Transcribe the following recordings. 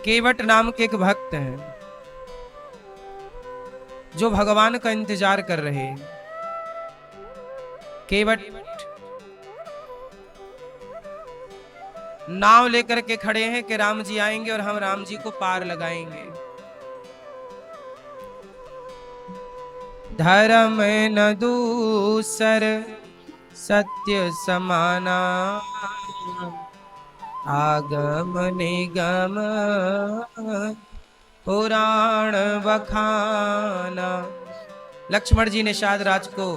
केवट नाम के एक भक्त हैं जो भगवान का इंतजार कर रहे हैं। केवट नाव लेकर के खड़े हैं कि राम जी आएंगे और हम राम जी को पार लगाएंगे। धर्म न दूसर सत्य समाना, आगम निगम पुराण बखाना। लक्ष्मण जी निषाद राज को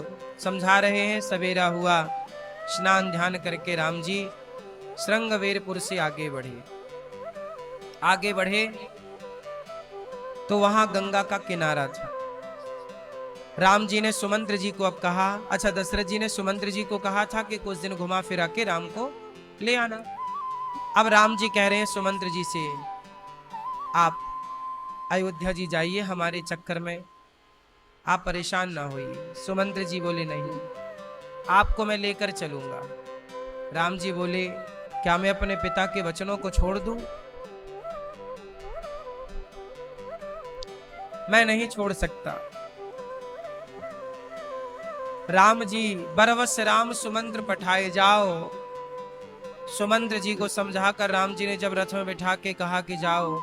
समझा रहे हैं। सवेरा हुआ, स्नान ध्यान करके राम जी श्रृंगवेरपुर से आगे बढ़े तो वहां गंगा का किनारा था। राम जी ने सुमंत्र जी को अब कहा, अच्छा दशरथ जी ने सुमंत्र जी को कहा था कि कुछ दिन घुमा फिरा के राम को ले आना। अब राम जी कह रहे हैं सुमंत्र जी से, आप अयोध्या जी जाइए, हमारे चक्कर में आप परेशान ना होइए। सुमंत्र जी बोले नहीं, आपको मैं लेकर चलूंगा। राम जी बोले, क्या मैं अपने पिता के वचनों को छोड़ दूं? मैं नहीं छोड़ सकता। राम जी, बरवस राम सुमंत्र पठाए जाओ। सुमंत्र जी को समझाकर राम जी ने जब रथ में बिठा के कहा कि जाओ,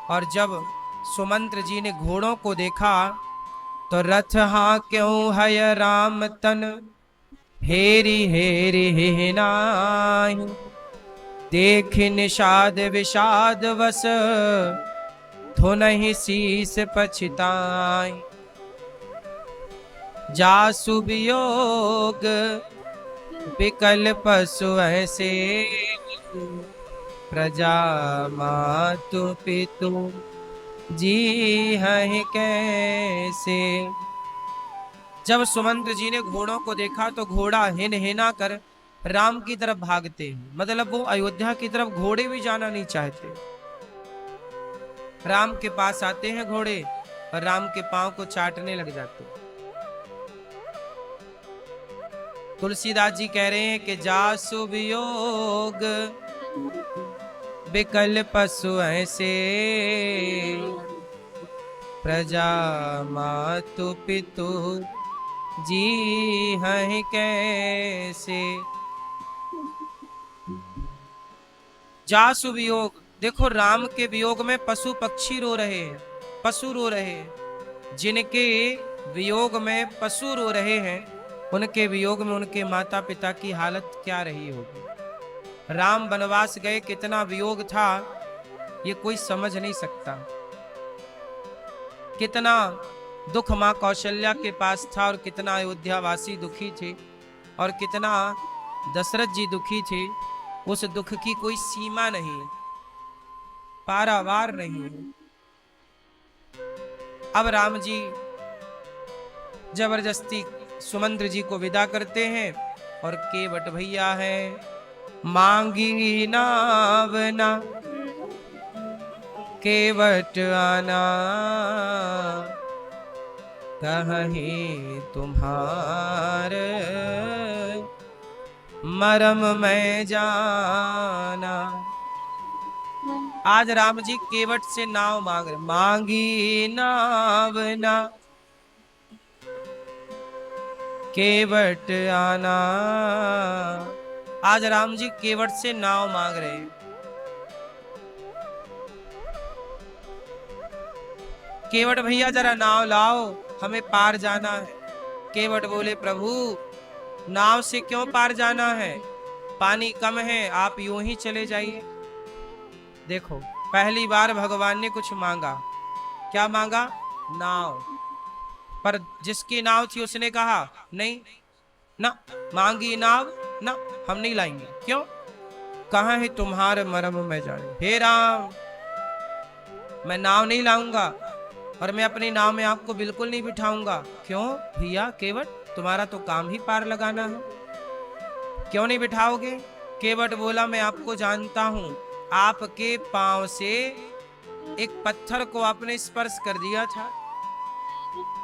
और जब सुमंत्र जी ने घोड़ों को देखा तो रथ हाँ क्यों है राम तन, हेरी हेरी हे नाहि। देख निषाद विषाद वस, धुनहि शीस पछिताई। जासु वियोग विकल पशु ऐसे, प्रजा मातु पितु जी हैं कैसे। जब सुमंत्र जी ने घोड़ों को देखा तो घोड़ा हिन हिना कर राम की तरफ भागते हैं। मतलब वो अयोध्या की तरफ घोड़े भी जाना नहीं चाहते। राम के पास आते हैं घोड़े और राम के पांव को चाटने लग जाते हैं। तुलसीदास जी कह रहे हैं कि जासु वियोग विकल पशु ऐसे, प्रजा मातु पितु जी हैं कैसे। जासु वियोग, देखो राम के वियोग में पशु पक्षी रो रहे हैं, पशु रो रहे हैं। जिनके वियोग में पशु रो रहे हैं, उनके वियोग में उनके माता पिता की हालत क्या रही होगी। राम वनवास गए, कितना वियोग था ये कोई समझ नहीं सकता। कितना दुख मां कौशल्या के पास था और कितना अयोध्या वासी दुखी थे और कितना दशरथ जी दुखी थे। उस दुख की कोई सीमा नहीं, पारावार नहीं। अब राम जी जबरदस्ती सुमंत्र जी को विदा करते हैं और केवट भैया है, मांगी नावना केवट आना, कहीं तुम्हार मरम में जाना। आज राम जी केवट से नाव मांग रहे, मांगी नावना केवट आना। आज राम जी केवट से नाव मांग रहे हैं। केवट भैया जरा नाव लाओ, हमें पार जाना है। केवट बोले, प्रभु नाव से क्यों पार जाना है, पानी कम है, आप यूं ही चले जाइए। देखो पहली बार भगवान ने कुछ मांगा, क्या मांगा? नाव। पर जिसकी नाव थी उसने कहा नहीं ना, मांगी नाव ना, हम नहीं लाएंगे। क्यों? कहाँ है तुम्हारे मरम में जाने। हे राम, मैं नाव नहीं लाऊंगा और मैं अपनी नाव में आपको बिल्कुल नहीं बिठाऊंगा। क्यों भैया केवट, तुम्हारा तो काम ही पार लगाना है, क्यों नहीं बिठाओगे? केवट बोला, मैं आपको जानता हूं, आपके पांव से एक पत्थर को आपने स्पर्श कर दिया था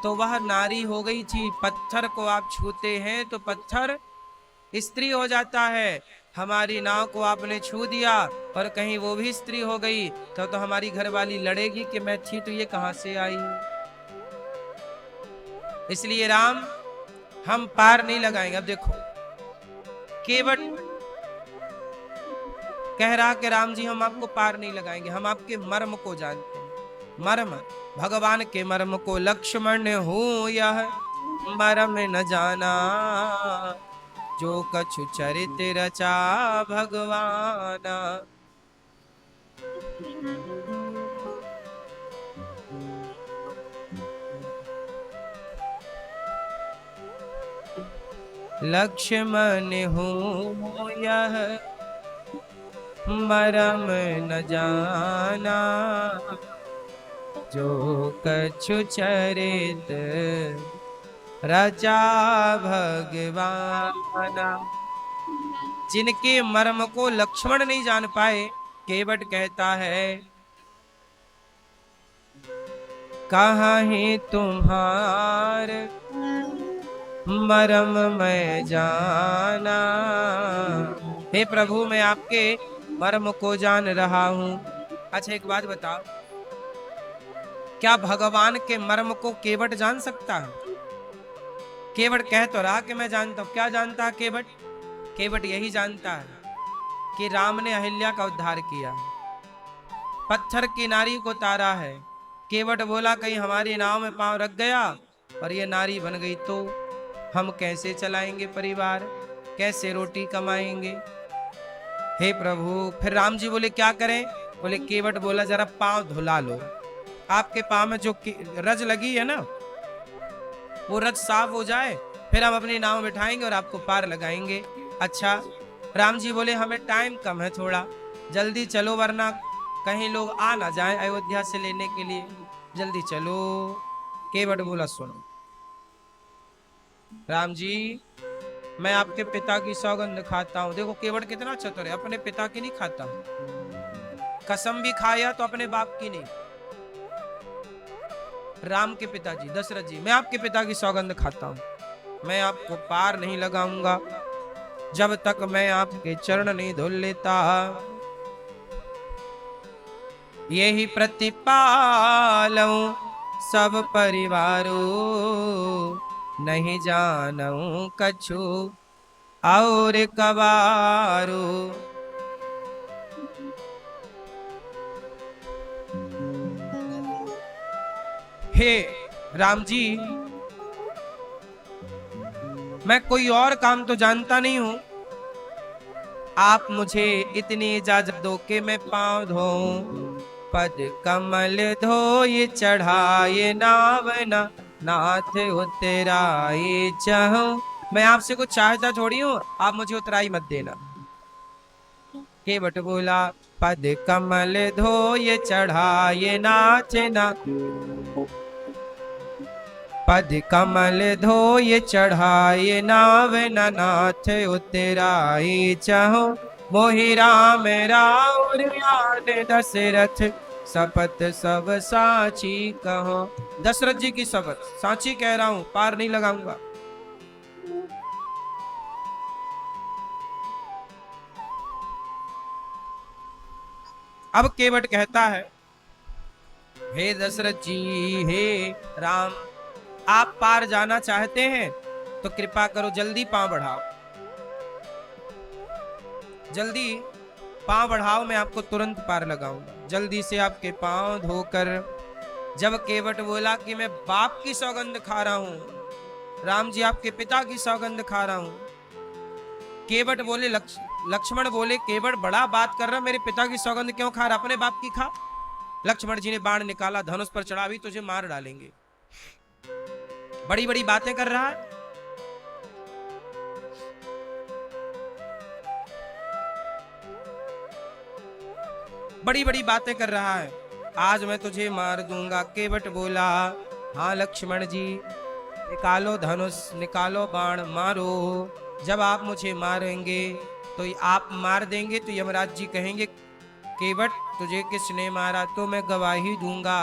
तो वह नारी हो गई थी। पत्थर को आप छूते हैं तो पत्थर स्त्री हो जाता है। हमारी नाव को आपने छू दिया और कहीं वो भी स्त्री हो गई तो हमारी घरवाली लड़ेगी कि मैं थी तो ये कहां से आई। इसलिए राम हम पार नहीं लगाएंगे। अब देखो केवट कह रहा कि राम जी हम आपको पार नहीं लगाएंगे, हम आपके मर्म को जानते हैं। मर्म भगवान के मर्म को लक्ष्मण हूं यह मर्म न जाना, जो कछु चरित रचा भगवाना। लक्ष्मण हूं यह मरम न जाना, जो कछु चरित रचा भगवाना। जिनके मर्म को लक्ष्मण नहीं जान पाए, केवट कहता है कहाँ ही तुम्हार मरम मैं जाना। हे प्रभु मैं आपके मर्म को जान रहा हूं। अच्छा एक बात बताओ, क्या भगवान के मर्म को केवट जान सकता है? केवट कह तो रहा कि मैं जानता हूं। क्या जानता है केवट? केवट यही जानता है कि राम ने अहिल्या का उद्धार किया, पत्थर की नारी को तारा है। केवट बोला कहीं हमारी नाव में पांव रख गया और ये नारी बन गई तो हम कैसे चलाएंगे परिवार, कैसे रोटी कमाएंगे। हे प्रभु फिर राम जी बोले क्या करें? बोले केवट बोला जरा पांव धुला लो, आपके पांव में जो रज लगी है ना वो रज साफ हो जाए, फिर हम अपनी नाव बिठाएंगे और आपको पार लगाएंगे। अच्छा राम जी बोले हमें टाइम कम है, थोड़ा जल्दी चलो वरना कहीं लोग आ ना जाए अयोध्या से लेने के लिए, जल्दी चलो। केवट बोला सुनो राम जी मैं आपके पिता की सौगंध खाता हूं। देखो केवट कितना चतुर है, अपने पिता की नहीं खाता, कसम भी खाया तो अपने बाप की नहीं। राम के पिताजी दशरथ जी मैं आपके पिता की सौगंध खाता हूं, मैं आपको पार नहीं लगाऊंगा जब तक मैं आपके चरण नहीं धुल लेता। यही प्रतिपालूं सब परिवारों, नहीं जानूं कछु और कबारो। हे राम जी मैं कोई और काम तो जानता नहीं हूं, आप मुझे इतनी इजाजत दो कि मैं पांव धोऊं। पद कमल धोए चढ़ाए नावना, नाथ उतराए चाहूं। मैं आपसे कुछ चाहता थोड़ी हूं, आप मुझे उतराई मत देना। केवट बोला पद कमल धोए चढ़ाए नाथ ना, पद कमल धोए चढ़ाए नावना, नाथ उतराए चाहूं। मोहि राम राउर याद दशरथ, शपथ सब साची कहो। दशरथ जी की शपथ साची कह रहा हूं, पार नहीं लगाऊंगा। अब केवट कहता है हे दशरथ जी हे राम आप पार जाना चाहते हैं तो कृपा करो जल्दी पांव बढ़ाओ, जल्दी पांव बढ़ाओ, मैं आपको तुरंत पार लगाऊंगा। जल्दी से आपके पांव धोकर। जब केवट बोला कि मैं बाप की सौगंध खा रहा हूं, राम जी आपके पिता की सौगंध खा रहा हूं। केवट बोले लक्ष्मण बोले केवट बड़ा बात कर रहा, मेरे पिता की सौगंध क्यों खा रहा, अपने बाप की खा। लक्ष्मण जी ने बाण निकाला, धनुष पर चढ़ा, भी तुझे मार डालेंगे, बड़ी बड़ी बातें कर रहा है। बड़ी बड़ी बातें कर रहा है, आज मैं तुझे मार दूंगा। केवट बोला हाँ लक्ष्मण जी निकालो धनुष, निकालो बाण, मारो। जब आप मुझे मारेंगे तो आप मार देंगे तो यमराज जी कहेंगे केवट तुझे किसने मारा, तो मैं गवाही दूंगा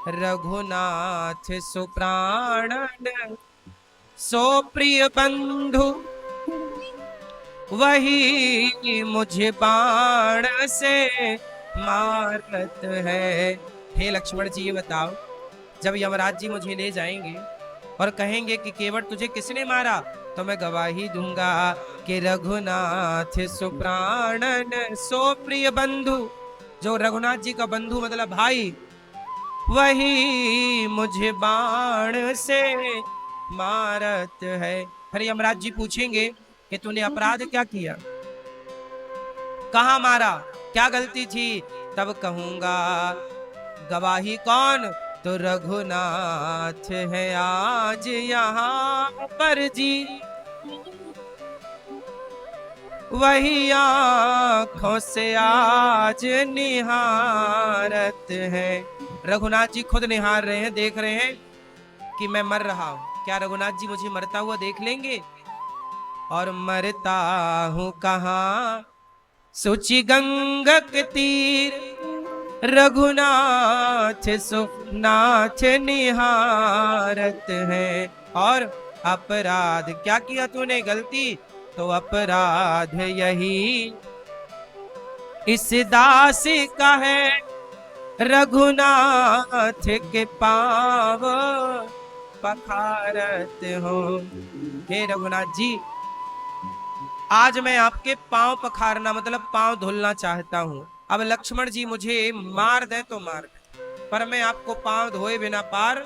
रघुनाथ सुप्राणन सो प्रिय बंधु वही मुझे बाण से मारत है। हे लक्ष्मण जी, ये बताओ, जब यमराज जी मुझे ले जाएंगे और कहेंगे कि केवट तुझे किसने मारा, तो मैं गवाही दूंगा कि रघुनाथ सुप्राणन सो प्रिय बंधु, जो रघुनाथ जी का बंधु मतलब भाई, वही मुझे बाण से मारत है। फिर यमराज जी पूछेंगे कि तूने अपराध क्या किया, कहाँ मारा, क्या गलती थी, तब कहूंगा गवाही कौन, तो रघुनाथ है आज यहाँ पर जी, वही आंखों से आज निहारत है। रघुनाथ जी खुद निहार रहे हैं, देख रहे हैं कि मैं मर रहा हूं। क्या रघुनाथ जी मुझे मरता हुआ देख लेंगे? और मरता हूं कहाँ, सुचि गंगा के तीर, रघुनाथ सुनाथ निहारत है। और अपराध क्या किया तूने, गलती, तो अपराध यही इस दास का है, रघुनाथ के पाव पखारत हो। हे रघुनाथ जी, आज मैं आपके पांव पखारना मतलब पांव धुलना चाहता हूं। अब लक्ष्मण जी मुझे मार दे तो मार दे, पर मैं आपको पांव धोए बिना पार।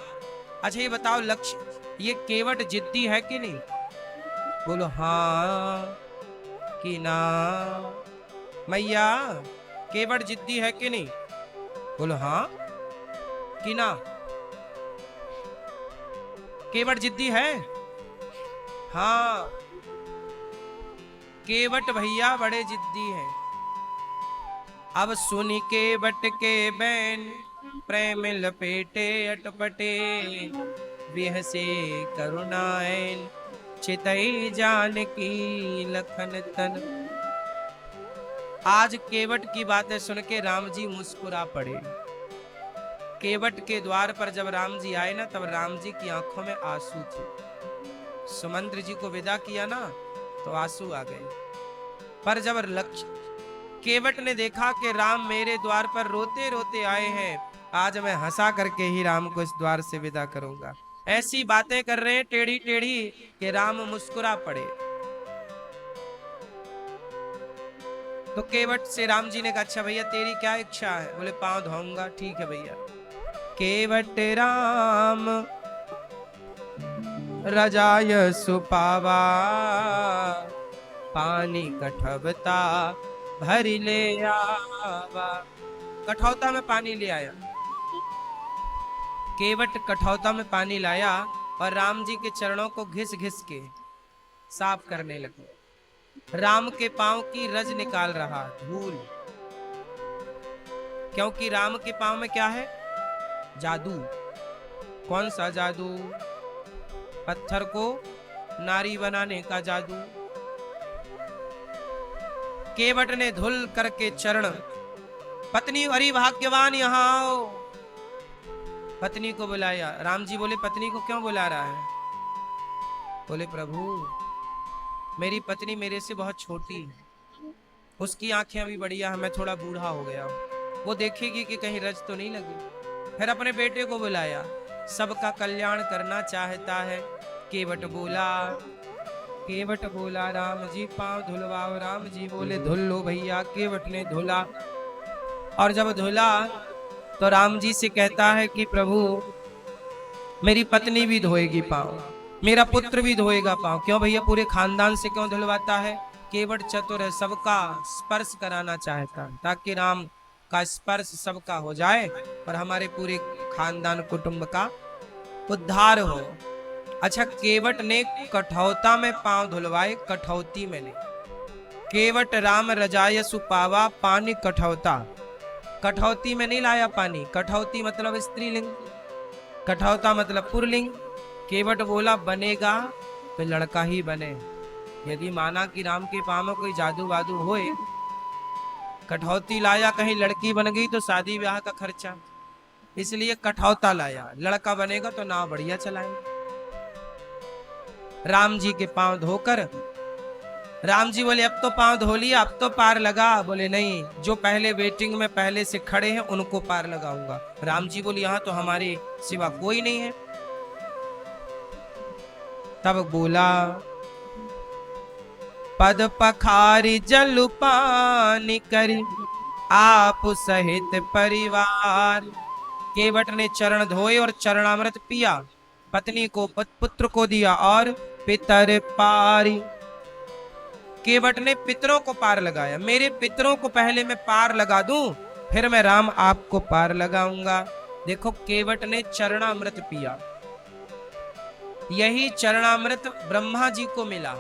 अच्छा ये बताओ लक्ष्य, ये केवट जिद्दी है कि नहीं? बोलो हाँ कि ना। मैया, केवट जिद्दी है कि नहीं? बोलो हाँ कि ना। केवट जिद्दी है? हाँ, केवट भैया बड़े जिद्दी हैं। अब सुन केवट के बैन, प्रेम लपेटे अटपटे, बिहसे करुणाएन, चितई जानकी लखन तन। आज केवट की बातें सुन के राम जी मुस्कुरा पड़े। केवट के द्वार पर जब राम जी आए ना, तब राम जी की आंखों में आंसू थे। सुमंत्र जी को विदा किया ना, तो आंसू आ गए। पर जब केवट ने देखा कि राम मेरे द्वार पर रोते रोते आए हैं, आज मैं हंसा करके ही राम को इस द्वार से विदा करूंगा। ऐसी बातें कर रहे हैं टेढ़ी टेढ़ी कि राम मुस्कुरा पड़े। तो केवट से राम जी ने कहा, अच्छा भैया तेरी क्या इच्छा है? बोले पांव धोऊंगा। ठीक है भैया। केवट राम रजाय सुपावा, पानी कठबता भरी ले आवा। कठौता में पानी ले आया। केवट कठौता में पानी लाया और राम जी के चरणों को घिस घिस के साफ करने लगे। राम के पांव की रज निकाल रहा, धूल। क्योंकि राम के पांव में क्या है? जादू। कौन सा जादू? पत्थर को नारी बनाने का जादू। केवट ने धुल करके चरण, पत्नी अरे भाग्यवान यहाँ आओ, पत्नी को बुलाया। राम जी बोले पत्नी को क्यों बुला रहा है? बोले प्रभु मेरी पत्नी मेरे से बहुत छोटी है, उसकी आंखें अभी बढ़िया है, मैं थोड़ा बूढ़ा हो गया हूं, वो देखेगी कि कहीं रज तो नहीं लगी। फिर अपने बेटे को बुलाया, सबका कल्याण करना चाहता है। केवट बोला राम जी पांव धुलवाओ। राम जी बोले धुल लो भैया। केवट ने धुला, और जब धुला तो राम जी से कहता है कि प्रभु मेरी पत्नी भी धोएगी पांव, मेरा पुत्र भी धोएगा पांव। क्यों भैया, पूरे खानदान से क्यों धुलवाता है? केवट चतुर है, सबका स्पर्श कराना चाहता है, ताकि राम का स्पर्श सबका हो जाए और हमारे पूरे खानदान कुटुंब का उद्धार हो। अच्छा, केवट ने कठौता में पांव धुलवाए, कठौती में नहीं। केवट राम रजाय सुपावा, पानी कठौता। कठौती में नहीं लाया पानी। कठौती मतलब स्त्रीलिंग, कठौता मतलब पुरलिंग। केवट बोला बनेगा तो लड़का ही बने। यदि माना कि राम के पांव में कोई जादू वादू होए, कठौती लाया, कहीं लड़की बन गई तो शादी ब्याह का खर्चा, इसलिए कठौता लाया। लड़का बनेगा तो नाव बढ़िया चलाएंगे। राम जी के पांव धोकर राम जी बोले अब तो पांव धो लिया, अब तो पार लगा। बोले नहीं, जो पहले वेटिंग में पहले से खड़े हैं उनको पार लगाऊंगा। राम जी बोले यहाँ तो हमारे सिवा कोई नहीं है। तब बोला पद पखारी जल पानी कर आप सहित परिवार। केवट ने चरण धोए और चरणामृत पिया, पत्नी को पुत्र को दिया और पितर पारी। केवट ने पितरों को पार लगाया। मेरे पितरों को पहले मैं पार लगा दूं, फिर मैं राम आपको पार लगाऊंगा। देखो केवट ने चरणामृत पिया। यही चरणामृत ब्रह्मा जी को मिला।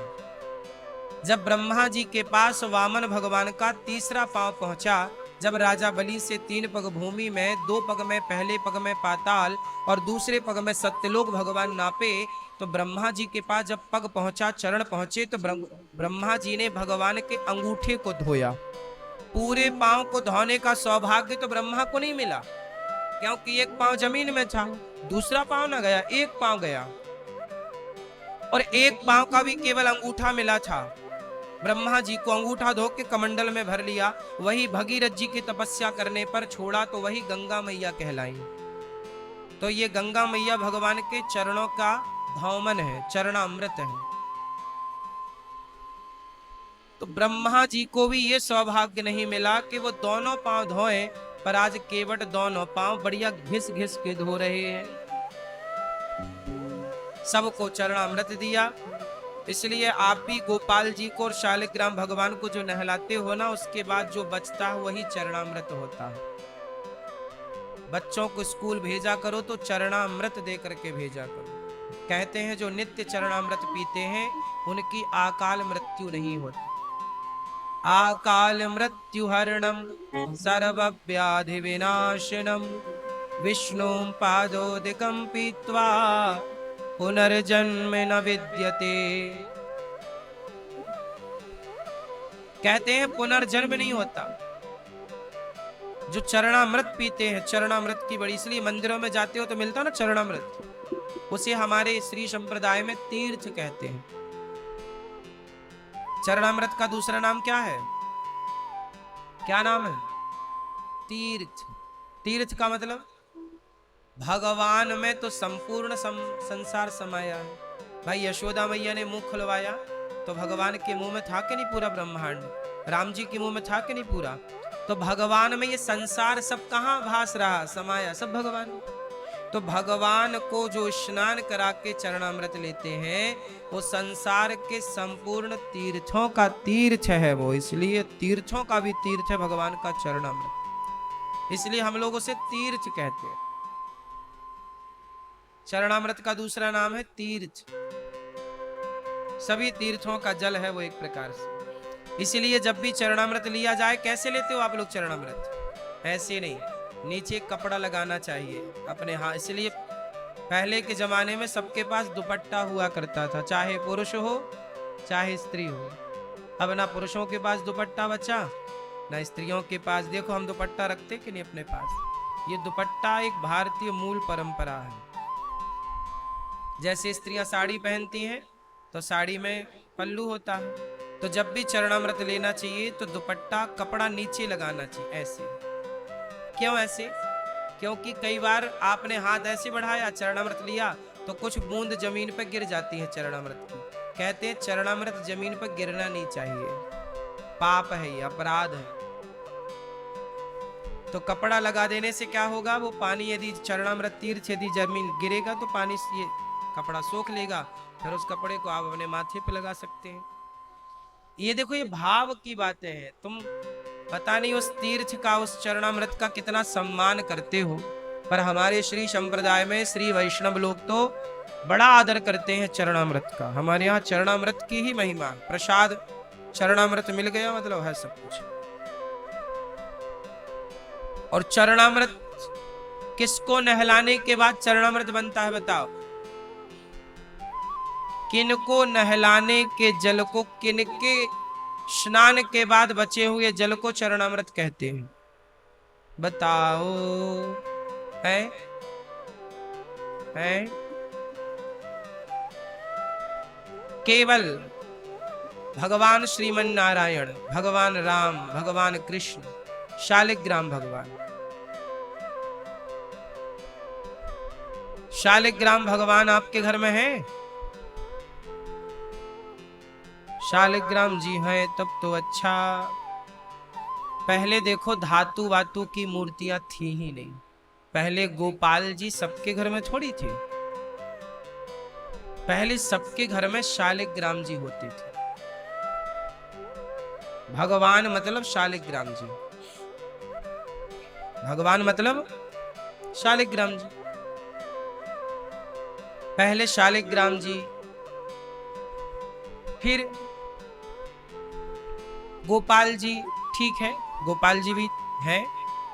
जब ब्रह्मा जी के पास वामन भगवान का तीसरा पांव पहुंचा, जब राजा बलि से 3 पग भूमि में, 2 पग में, पहले पग में पाताल और दूसरे पग में सत्यलोक भगवान नापे, तो ब्रह्मा जी के पास जब पग पहुंचा, चरण पहुंचे, तो ब्रह्मा जी ने भगवान के अंगूठे को धोया। पूरे पांव को धोने का सौभाग्य तो ब्रह्मा को नहीं मिला, क्योंकि एक पांव जमीन में था, दूसरा पांव ना गया, एक पांव गया। और एक पांव का भी केवल अंगूठा मिला था। ब्रह्मा जी को अंगूठा धो के कमंडल में भर लिया। वही भगीरथ जी की तपस्या करने पर छोड़ा तो वही गंगा मैया कहलाई। तो ये गंगा मैया भगवान के चरणों का धौमन है, चरणामृत है। तो ब्रह्मा जी को भी ये सौभाग्य नहीं मिला कि वो दोनों पांव धोए, पर आज केवट दोनों पांव बढ़िया घिस घिस के धो रहे हैं। सबको चरणामृत दिया। इसलिए आप भी गोपाल जी को और शालिग्राम भगवान को जो नहलाते हो ना, उसके बाद जो बचता है वही चरणामृत होता है। बच्चों को स्कूल भेजा करो तो चरणामृत दे करके भेजा करो। कहते हैं जो नित्य चरणामृत पीते हैं उनकी अकाल मृत्यु नहीं होती। अकाल मृत्यु हरणम सर्व व्याधि विनाशनम विष्णु पादोदिकम पीत्वा पुनर्जन्म न विद्यते। कहते हैं पुनर्जन्म नहीं होता। जो चरणामृत पीते हैं, चरणामृत की बड़ी, इसलिए मंदिरों में जाते हो तो मिलता ना चरणामृत, उसे हमारे श्री संप्रदाय में तीर्थ कहते हैं। चरणामृत का दूसरा नाम क्या है? क्या नाम है? तीर्थ। तीर्थ का मतलब भगवान में तो संपूर्ण संसार समाया है। भाई यशोदा मैया ने मुंह खुलवाया तो भगवान के मुंह में था कि नहीं पूरा ब्रह्मांड? राम जी के मुंह में था कि नहीं पूरा? तो भगवान में ये संसार सब कहां भास रहा, समाया सब भगवान। तो भगवान को जो स्नान करा के चरणामृत लेते हैं वो संसार के संपूर्ण तीर्थों का तीर्थ है वो, इसलिए तीर्थों का भी तीर्थ है भगवान का चरणामृत, इसलिए हम लोग उसे तीर्थ कहते हैं। चरणामृत का दूसरा नाम है तीर्थ। सभी तीर्थों का जल है वो एक प्रकार से। इसीलिए जब भी चरणामृत लिया जाए, कैसे लेते हो आप लोग चरणामृत? ऐसे नहीं, नीचे कपड़ा लगाना चाहिए अपने हाथ। इसलिए पहले के जमाने में सबके पास दुपट्टा हुआ करता था, चाहे पुरुष हो चाहे स्त्री हो। अब ना पुरुषों के पास दुपट्टा बचा ना स्त्रियों के पास। देखो हम दुपट्टा रखते कि नहीं अपने पास? ये दुपट्टा एक भारतीय मूल परंपरा है। जैसे स्त्रियां साड़ी पहनती हैं तो साड़ी में पल्लू होता है, तो जब भी चरणामृत लेना चाहिए तो दुपट्टा कपड़ा नीचे लगाना चाहिए। ऐसे क्यों? ऐसे क्योंकि कई बार आपने हाथ ऐसे बढ़ाया, चरणामृत लिया, तो कुछ बूंद जमीन पर गिर जाती है चरणामृत की। कहते हैं चरणामृत जमीन पर गिरना नहीं चाहिए, पाप है, ये अपराध है। तो कपड़ा लगा देने से क्या होगा? वो पानी यदि चरणामृत तीर्थ यदि जमीन गिरेगा तो पानी ये कपड़ा सोख लेगा, फिर उस कपड़े को आप अपने माथे पे लगा सकते हैं। ये देखो ये भाव की बातें हैं। तुम पता नहीं उस तीर्थ का, उस चरणामृत का कितना सम्मान करते हो, पर हमारे श्री संप्रदाय में श्री वैष्णव लोग तो बड़ा आदर करते हैं चरणामृत का। हमारे यहाँ चरणामृत की ही महिमा, प्रसाद चरणामृत मिल गया मतलब है सब कुछ। और चरणामृत किसको नहलाने के बाद चरणामृत बनता है बताओ? किनको नहलाने के जल को, किनके स्नान के बाद बचे हुए जल को चरणामृत कहते हैं? बताओ। है? केवल भगवान श्रीमन नारायण, भगवान राम, भगवान कृष्ण, शालिग्राम भगवान। शालिग्राम भगवान आपके घर में है? शालिग्राम जी हैं तब तो अच्छा। पहले देखो धातु वातु की मूर्तियां थी ही नहीं। पहले गोपाल जी सबके घर में थोड़ी थी। पहले सबके घर में शालिग्राम जी होते थे। भगवान मतलब शालिग्राम जी, भगवान मतलब शालिग्राम जी। पहले शालिग्राम जी, फिर गोपाल जी। ठीक है, गोपाल जी भी हैं।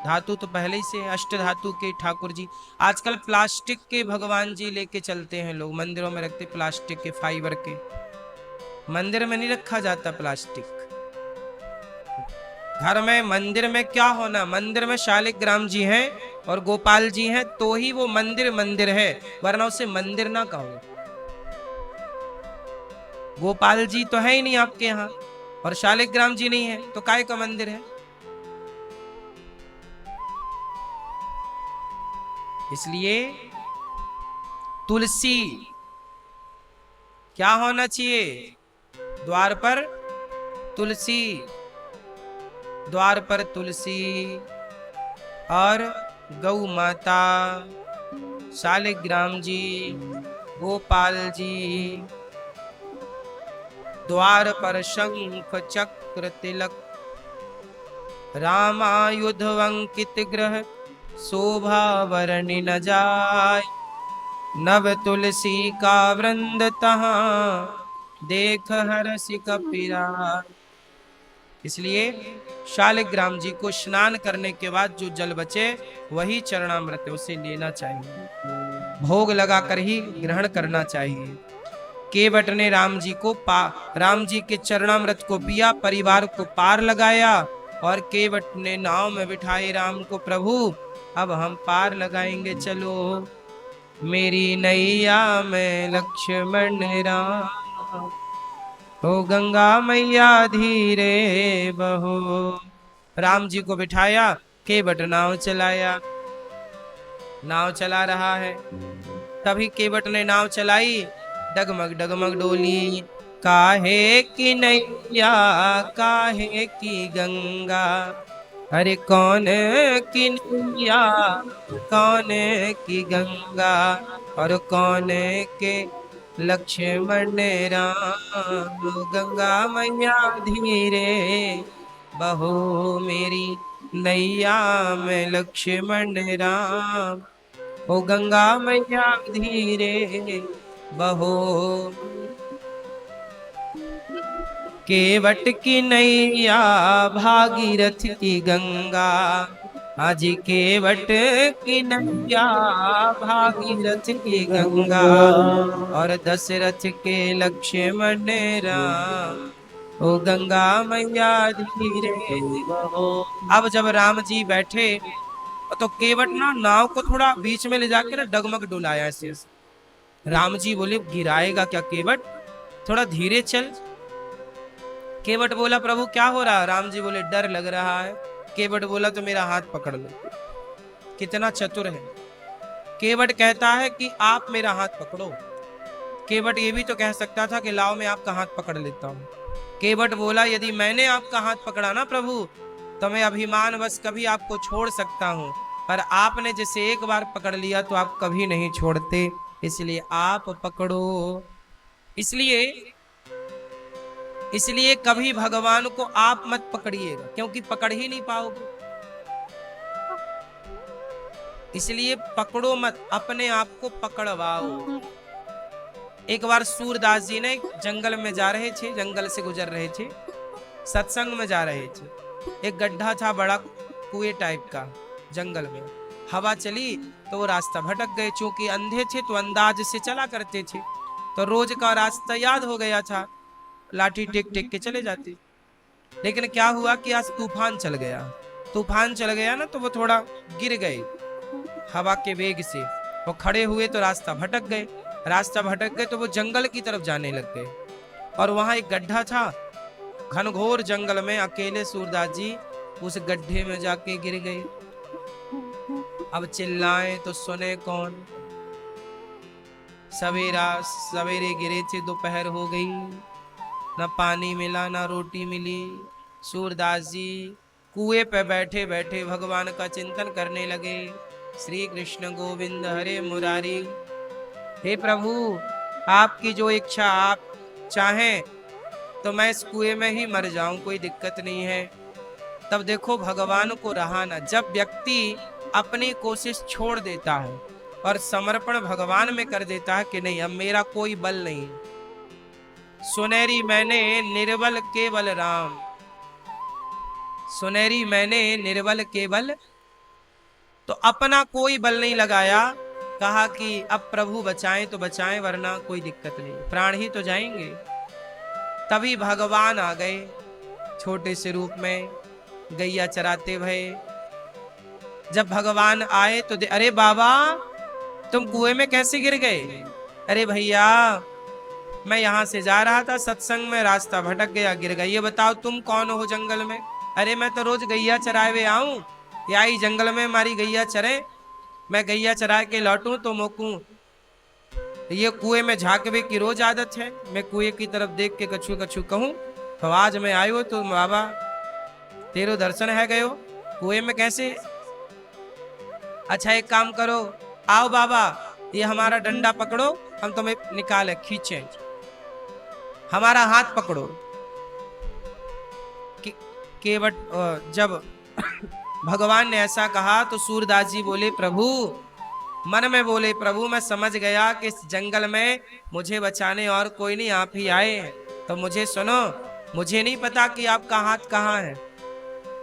धातु तो पहले ही से अष्ट धातु के ठाकुर जी। आजकल प्लास्टिक के भगवान जी लेके चलते हैं लोग, मंदिरों में रखते प्लास्टिक के, फाइबर के। मंदिर में नहीं रखा जाता प्लास्टिक। घर में, मंदिर में क्या होना, मंदिर में शालिग्राम जी हैं और गोपाल जी हैं तो ही वो मंदिर मंदिर है, वरना उसे मंदिर ना कहो। गोपाल जी तो है ही नहीं आपके यहाँ और शालिग्राम जी नहीं है तो काय का मंदिर है? इसलिए तुलसी क्या होना चाहिए? द्वार पर तुलसी, द्वार पर तुलसी और गौ माता, शालिग्राम जी, गोपाल जी। द्वार पर शंख चक्र तिलक, रामायुध अंकित ग्रह, शोभा वर्णि न जाय। नव तुलसी का वृंद तहाँ, देख हरसि कपिराय। इसलिए शालिग्राम जी को स्नान करने के बाद जो जल बचे वही चरणामृत उसे लेना चाहिए, भोग लगाकर ही ग्रहण करना चाहिए। केवट ने राम जी को राम जी के चरणामृत को पिया, परिवार को पार लगाया और केवट ने नाव में बिठाए राम को, प्रभु अब हम पार लगाएंगे, चलो मेरी नैया में लक्ष्मण राम। ओ गंगा मैया धीरे बहो। राम जी को बिठाया, केवट नाव चलाया, नाव चला रहा है। तभी केवट ने नाव चलाई, डगमग डगमग डोली, काहे की नैया काहे की गंगा, अरे कौन की नैया कौन की गंगा, और कौन के लक्ष्मण राम। गंगा मैया धीरे बहो, मेरी नैया में लक्ष्मण राम। ओ गंगा मैया धीरे बहो, केवट की नैया भागीरथ की गंगा, आज केवट की नैया भागीरथ की गंगा, और दशरथ के लक्ष्मण राम। ओ गंगा मैया धीरे बहो। अब जब राम जी बैठे तो केवट ना नाव को थोड़ा बीच में ले जाके ना डगमग डुलाया ऐसे। राम जी बोले गिराएगा क्या केवट, थोड़ा धीरे चल। केवट बोला प्रभु क्या हो रहा है? राम जी बोले डर लग रहा है। केवट बोला तो मेरा हाथ पकड़ लो। कितना चतुर है केवट, कहता है कि आप मेरा हाथ पकड़ो। केवट ये भी तो कह सकता था कि लाओ मैं आपका हाथ पकड़ लेता हूँ। केवट बोला यदि मैंने आपका हाथ पकड़ा ना प्रभु तो मैं अभिमान बस कभी आपको छोड़ सकता हूँ, पर आपने जैसे एक बार पकड़ लिया तो आप कभी नहीं छोड़ते, इसलिए आप पकड़ो। इसलिए कभी भगवान को आप मत पकड़िएगा, क्योंकि पकड़ ही नहीं पाओगे। इसलिए पकड़ो मत, अपने आप को पकड़वाओ। एक बार सूरदास जी ने जंगल में जा रहे थे, जंगल से गुजर रहे थे, सत्संग में जा रहे थे। एक गड्ढा था बड़ा कुएं टाइप का जंगल में। हवा चली तो वो रास्ता भटक गए। चूंकि अंधे थे तो अंदाज से चला करते थे, तो रोज का रास्ता याद हो गया था, लाठी टेक टेक के चले जाते। लेकिन क्या हुआ कि आज तूफान चल गया। तूफान चल गया ना तो वो थोड़ा गिर गए हवा के वेग से। वो खड़े हुए तो रास्ता भटक गए। रास्ता भटक गए तो वो जंगल की तरफ जाने लग गए और वहां एक गड्ढा था घनघोर जंगल में अकेले सूरदास जी उस गड्ढे में जाके गिर गए। अब चिल्लाएं तो सुने कौन। सवेरा सवेरे गिरे थे, दोपहर हो गई, न पानी मिला न रोटी मिली। सूरदास जी कुएं पे बैठे बैठे भगवान का चिंतन करने लगे। श्री कृष्ण गोविंद हरे मुरारी। हे प्रभु, आपकी जो इच्छा, आप चाहें तो मैं इस कुएं में ही मर जाऊं, कोई दिक्कत नहीं है। तब देखो भगवान को रहा ना। जब व्यक्ति अपनी कोशिश छोड़ देता है और समर्पण भगवान में कर देता है कि नहीं अब मेरा कोई बल नहीं, सुनेरी मैंने निर्बल केवल राम, सुनेरी मैंने निर्बल केवल, तो अपना कोई बल नहीं लगाया। कहा कि अब प्रभु बचाएं तो बचाएं, वरना कोई दिक्कत नहीं, प्राण ही तो जाएंगे। तभी भगवान आ गए छोटे से रूप में, गैया चराते भये। जब भगवान आए तो अरे बाबा तुम कुएं में कैसे गिर गए? अरे भैया मैं यहां से जा रहा था सत्संग में, रास्ता भटक गया, गिर गया। ये बताओ तुम कौन हो जंगल में? अरे मैं तो रोज गैया चराए हुए आऊं, या ही जंगल में हमारी गैया चरे, मैं गैया चरा के लौटूं तो मोकूं। ये कुएं में झांकवे की रोज आदत है। मैं कुएं की तरफ देख के कछु कछु कहूं तो आज मैं आयो तो बाबा तेरो दर्शन है गयो, कुएं में कैसे? अच्छा एक काम करो, आओ बाबा ये हमारा डंडा पकड़ो, हम तुम्हें निकाले खींचे, हमारा हाथ पकड़ो। केवट जब भगवान ने ऐसा कहा तो सूरदास जी बोले प्रभु, मन में बोले प्रभु मैं समझ गया कि इस जंगल में मुझे बचाने और कोई नहीं, आप ही आए हैं। तो मुझे सुनो, मुझे नहीं पता कि आपका हाथ कहाँ है,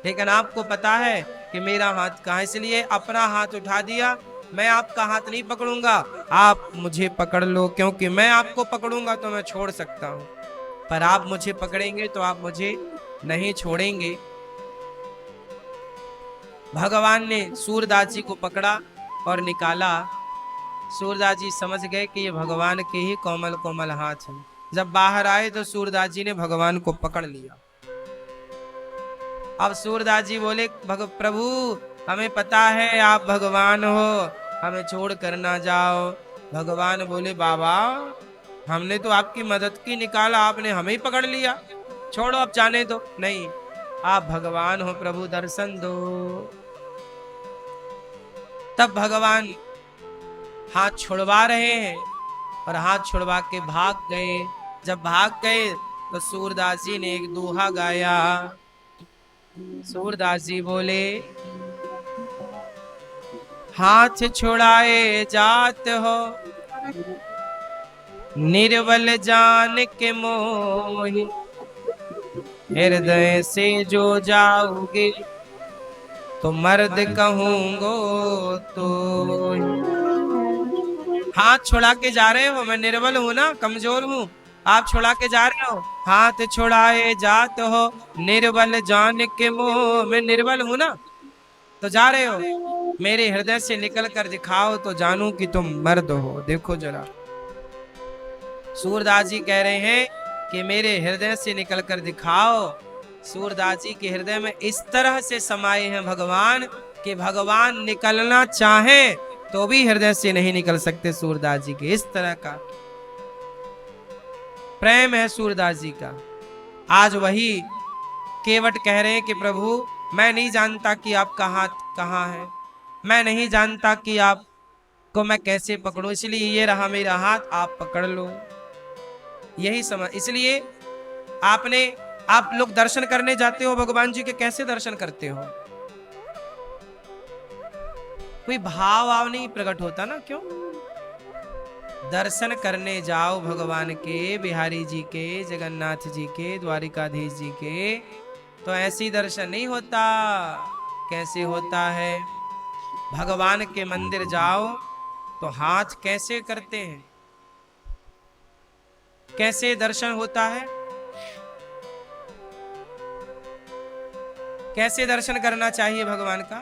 लेकिन आपको पता है कि मेरा हाथ कहाँ है, इसलिए अपना हाथ उठा दिया। मैं आपका हाथ नहीं पकड़ूंगा, आप मुझे पकड़ लो, क्योंकि मैं आपको पकड़ूंगा तो मैं छोड़ सकता हूं, पर आप मुझे पकड़ेंगे तो आप मुझे नहीं छोड़ेंगे। भगवान ने सूरदास जी को पकड़ा और निकाला। सूरदास जी समझ गए कि ये भगवान के ही कोमल कोमल हाथ हैं। जब बाहर आए तो सूरदास जी ने भगवान को पकड़ लिया। अब सूरदास जी बोले प्रभु हमें पता है आप भगवान हो, हमें छोड़ कर ना जाओ। भगवान बोले बाबा हमने तो आपकी मदद की, निकाला आपने हमें ही पकड़ लिया, छोड़ो अब जाने दो। नहीं, आप भगवान हो प्रभु, दर्शन दो। तब भगवान हाथ छुड़वा रहे हैं और हाथ छुड़वा के भाग गए। जब भाग गए तो सूरदास जी ने एक दोहा गाया। सूरदास जी बोले हाथ छुड़ाए जात हो निर्बल जान के मोहि, हृदय से जो जाओगे तो मर्द कहूंगो तो। हाथ छुड़ा के जा रहे हो, मैं निर्बल हूं ना, कमजोर हूं, आप छुड़ा के जा रहे हो। हाथ छुड़ाए जात हो निर्बल जान के मोह, मैं निर्बल हूं ना तो जा रहे हो, मेरे हृदय से निकल कर दिखाओ तो जानूं कि तुम मर्द हो। देखो जरा सूरदास जी कह रहे हैं कि मेरे हृदय से निकल कर दिखाओ। सूरदास जी के हृदय में इस तरह से समाये हैं भगवान कि भगवान निकलना चाहे तो भी हृदय से नहीं निकल सकते। सूरदास जी के इस तरह का प्रेम है सूरदास जी का। आज वही केवट कह रहे हैं कि प्रभु मैं नहीं जानता कि आपका हाथ कहाँ है, मैं नहीं जानता कि आपको मैं कैसे पकड़ूं, इसलिए ये रहा मेरा हाथ, आप पकड़ लो। यही समझ, इसलिए आप लोग दर्शन करने जाते हो भगवान जी के, कैसे दर्शन करते हो? कोई भाव नहीं प्रकट होता ना, क्यों? दर्शन करने जाओ भगवान के, बिहारी जी के, जगन्नाथ जी के, द्वारिकाधीश जी के, तो ऐसी दर्शन नहीं होता। कैसे होता है? भगवान के मंदिर जाओ तो हाथ कैसे करते हैं, कैसे दर्शन होता है, कैसे दर्शन करना चाहिए भगवान का?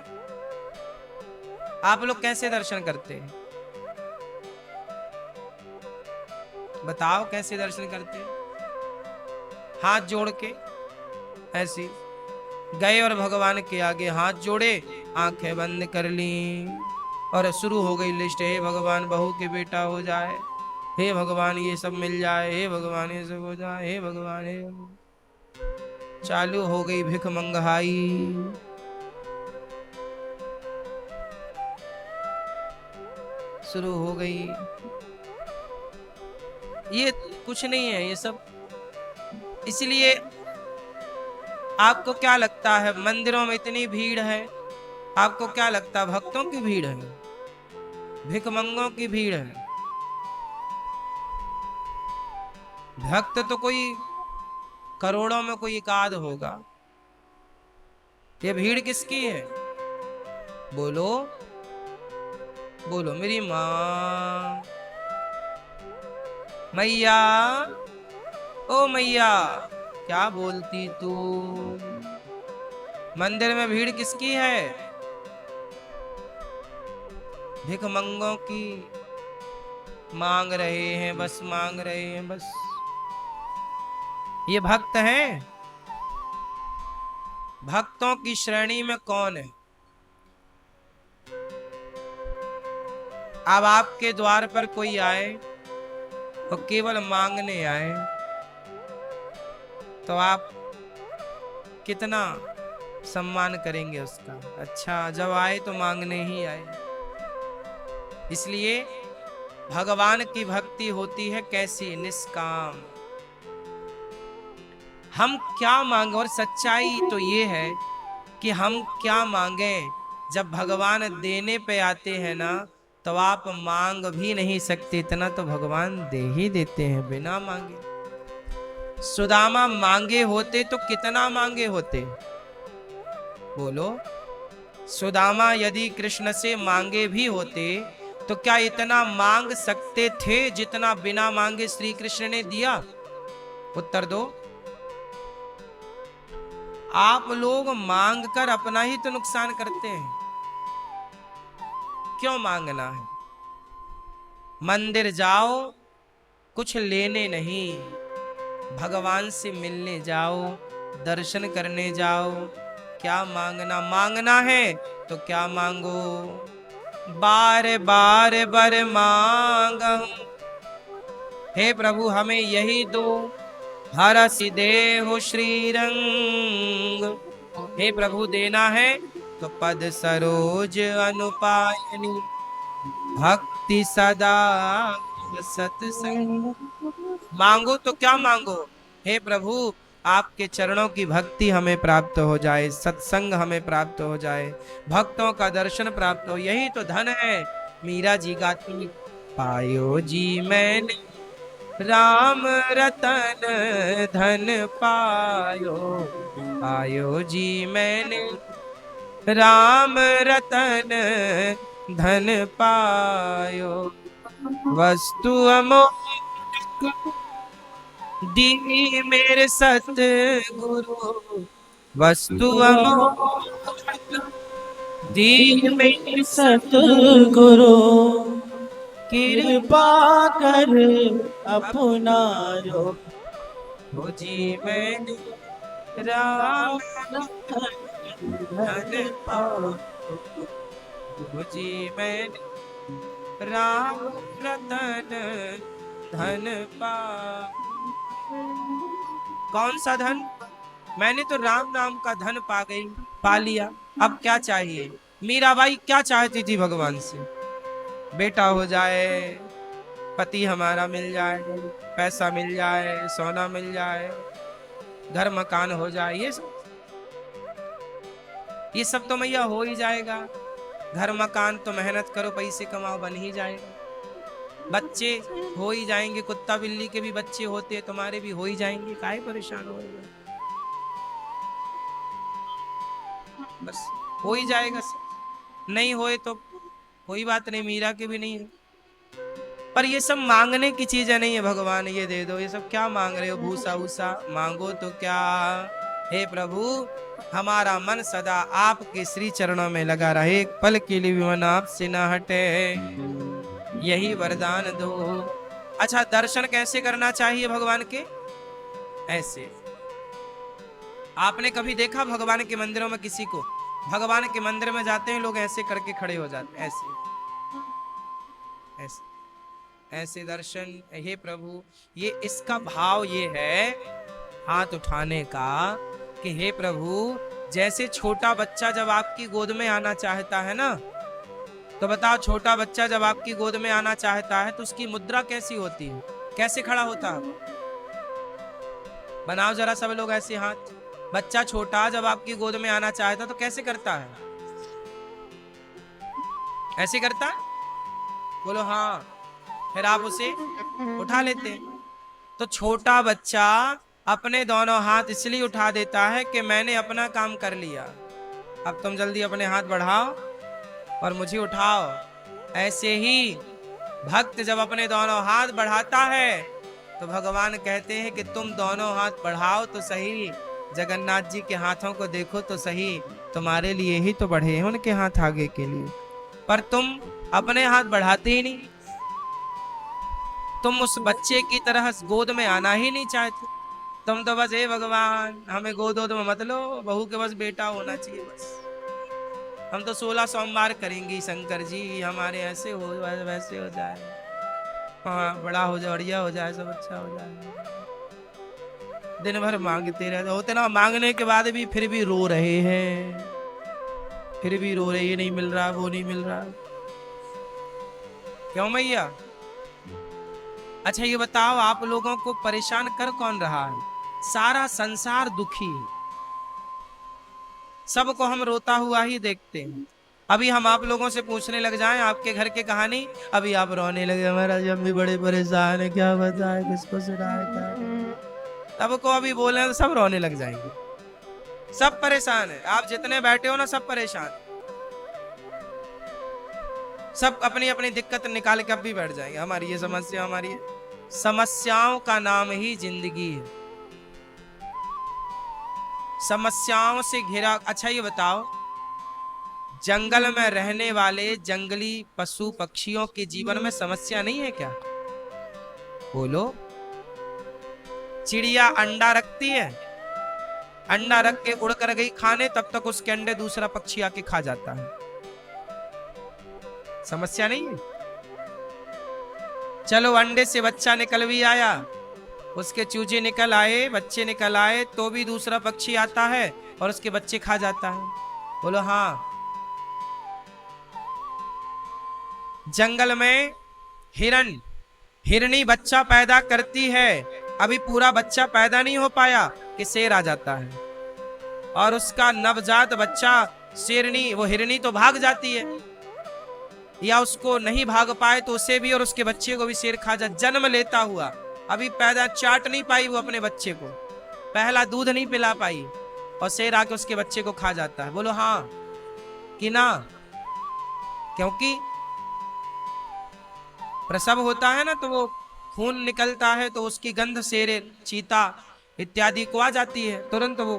आप लोग कैसे दर्शन करते हैं? बताओ कैसे दर्शन करते हैं? हाथ जोड़ के, ऐसी गए और भगवान के आगे हाथ जोड़े, आंखें बंद कर ली और शुरू हो गई लिस्ट। हे भगवान बहू के बेटा हो जाए, हे भगवान ये सब मिल जाए, हे भगवान ये सब हो जाए, हे भगवान हे भगवान। चालू हो गई भिख मंगहाई। शुरू हो गई। ये कुछ नहीं है ये सब। इसलिए आपको क्या लगता है मंदिरों में इतनी भीड़ है, आपको क्या लगता है भक्तों की भीड़ है, भिखमंगों की भीड़ है? भक्त तो कोई करोड़ों में कोई एकाध होगा। ये भीड़ किसकी है? बोलो बोलो। मेरी माँ, मैया, ओ मैया, क्या बोलती तू? मंदिर में भीड़ किसकी है? भिखमंगों की। मांग रहे हैं, बस मांग रहे हैं बस। ये भक्त हैं? भक्तों की श्रेणी में कौन है? अब आपके द्वार पर कोई आए और केवल मांगने आए तो आप कितना सम्मान करेंगे उसका? अच्छा, जब आए तो मांगने ही आए। इसलिए भगवान की भक्ति होती है कैसी? निष्काम। हम क्या मांगे, और सच्चाई तो ये है कि हम क्या मांगे, जब भगवान देने पे आते हैं ना तो आप मांग भी नहीं सकते, इतना तो भगवान दे ही देते हैं बिना मांगे। सुदामा मांगे होते तो कितना मांगे होते? बोलो। सुदामा यदि कृष्ण से मांगे भी होते तो क्या इतना मांग सकते थे जितना बिना मांगे श्री कृष्ण ने दिया? उत्तर दो। आप लोग मांग कर अपना ही तो नुकसान करते हैं। क्यों मांगना है? मंदिर जाओ, कुछ लेने नहीं, भगवान से मिलने जाओ, दर्शन करने जाओ। क्या मांगना? मांगना है तो क्या मांगो? बार बार बर मांगं, हे प्रभु हमें यही दो, हरसि देहु श्रीरंग। हे प्रभु देना है तो पद सरोज अनुपायनी, भक्ति सदा सत्संग। मांगो तो क्या मांगो? हे प्रभु आपके चरणों की भक्ति हमें प्राप्त हो जाए, सत्संग हमें प्राप्त हो जाए, भक्तों का दर्शन प्राप्त हो, यही तो धन है। मीरा जी गाती, पायो जी मैंने राम रतन धन पायो, पायो जी मैंने राम रतन धन पायो। वस्तु अमोल दी मेरे सतगुरु, वस्तु अमोल दी मेरे सतगुरु, कृपा कर अपनायो। हो जी मैंने राम धन पायो, हो जी मैंने राम रतन धन पा। कौन सा धन? मैंने तो राम नाम का धन पा गई, पा लिया, अब क्या चाहिए? मीराबाई क्या चाहती थी भगवान से? बेटा हो जाए, पति हमारा मिल जाए, पैसा मिल जाए, सोना मिल जाए, घर मकान हो जाए। ये सब तो मैया हो ही जाएगा। घर मकान तो मेहनत करो, पैसे कमाओ, बन ही जाएगा। बच्चे हो ही जाएंगे, कुत्ता बिल्ली के भी बच्चे होते हैं, तुम्हारे भी हो ही जाएंगे, काहे परेशान हो? बस हो ही जाएगा सब। नहीं होए तो कोई बात नहीं, मीरा के भी नहीं है। पर ये सब मांगने की चीजें नहीं है। भगवान ये दे दो, ये सब क्या मांग रहे हो? भूसा भूसा मांगो तो क्या? हे प्रभु हमारा मन सदा आपके श्री चरणों में लगा रहे, एक पल के लिए भी मन आपसे ना हटे, यही वरदान दो। अच्छा, दर्शन कैसे करना चाहिए भगवान के? ऐसे आपने कभी देखा भगवान के मंदिरों में किसी को? भगवान के मंदिर में जाते हैं लोग ऐसे करके खड़े हो जाते हैं, ऐसे ऐसे ऐसे दर्शन। हे प्रभु, ये इसका भाव ये है हाथ उठाने का कि हे प्रभु, जैसे छोटा बच्चा जब आपकी गोद में आना चाहता है ना, तो बताओ छोटा बच्चा जब आपकी गोद में आना चाहता है तो उसकी मुद्रा कैसी होती है, कैसे खड़ा होता है? बनाओ जरा सब लोग ऐसे हाथ। बच्चा छोटा जब आपकी गोद में आना चाहता तो कैसे करता है? ऐसे करता है? बोलो हाँ। फिर आप उसे उठा लेते हैं। तो छोटा बच्चा अपने दोनों हाथ इसलिए उठा देता है कि मैंने अपना काम कर लिया, अब तुम जल्दी अपने हाथ बढ़ाओ और मुझे उठाओ। ऐसे ही भक्त जब अपने दोनों हाथ बढ़ाता है तो भगवान कहते हैं कि तुम दोनों हाथ बढ़ाओ तो सही, जगन्नाथ जी के हाथों को देखो तो सही, तुम्हारे लिए ही तो बढ़े हैं उनके हाथ आगे के लिए, पर तुम अपने हाथ बढ़ाते ही नहीं। तुम उस बच्चे की तरह गोद में आना ही नहीं चाहते। तुम तो बस हे भगवान हमें गोद में मत लो, बहू के बस बेटा होना चाहिए बस। हम तो 16 सोमवार करेंगे शंकर जी, हमारे ऐसे हो वैसे हो जाए, हाँ बड़ा हो जाए, बढ़िया हो जाए, सब अच्छा हो जाए। दिन भर मांगते रहते होते ना, मांगने के बाद भी फिर भी रो रहे हैं, फिर भी रो रहे, ये नहीं मिल रहा, वो नहीं मिल रहा। क्यों मैया? अच्छा ये बताओ, आप लोगों को परेशान कर कौन रहा है? सारा संसार दुखी है, सबको हम रोता हुआ ही देखते हैं। अभी हम आप लोगों से पूछने लग जाएं आपके घर की कहानी, अभी आप रोने लगे, हमारा हम भी बड़े परेशान है, क्या बताए, किसको सुनाए, क्या सबको अभी बोले तो सब रोने लग जाएंगे। सब परेशान है, आप जितने बैठे हो ना सब परेशान, सब अपनी अपनी दिक्कत निकाल के अब भी बैठ जाएंगे, हमारी ये समस्या, हमारी ये समस्याओं का नाम ही जिंदगी है, समस्याओं से घिरा। अच्छा ये बताओ, जंगल में रहने वाले जंगली पशु पक्षियों के जीवन में समस्या नहीं है क्या? बोलो। चिड़िया अंडा रखती है, अंडा रख के उड़ कर गई खाने, तब तक उसके अंडे दूसरा पक्षी आके खा जाता है, समस्या नहीं है? चलो अंडे से बच्चा निकल भी आया, उसके चूजे निकल आए, बच्चे निकल आए, तो भी दूसरा पक्षी आता है और उसके बच्चे खा जाता है। बोलो हाँ। जंगल में हिरनी बच्चा पैदा करती है, अभी पूरा बच्चा पैदा नहीं हो पाया कि शेर आ जाता है और उसका नवजात बच्चा शेरनी, वो हिरनी तो भाग जाती है, या उसको नहीं भाग पाए तो उसे भी और उसके बच्चे को भी शेर खा जा। जन्म लेता हुआ अभी पैदा चाट नहीं पाई वो अपने बच्चे को, पहला दूध नहीं पिला पाई और शेर आके उसके बच्चे को खा जाता है। बोलो हाँ कि ना? क्योंकि प्रसव होता है ना तो वो खून निकलता है तो उसकी गंध शेर, चीता इत्यादि को आ जाती है, तुरंत वो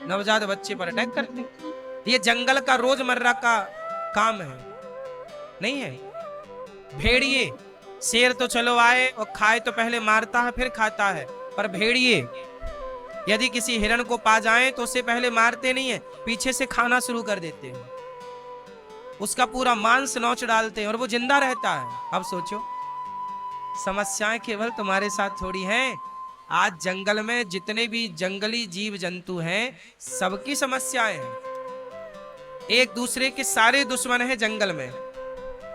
नवजात बच्चे पर अटैक करते। ये जंगल का रोजमर्रा का काम है, नहीं है? भेड़िए, शेर तो चलो आए और खाए तो पहले मारता है फिर खाता है, पर भेड़िए यदि किसी हिरण को पा जाएं तो उसे पहले मारते नहीं है, पीछे से खाना शुरू कर देते हैं, उसका पूरा मांस नोच डालते हैं और वो जिंदा रहता है। अब सोचो, समस्याएं केवल तुम्हारे साथ थोड़ी हैं, आज जंगल में जितने भी जंगली जीव जंतु हैं सबकी समस्याएं हैं, एक दूसरे के सारे दुश्मन हैं जंगल में।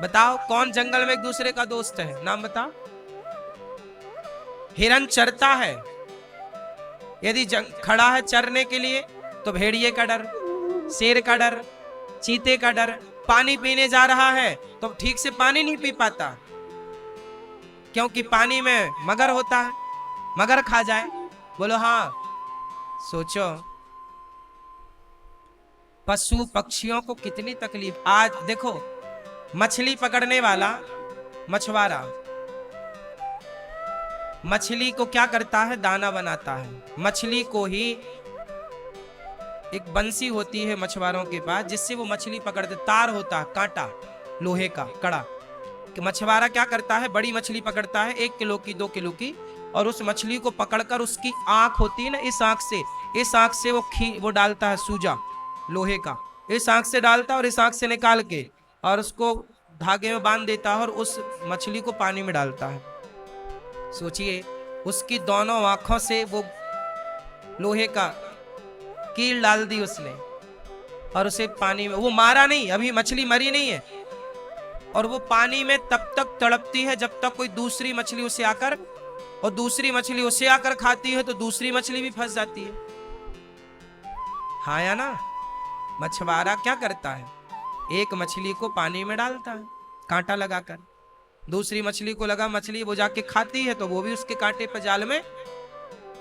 बताओ कौन जंगल में एक दूसरे का दोस्त है, नाम बताओ। हिरन चरता है, यदि खड़ा है चरने के लिए तो भेड़िए का डर, शेर का डर, चीते का डर। पानी पीने जा रहा है तो ठीक से पानी नहीं पी पाता, क्योंकि पानी में मगर होता है, मगर खा जाए। बोलो हाँ। सोचो पशु पक्षियों को कितनी तकलीफ। आज देखो मछली पकड़ने वाला मछुआरा मछली को क्या करता है, दाना बनाता है। मछली को ही एक बंसी होती है मछुआरों के पास जिससे वो मछली पकड़ते, तार होता है, कांटा लोहे का कड़ा, कि मछुआरा क्या करता है, बड़ी मछली पकड़ता है 1 किलो की 2 किलो की, और उस मछली को पकड़कर उसकी आंख होती है ना, इस आंख से इस आंख से वो डालता है सूजा लोहे का, इस आंख से डालता है और इस आंख से निकाल के और उसको धागे में बांध देता है और उस मछली को पानी में डालता है। सोचिए, उसकी दोनों आंखों से वो लोहे का कील डाल दी उसने और उसे पानी में, वो मारा नहीं, अभी मछली मरी नहीं है, और वो पानी में तब तक तड़पती है जब तक कोई दूसरी मछली उसे आकर, और दूसरी मछली उसे आकर खाती है तो दूसरी मछली भी फंस जाती है। हाँ या ना? मछुआरा क्या करता है, एक मछली को पानी में डालता है कांटा लगाकर, दूसरी मछली को लगा मछली, वो जाके खाती है तो वो भी उसके कांटे पर जाल में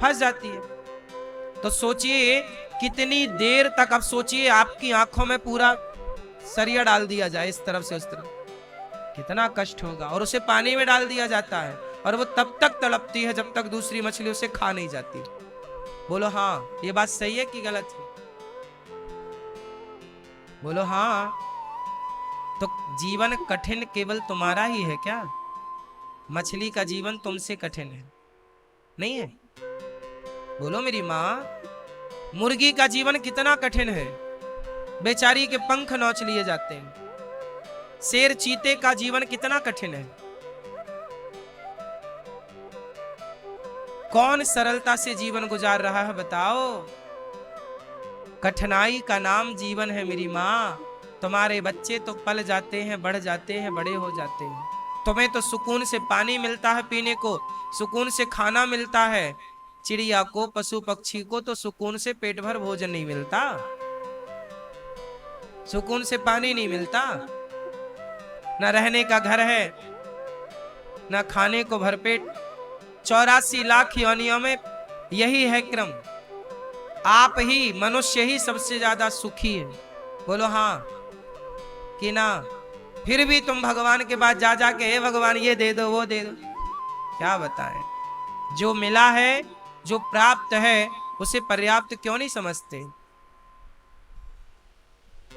फंस जाती है। तो सोचिए कितनी देर तक, अब सोचिए आपकी आंखों में पूरा सरिया डाल दिया जाए इस तरफ से उस तरफ, कितना कष्ट होगा, और उसे पानी में डाल दिया जाता है और वो तब तक तड़पती है जब तक दूसरी मछली उसे खा नहीं जाती। बोलो हाँ, ये बात सही है कि गलत है? बोलो हाँ। तो जीवन कठिन केवल तुम्हारा ही है क्या? मछली का जीवन तुमसे कठिन है नहीं है? बोलो मेरी माँ, मुर्गी का जीवन कितना कठिन है, बेचारी के पंख नोच लिए जाते हैं। शेर चीते का जीवन कितना कठिन है। कौन सरलता से जीवन गुजार रहा है बताओ? कठिनाई का नाम जीवन है मेरी माँ। तुम्हारे बच्चे तो पल जाते हैं, बढ़ जाते हैं, बड़े हो जाते हैं। तुम्हें तो सुकून से पानी मिलता है पीने को, सुकून से खाना मिलता है। चिड़िया को, पशु पक्षी को तो सुकून से पेट भर भोजन नहीं मिलता, सुकून से पानी नहीं मिलता, न रहने का घर है, न खाने को भरपेट। 84 लाख योनियों में यही है क्रम। आप ही मनुष्य ही सबसे ज्यादा सुखी है। बोलो हाँ कि ना? फिर भी तुम भगवान के पास जा जाके हे भगवान ये दे दो वो दे दो, क्या बताएं? जो मिला है, जो प्राप्त है, उसे पर्याप्त क्यों नहीं समझते?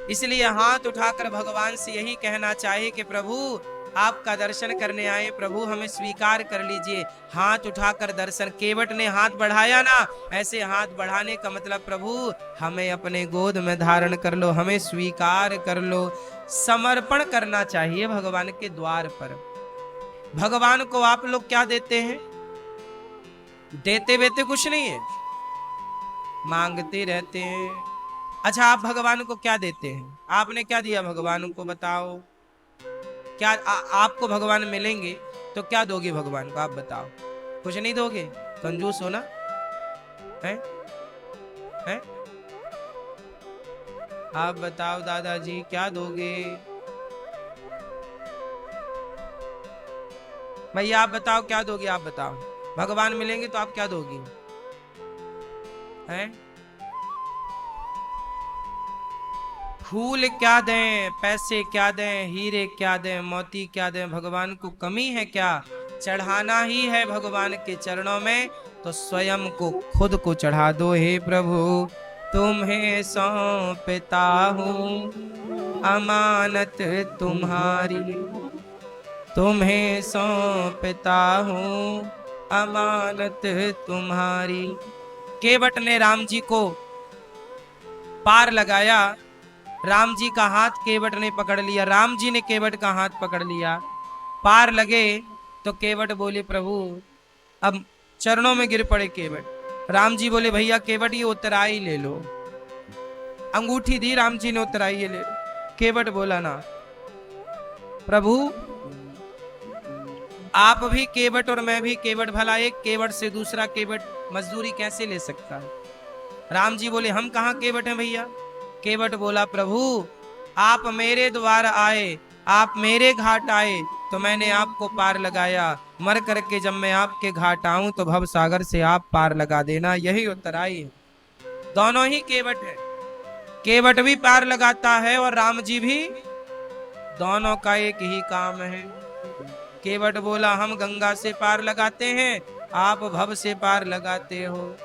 इसलिए हाथ उठाकर भगवान से यही कहना चाहिए कि प्रभु आपका दर्शन करने आए, प्रभु हमें स्वीकार कर लीजिए। हाथ उठाकर दर्शन, केवट ने हाथ बढ़ाया ना, ऐसे हाथ बढ़ाने का मतलब प्रभु हमें अपने गोद में धारण कर लो, हमें स्वीकार कर लो। समर्पण करना चाहिए भगवान के द्वार पर। भगवान को आप लोग क्या देते हैं? देते वेते कुछ नहीं है, मांगते रहते हैं। अच्छा, आप भगवान को क्या देते हैं? आपने क्या दिया भगवान को बताओ? क्या आपको भगवान मिलेंगे तो क्या दोगे भगवान को? आप बताओ। कुछ नहीं दोगे? कंजूस हो ना? हैं? आप बताओ दादाजी, क्या दोगे? भैया आप बताओ क्या दोगे? आप बताओ। भगवान मिलेंगे तो आप क्या दोगी? हैं? फूल क्या दें, पैसे क्या दें, हीरे क्या दें, मोती क्या दें, भगवान को कमी है क्या? चढ़ाना ही है भगवान के चरणों में तो स्वयं को खुद को चढ़ा दो। हे प्रभु तुम्हें सौंपता हूँ अमानत तुम्हारी, तुम्हें सौंपता हूँ अमानत तुम्हारी। केवट ने राम जी को पार लगाया, राम जी का हाथ केवट ने पकड़ लिया, राम जी ने केवट का हाथ पकड़ लिया। पार लगे तो केवट बोले प्रभु, अब चरणों में गिर पड़े केवट। राम जी बोले भैया केवट ये उतराई ले लो। अंगूठी दी राम जी ने, उतराई ये ले लो। केवट बोला ना प्रभु आप भी केवट और मैं भी केवट, भला एक केवट से दूसरा केवट मजदूरी कैसे ले सकता है? राम जी बोले हम कहाँ केवट हैं भैया। केवट बोला प्रभु आप मेरे द्वार आए, आप मेरे घाट आए तो मैंने आपको पार लगाया, मर करके जब मैं आपके घाट आऊं तो भव सागर से आप पार लगा देना, यही उतराई है। दोनों ही केवट है, केवट भी पार लगाता है और राम जी भी, दोनों का एक ही काम है। केवट बोला हम गंगा से पार लगाते हैं, आप भव से पार लगाते हो।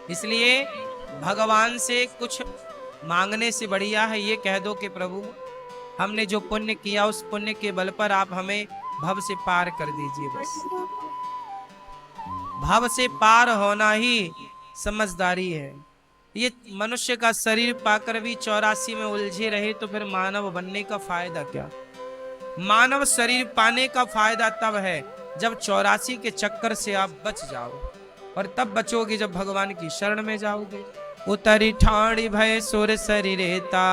इसलिए भगवान से कुछ मांगने से बढ़िया है ये कह दो कि प्रभु हमने जो पुण्य किया उस पुण्य के बल पर आप हमें भव से पार कर दीजिए। बस भव से पार होना ही समझदारी है। ये मनुष्य का शरीर पाकर भी 84 में उलझे रहे तो फिर मानव बनने का फायदा क्या? मानव शरीर पाने का फायदा तब है जब 84 के चक्कर से आप बच जाओ, और तब बचोगे जब भगवान की शरण में जाओगे। उतरी ठाणी भय सुर शरीरेता,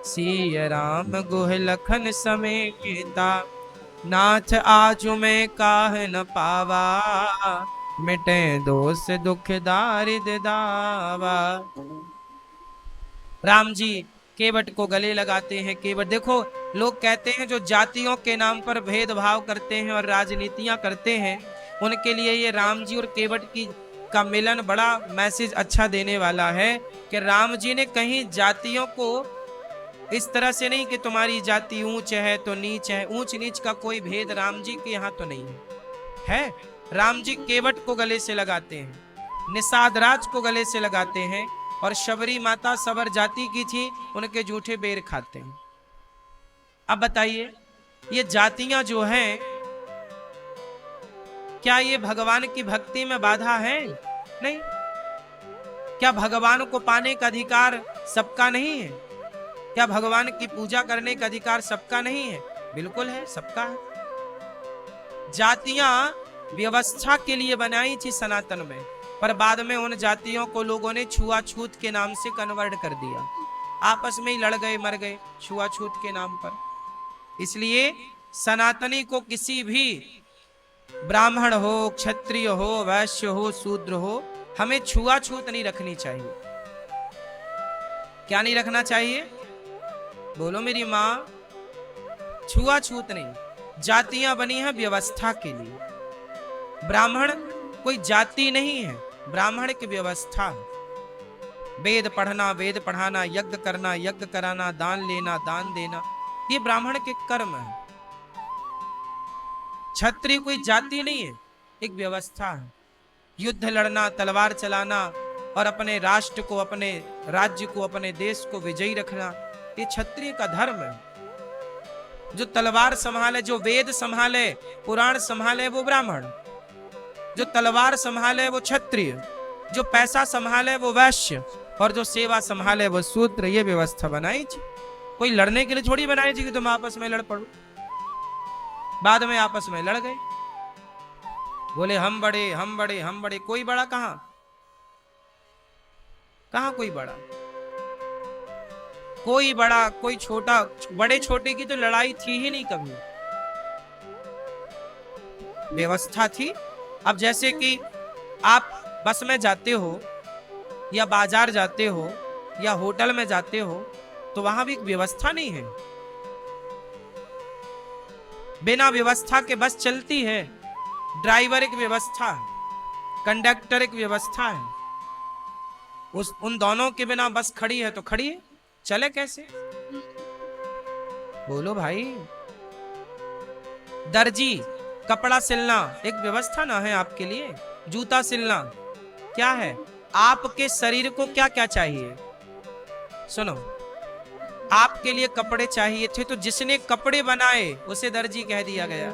सिय राम गुह लखन समय केता, नाथ आजु में काह न पावा, मिटे दोष दुख दारिद दावा। राम जी केवट को गले लगाते हैं। केवट देखो, लोग कहते हैं जो जातियों के नाम पर भेदभाव करते हैं और राजनीतियां करते हैं, उनके लिए ये राम जी और केवट की का मिलन बड़ा मैसेज अच्छा देने वाला है कि राम जी ने कहीं जातियों को इस तरह से नहीं कि तुम्हारी जाति ऊंच है तो नीच है, ऊंच नीच का कोई भेद राम जी के यहाँ तो नहीं है। राम जी केवट को गले से लगाते हैं, निषाद राज को गले से लगाते हैं, और शबरी माता सबर जाति की थी, उनके जूठे बेर खाते हैं। अब बताइए, ये जातियां जो हैं, क्या ये भगवान की भक्ति में बाधा है? नहीं। क्या भगवान को पाने का अधिकार सबका नहीं है? क्या भगवान की पूजा करने का अधिकार सबका नहीं है? बिल्कुल है, सबका है। जातियां व्यवस्था के लिए बनाई थी सनातन में, पर बाद में उन जातियों को लोगों ने छुआछूत के नाम से कन्वर्ट कर दिया। आपस में ही लड़ गए, मर गए छुआछूत के नाम पर। इसलिए सनातनी को किसी भी ब्राह्मण हो, क्षत्रिय हो, वैश्य हो, शूद्र हो, हमें छुआछूत नहीं रखनी चाहिए। क्या नहीं रखना चाहिए? बोलो मेरी माँ। छुआछूत नहीं। जातियां बनी हैं व्यवस्था के लिए। ब्राह्मण कोई जाति नहीं है, ब्राह्मण की व्यवस्था है। वेद पढ़ना, वेद पढ़ाना, यज्ञ करना, यज्ञ कराना, दान लेना, दान देना, ये ब्राह्मण के कर्म है। क्षत्रिय कोई जाति नहीं है, एक व्यवस्था है। युद्ध लड़ना, तलवार चलाना और अपने राष्ट्र को, अपने राज्य को, अपने देश को विजयी रखना, ये क्षत्रिय का धर्म है। जो तलवार संभाले, जो वेद संभाले, पुराण संभाले, वो ब्राह्मण। जो तलवार संभाले वो क्षत्रिय, जो पैसा संभाले वो वैश्य, और जो सेवा संभाले वो शूद्र। ये व्यवस्था बनाई थी। कोई लड़ने के लिए थोड़ी बनाई थी कि तुम आपस में लड़ पड़ो। बाद में आपस में लड़ गए, बोले हम बड़े, हम बड़े, हम बड़े। कोई बड़ा कहां? कहां कोई बड़ा? कोई बड़ा, कोई छोटा। बड़े छोटे की तो लड़ाई थी ही नहीं कभी, व्यवस्था थी। अब जैसे कि आप बस में जाते हो, या बाजार जाते हो, या होटल में जाते हो, तो वहां भी एक व्यवस्था नहीं है। बिना व्यवस्था के बस चलती है। ड्राइवर एक व्यवस्था है, कंडक्टर एक व्यवस्था है। उन दोनों के बिना बस खड़ी है तो खड़ी है, चले कैसे? बोलो भाई। दर्जी कपड़ा सिलना एक व्यवस्था ना है आपके लिए? जूता सिलना क्या है? आपके शरीर को क्या क्या चाहिए? सुनो, आपके लिए कपड़े चाहिए थे, तो जिसने कपड़े बनाए उसे दर्जी कह दिया गया।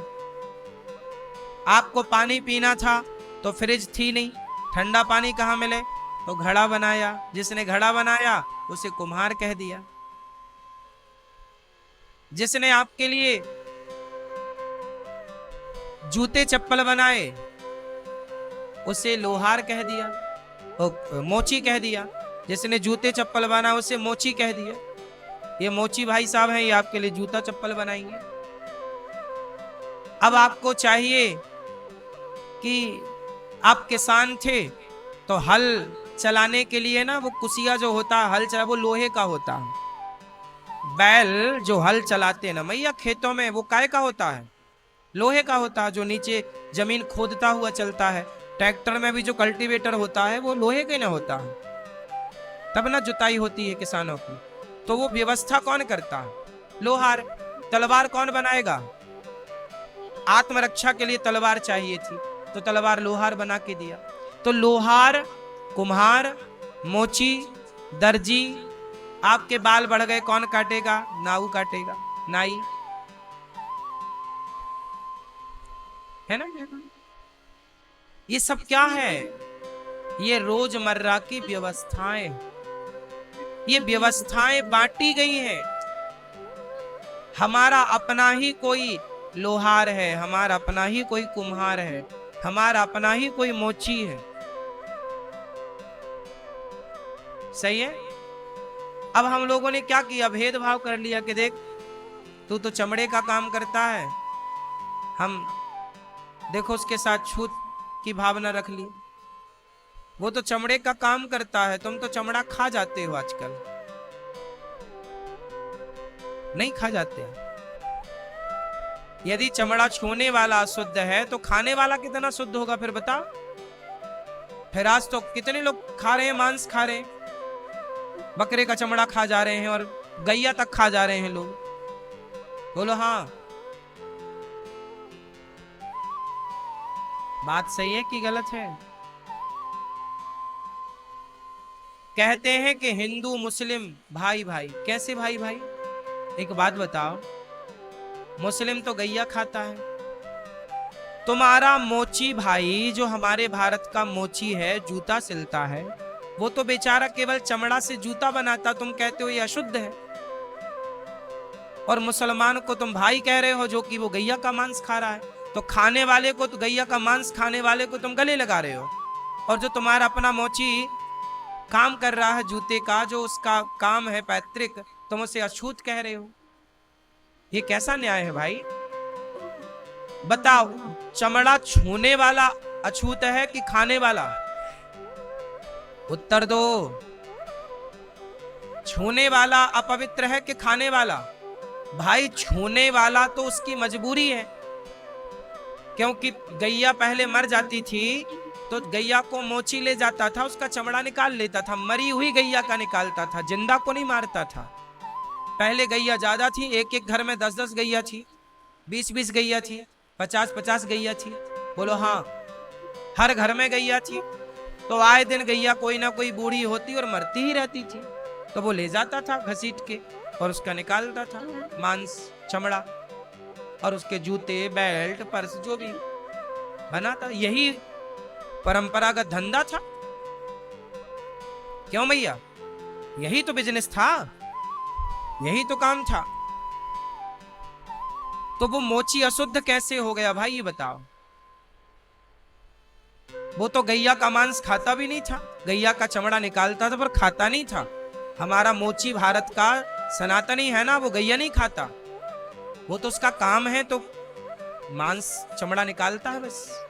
आपको पानी पीना था तो फ्रिज थी नहीं, ठंडा पानी कहां मिले? तो घड़ा बनाया, जिसने घड़ा बनाया उसे कुम्हार कह दिया। जिसने आपके लिए जूते चप्पल बनाए उसे लोहार कह दिया, मोची कह दिया। जिसने जूते चप्पल बना उसे मोची कह दिया। ये मोची भाई साहब हैं, ये आपके लिए जूता चप्पल बनाएंगे। अब आपको चाहिए कि आप किसान थे तो हल चलाने के लिए ना, वो कुसिया जो होता है हल चला, वो लोहे का होता है। बैल जो हल चलाते हैं ना मैया खेतों में, वो काय का होता है? लोहे का होता है, जो नीचे जमीन खोदता हुआ चलता है। ट्रैक्टर में भी जो कल्टीवेटर होता है वो लोहे का ना होता है, तब ना जुताई होती है किसानों की। तो वो व्यवस्था कौन करता है? लोहार। तलवार कौन बनाएगा? आत्मरक्षा के लिए तलवार चाहिए थी, तो तलवार लोहार बना के दिया। तो लोहार, कुम्हार, मोची, दर्जी। आपके बाल बढ़ गए, कौन काटेगा? नाऊ काटेगा, नाई, है ना? ये सब क्या है? ये रोजमर्रा की व्यवस्थाएं, ये व्यवस्थाएं बांटी गई हैं। हमारा अपना ही कोई लोहार है, हमारा अपना ही कोई कुम्हार है, हमारा अपना ही कोई मोची है। सही है। अब हम लोगों ने क्या किया, भेदभाव कर लिया कि देख तू तो चमड़े का काम करता है, हम देखो उसके साथ छूत की भावना रख ली। वो तो चमड़े का काम करता है, तुम तो चमड़ा खा जाते हो आजकल। नहीं खा जाते। यदि चमड़ा छूने वाला अशुद्ध है तो खाने वाला कितना शुद्ध होगा फिर बता। फिर आज तो कितने लोग खा रहे हैं, मांस खा रहे हैं, बकरे का चमड़ा खा जा रहे हैं और गैया तक खा जा रहे हैं लोग। बोलो हाँ, बात सही है कि गलत है। कहते हैं कि हिंदू मुस्लिम भाई भाई। कैसे भाई भाई? एक बात बताओ, मुस्लिम तो गैया खाता है, तुम्हारा मोची भाई जो हमारे भारत का मोची है, जूता सिलता है, वो तो बेचारा केवल चमड़ा से जूता बनाता, तुम कहते हो ये अशुद्ध है। और मुसलमान को तुम भाई कह रहे हो जो कि वो गैया का मांस खा रहा है। तो खाने वाले को, तो गैया का मांस खाने वाले को तुम गले लगा रहे हो, और जो तुम्हारा अपना मोची काम कर रहा है जूते का, जो उसका काम है पैतृक, तुम उसे अछूत कह रहे हो। ये कैसा न्याय है भाई? बताओ, चमड़ा छूने वाला अछूत है कि खाने वाला? उत्तर दो। छूने वाला अपवित्र है कि खाने वाला? भाई छूने वाला तो उसकी मजबूरी है, क्योंकि गैया पहले मर जाती थी तो गैया को मोची ले जाता था, उसका चमड़ा निकाल लेता था, मरी हुई गैया का निकालता था, जिंदा को नहीं मारता था। पहले गैया ज्यादा थी, एक एक घर में 10-10 गैया थी, 20-20 गैया थी, 50-50 गैया थी। बोलो हाँ, हर घर में गैया थी। तो आए दिन गैया कोई ना कोई बूढ़ी होती और मरती ही रहती थी, तो वो ले जाता था घसीट के और उसका निकालता था मांस, चमड़ा, और उसके जूते, बेल्ट, पर्स जो भी बनाता। यही परंपरागत धंधा था। क्यों भैया? यही तो बिजनेस था, यही तो काम था। तो वो मोची अशुद्ध कैसे हो गया भाई, ये बताओ। वो तो गैया का मांस खाता भी नहीं था, गैया का चमड़ा निकालता था पर खाता नहीं था। हमारा मोची भारत का सनातनी है ना, वो गैया नहीं खाता, वो तो उसका काम है तो मांस चमड़ा निकालता है बस।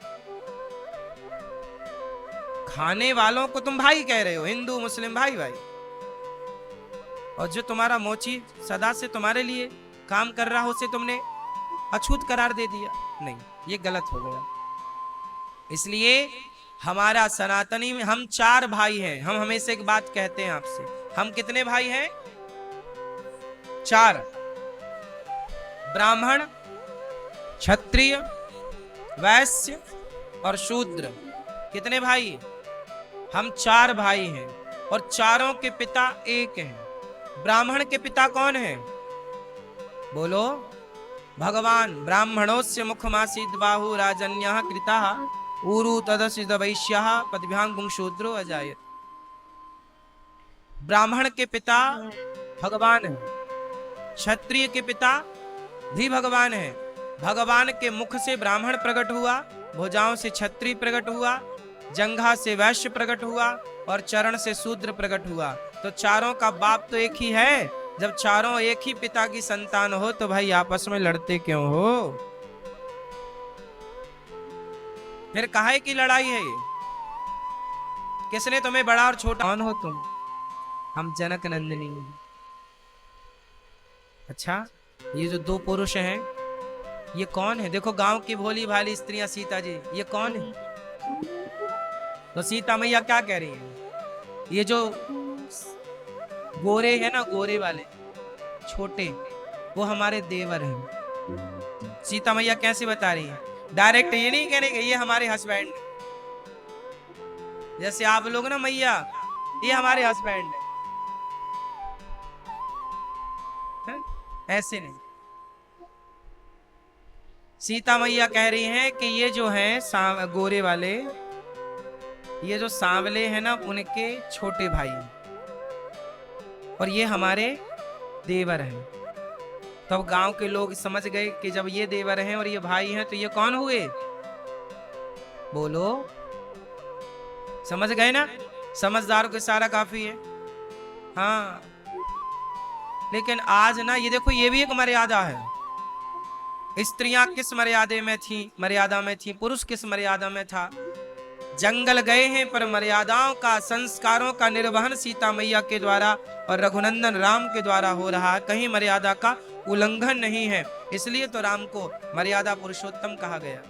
खाने वालों को तुम भाई कह रहे हो, हिंदू मुस्लिम भाई भाई, और जो तुम्हारा मोची सदा से तुम्हारे लिए काम कर रहा हो उसे तुमने अछूत करार दे दिया। नहीं, ये गलत हो गया। इसलिए हमारा सनातनी में हम 4 भाई हैं। हम हमेशा एक बात कहते हैं आपसे, हम कितने भाई हैं? 4। ब्राह्मण, क्षत्रिय, वैश्य और शूद्र। कितने भाई? हम 4 भाई हैं, और चारों के पिता एक हैं। ब्राह्मण के पिता कौन है? बोलो, भगवान। ब्राह्मणोस्य मुखमासीद बाहु राजन्यः कृताः ऊरु तदसिद वैश्यः पदभ्यां शूद्रो अजायत। ब्राह्मण के पिता भगवान है, क्षत्रिय के पिता भी भगवान है। भगवान के मुख से ब्राह्मण प्रकट हुआ, भुजाओं से क्षत्रिय प्रकट हुआ, जंघा से वैश्य प्रकट हुआ और चरण से शूद्र प्रकट हुआ। तो चारों का बाप तो एक ही है। जब चारों एक ही पिता की संतान हो तो भाई आपस में लड़ते क्यों हो? फिर काहे की लड़ाई है ये? किसने तुम्हें बड़ा और छोटा? कौन हो तुम? हम जनक नंदिनी। अच्छा, ये जो 2 पुरुष हैं ये कौन है? देखो गांव की भोली भाली स्त्रियां, सीता जी, ये कौन है? तो सीता मैया क्या कह रही है? ये जो गोरे हैं ना, गोरे वाले छोटे, वो हमारे देवर हैं। सीता मैया कैसे बता रही है? डायरेक्ट ये नहीं कहने ये हमारे हस्बैंड, जैसे आप लोग ना मैया, ये हमारे हस्बैंड है, ऐसे नहीं। सीता मैया कह रही हैं कि ये जो हैं गोरे वाले, ये जो सांवले हैं ना उनके छोटे भाई हैं, और ये हमारे देवर हैं। तब तो गांव के लोग समझ गए कि जब ये देवर हैं और ये भाई हैं तो ये कौन हुए? बोलो, समझ गए ना? समझदारों को सारा काफी है। हाँ, लेकिन आज ना ये देखो, ये भी एक मर्यादा है। स्त्रियां किस मर्यादा में थी, पुरुष किस मर्यादा में था। जंगल गए हैं पर मर्यादाओं का, संस्कारों का निर्वहन सीता मैया के द्वारा और रघुनंदन राम के द्वारा हो रहा है। कहीं मर्यादा का उल्लंघन नहीं है, इसलिए तो राम को मर्यादा पुरुषोत्तम कहा गया।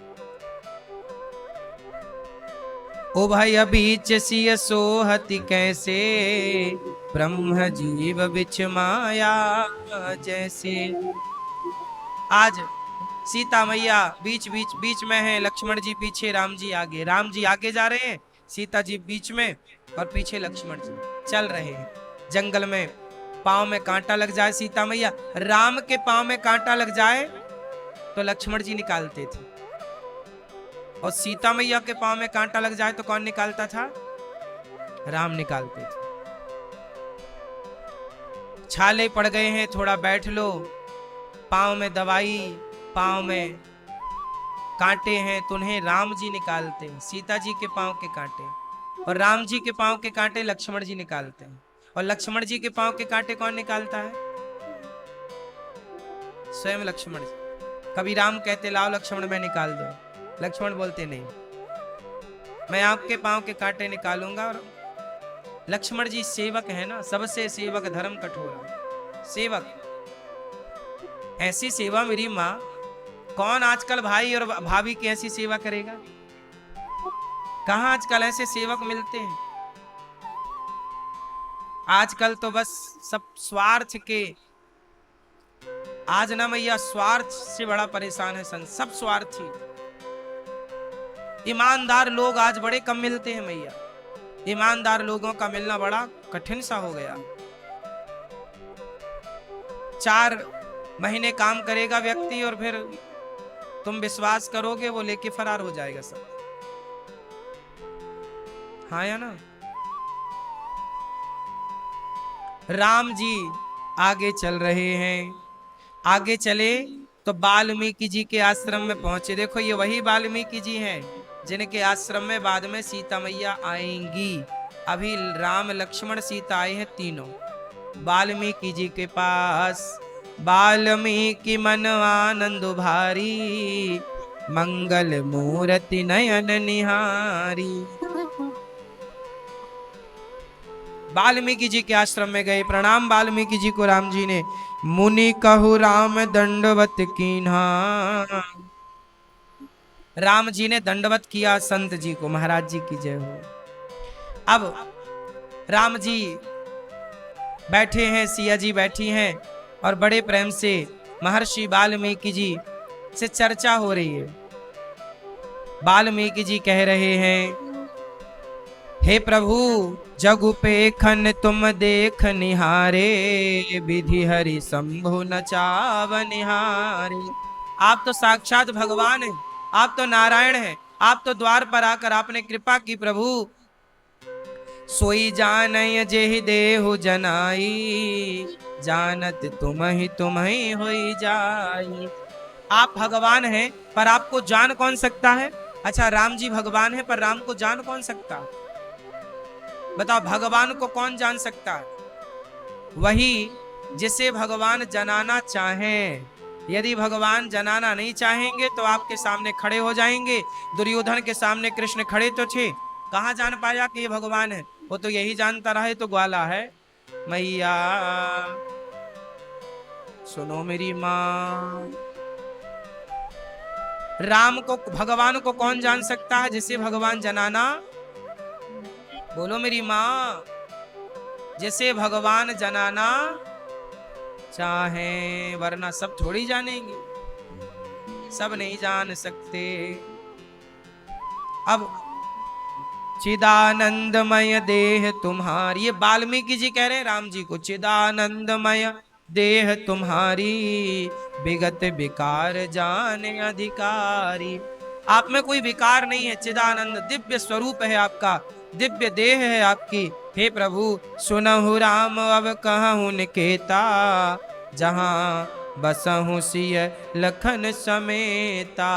ओ भाई बीच सिय सोहति कैसे, ब्रह्म जीव बिच माया जैसे। आज सीता मैया बीच में है, लक्ष्मण जी पीछे, राम जी आगे। राम जी आगे जा रहे हैं, सीता जी बीच में, और पीछे लक्ष्मण जी चल रहे हैं। जंगल में पांव में कांटा लग जाए सीता मैया, राम के पांव में कांटा लग जाए तो लक्ष्मण जी निकालते थे, और सीता मैया के पांव में कांटा लग जाए तो कौन निकालता था? राम निकालते थे। छाले पड़ गए हैं, थोड़ा बैठ लो, पांव में दवाई, पांव में कांटे हैं, तो उन्हें राम जी निकालते हैं, सीता जी के पांव के कांटे। और राम जी के पांव के कांटे लक्ष्मण जी निकालते हैं, और लक्ष्मण जी के पांव के कांटे कौन निकालता है? स्वयं लक्ष्मण जी। कभी राम कहते लाओ लक्ष्मण मैं निकाल दो, लक्ष्मण बोलते नहीं, मैं आपके पांव के कांटे निकालूंगा। और लक्ष्मण जी सेवक है ना, सबसे सेवक धर्म कठोरा सेवक। ऐसी सेवा मेरी माँ, कौन आजकल भाई और भाभी की ऐसी सेवा करेगा? कहां आजकल ऐसे सेवक मिलते हैं? आजकल तो बस सब स्वार्थ के, आज ना मैया स्वार्थ से बड़ा परेशान है सब स्वार्थी। ईमानदार लोग आज बड़े कम मिलते हैं मैया, ईमानदार लोगों का मिलना बड़ा कठिन सा हो गया। 4 महीने काम करेगा व्यक्ति और फिर तुम विश्वास करोगे वो लेके फरार हो जाएगा सब। हाँ या ना? राम जी आगे चल रहे हैं, आगे चले तो वाल्मीकि जी के आश्रम में पहुंचे। देखो ये वही वाल्मीकि जी हैं जिनके आश्रम में बाद में सीता मैया आएंगी। अभी राम लक्ष्मण सीता आए हैं तीनों वाल्मीकि जी के पास। वाल्मीकि मन आनंद भारी, मंगल मूर्ति नयन निहारी। वाल्मीकि जी के आश्रम में गए, प्रणाम वाल्मीकि जी को राम जी ने। मुनि कहु राम दंडवत कीन्हा, राम जी ने दंडवत किया संत जी को, महाराज जी की जय हो। अब राम जी बैठे हैं, सिया जी बैठी हैं, और बड़े प्रेम से महर्षि वाल्मीकि जी से चर्चा हो रही है। वाल्मीकि जी कह रहे हैं, हे प्रभु जगु पेखन तुम देख निहारे, विधि हरि शंभु नचाव निहारे। आप तो साक्षात भगवान हैं, आप तो नारायण हैं, आप तो द्वार पर आकर आपने कृपा की प्रभु। सोई जानय जेहि देहु जनाई, जानत तुम ही होई जाई। आप भगवान हैं पर आपको जान कौन सकता है? अच्छा राम जी भगवान हैं पर राम को जान कौन सकता है? बताओ, भगवान को कौन जान सकता है? वही जिसे भगवान जनाना चाहें। यदि भगवान जनाना नहीं चाहेंगे तो आपके सामने खड़े हो जाएंगे। दुर्योधन के सामने कृष्ण खड़े तो थे, कहां जान पाया कि ये भगवान है? वो तो यही जानता रहे तो ग्वाला है। मैया सुनो मेरी माँ, राम को, भगवान को कौन जान सकता है? जिसे भगवान जनाना, बोलो मेरी माँ, जिसे भगवान जनाना चाहे, वरना सब थोड़ी जानेंगे, सब नहीं जान सकते। अब चिदानंदमय देह तुम्हारी, ये वाल्मीकि जी कह रहे हैं राम जी को, चिदानंदमय देह तुम्हारी, विगत विकार जाने अधिकारी। आप में कोई विकार नहीं है, चिदानंद दिव्य स्वरूप है आपका, दिव्य देह है आपकी। हे प्रभु सुनहु राम अब कहूँ निकेता, जहाँ बसहु सिय लखन समेता।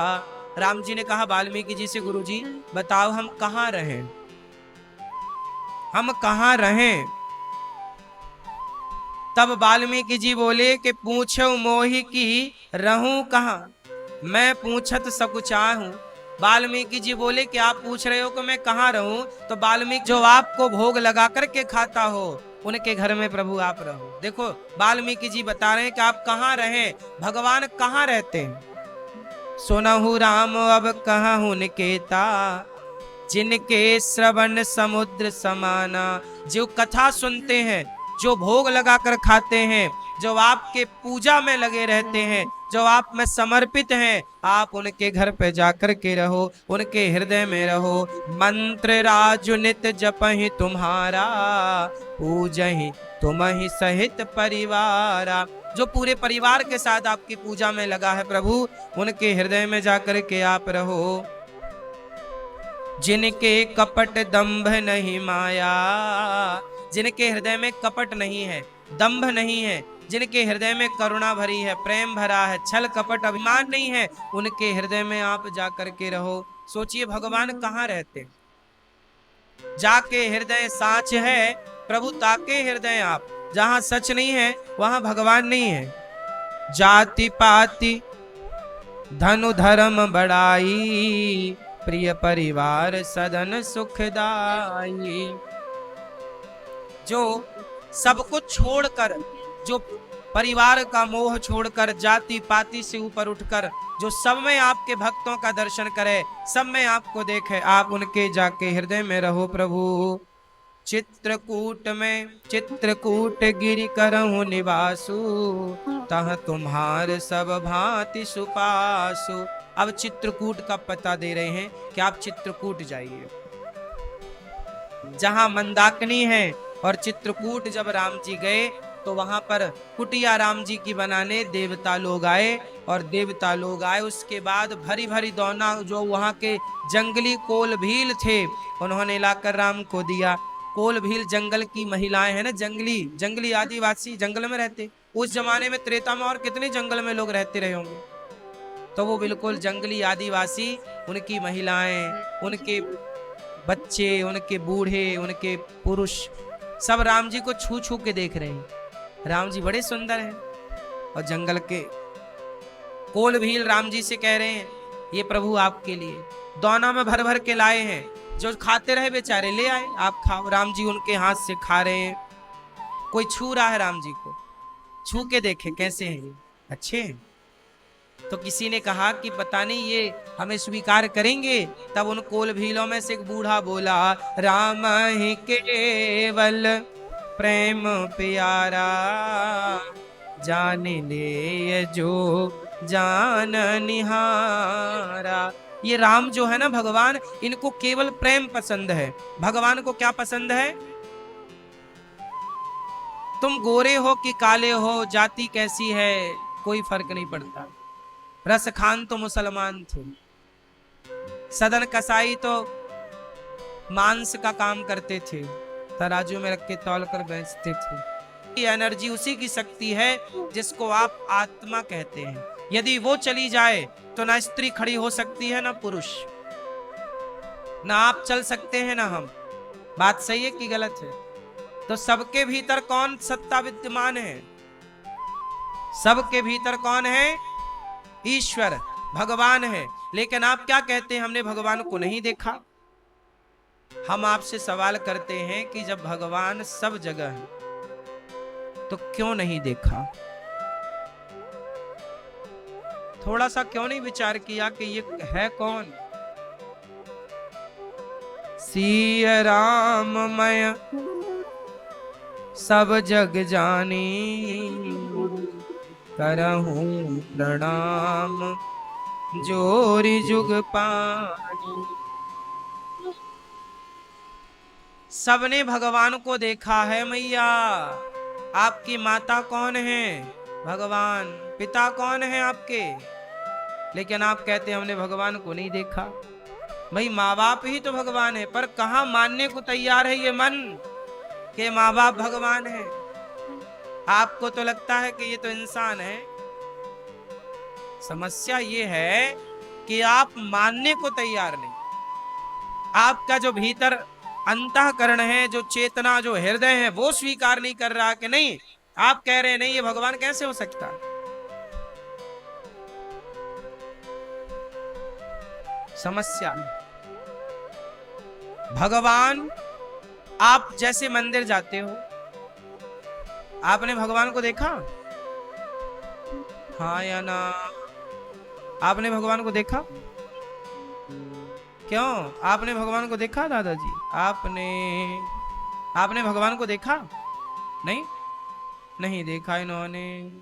राम जी ने कहा वाल्मीकि जी से, गुरु जी बताओ हम कहाँ रहें, हम कहाँ रहें। तब वाल्मीकि जी बोले कि पूछो मोहि की रहूं कहाँ, मैं पूछत सकुचाहूं। वाल्मीकि जी बोले कि आप पूछ रहे हो कि मैं कहाँ रहूं, तो वाल्मीकि जो आपको भोग लगा करके खाता हो उनके घर में प्रभु आप रहो। देखो वाल्मीकि जी बता रहे हैं कि आप कहाँ रहें, भगवान कहाँ रहते हैं। सुनहु राम अब कहूँ निकेता, जिनके श्रवण समुद्र समाना। जो कथा सुनते हैं, जो भोग लगाकर खाते हैं, जो आपके पूजा में लगे रहते हैं, जो आप में समर्पित हैं, आप उनके घर पे जाकर के रहो, उनके हृदय में रहो। मंत्र राजु नित जपहि तुम्हारा, पूजहि तुम्हि सहित परिवारा। जो पूरे परिवार के साथ आपकी पूजा में लगा है प्रभु, उनके हृदय में जाकर के आप रहो। जिनके कपट दंभ नहीं माया, जिनके हृदय में कपट नहीं है, दंभ नहीं है, जिनके हृदय में करुणा भरी है, प्रेम भरा है, छल कपट अभिमान नहीं है, उनके हृदय में आप जाकर के रहो। सोचिए भगवान कहाँ रहते, जाके हृदय साच है प्रभु, ताके हृदय आप। जहां सच नहीं है वहां भगवान नहीं है। जाति पाति धनु धर्म बढ़ाई, प्रिय परिवार सदन सुखदाई। जो सब कुछ छोड़कर, जो परिवार का मोह छोड़कर, जाति पाति से ऊपर उठकर, जो सब में आपके भक्तों का दर्शन करे, सब में आपको देखे, आप उनके जाके हृदय में रहो प्रभु। चित्रकूट में चित्रकूट गिरि करहु निवासु, तह तुम्हार सब भांति सुपासु। अब चित्रकूट का पता दे रहे हैं कि आप चित्रकूट जाइए, जहां मंदाकिनी है। और चित्रकूट जब राम जी गए तो वहां पर कुटिया राम जी की बनाने देवता लोग आए, और देवता लोग आए उसके बाद भरी भरी दौना जो वहां के जंगली कोल भील थे, उन्होंने लाकर राम को दिया। कोल भील जंगल की महिलाएं हैं ना, जंगली आदिवासी जंगल में रहते। उस जमाने में त्रेता में और कितने जंगल में लोग रहते रहे होंगे, तो वो बिल्कुल जंगली आदिवासी, उनकी महिलाएं, उनके बच्चे, उनके बूढ़े, उनके पुरुष सब राम जी को छू छू के देख रहे हैं। राम जी बड़े सुंदर हैं। और जंगल के कोल भील राम जी से कह रहे हैं, ये प्रभु आपके लिए दौना में भर भर के लाए हैं, जो खाते रहे बेचारे ले आए, आप खाओ। राम जी उनके हाथ से खा रहे हैं। कोई छू रहा है राम जी को, छू के देखे कैसे हैं ये, अच्छे हैं। तो किसी ने कहा कि पता नहीं ये हमें स्वीकार करेंगे। तब उन कोल भीलों में से एक बूढ़ा बोला, राम ही केवल प्रेम प्यारा, जान ले जो जान निहारा। ये राम जो है ना भगवान, इनको केवल प्रेम पसंद है। भगवान को क्या पसंद है? तुम गोरे हो कि काले हो, जाति कैसी है, कोई फर्क नहीं पड़ता। रस खान तो मुसलमान थे, सदन कसाई तो मांस का काम करते थे, तराजू में रख के तौल कर बेचते थे। ये एनर्जी उसी की शक्ति है जिसको आप आत्मा कहते हैं। यदि वो चली जाए तो ना स्त्री खड़ी हो सकती है, ना पुरुष, ना आप चल सकते हैं, ना हम। बात सही है कि गलत है? तो सबके भीतर कौन सत्ता विद्यमान है? सबके भीतर कौन है? ईश्वर, भगवान है। लेकिन आप क्या कहते हैं, हमने भगवान को नहीं देखा। हम आपसे सवाल करते हैं कि जब भगवान सब जगह है तो क्यों नहीं देखा? थोड़ा सा क्यों नहीं विचार किया कि ये है कौन? सिय राम मैं सब जग जानी, करहूं प्रणाम जोरी जुग पानी। सबने भगवान को देखा है मैया। आपकी माता कौन है? भगवान। पिता कौन है आपके? लेकिन आप कहते हैं हमने भगवान को नहीं देखा। भाई माँ बाप ही तो भगवान है, पर कहां मानने को तैयार है ये मन कि माँ बाप भगवान है। आपको तो लगता है कि ये तो इंसान है। समस्या ये है कि आप मानने को तैयार नहीं। आपका जो भीतर अंतःकरण है, जो चेतना, जो हृदय है, वो स्वीकार नहीं कर रहा कि नहीं। आप कह रहे हैं नहीं, ये भगवान कैसे हो सकता है। समस्या भगवान, आप जैसे मंदिर जाते हो, आपने भगवान को देखा? हाँ या ना? आपने भगवान को देखा? क्यों? आपने भगवान को देखा दादाजी? आपने भगवान को देखा? नहीं, नहीं देखा इन्होंने।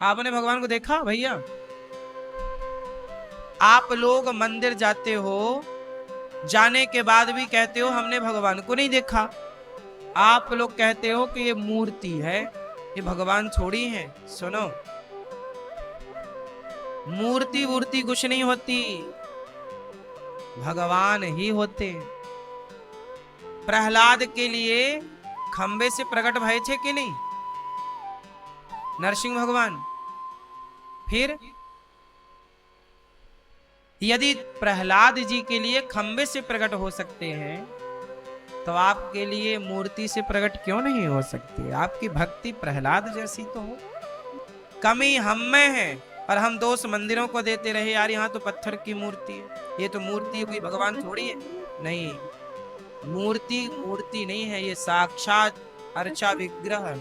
आपने भगवान को देखा भैया? आप लोग मंदिर जाते हो, जाने के बाद भी कहते हो हमने भगवान को नहीं देखा। आप लोग कहते हो कि ये मूर्ति है, ये भगवान थोड़ी है। सुनो, मूर्ति वूर्ति कुछ नहीं होती, भगवान ही होते। प्रहलाद के लिए खंबे से प्रकट भय थे कि नहीं नरसिंह भगवान? फिर यदि प्रहलाद जी के लिए खंबे से प्रकट हो सकते हैं, तो आपके लिए मूर्ति से प्रकट क्यों नहीं हो सकती? आपकी भक्ति प्रहलाद जैसी तो हो। कमी हम में है और हम दोष मंदिरों को देते रहे, यार यहाँ तो पत्थर की मूर्ति है, ये तो मूर्ति है, कोई भगवान थोड़ी है। नहीं, मूर्ति मूर्ति नहीं है, ये साक्षात अर्चा विग्रह है,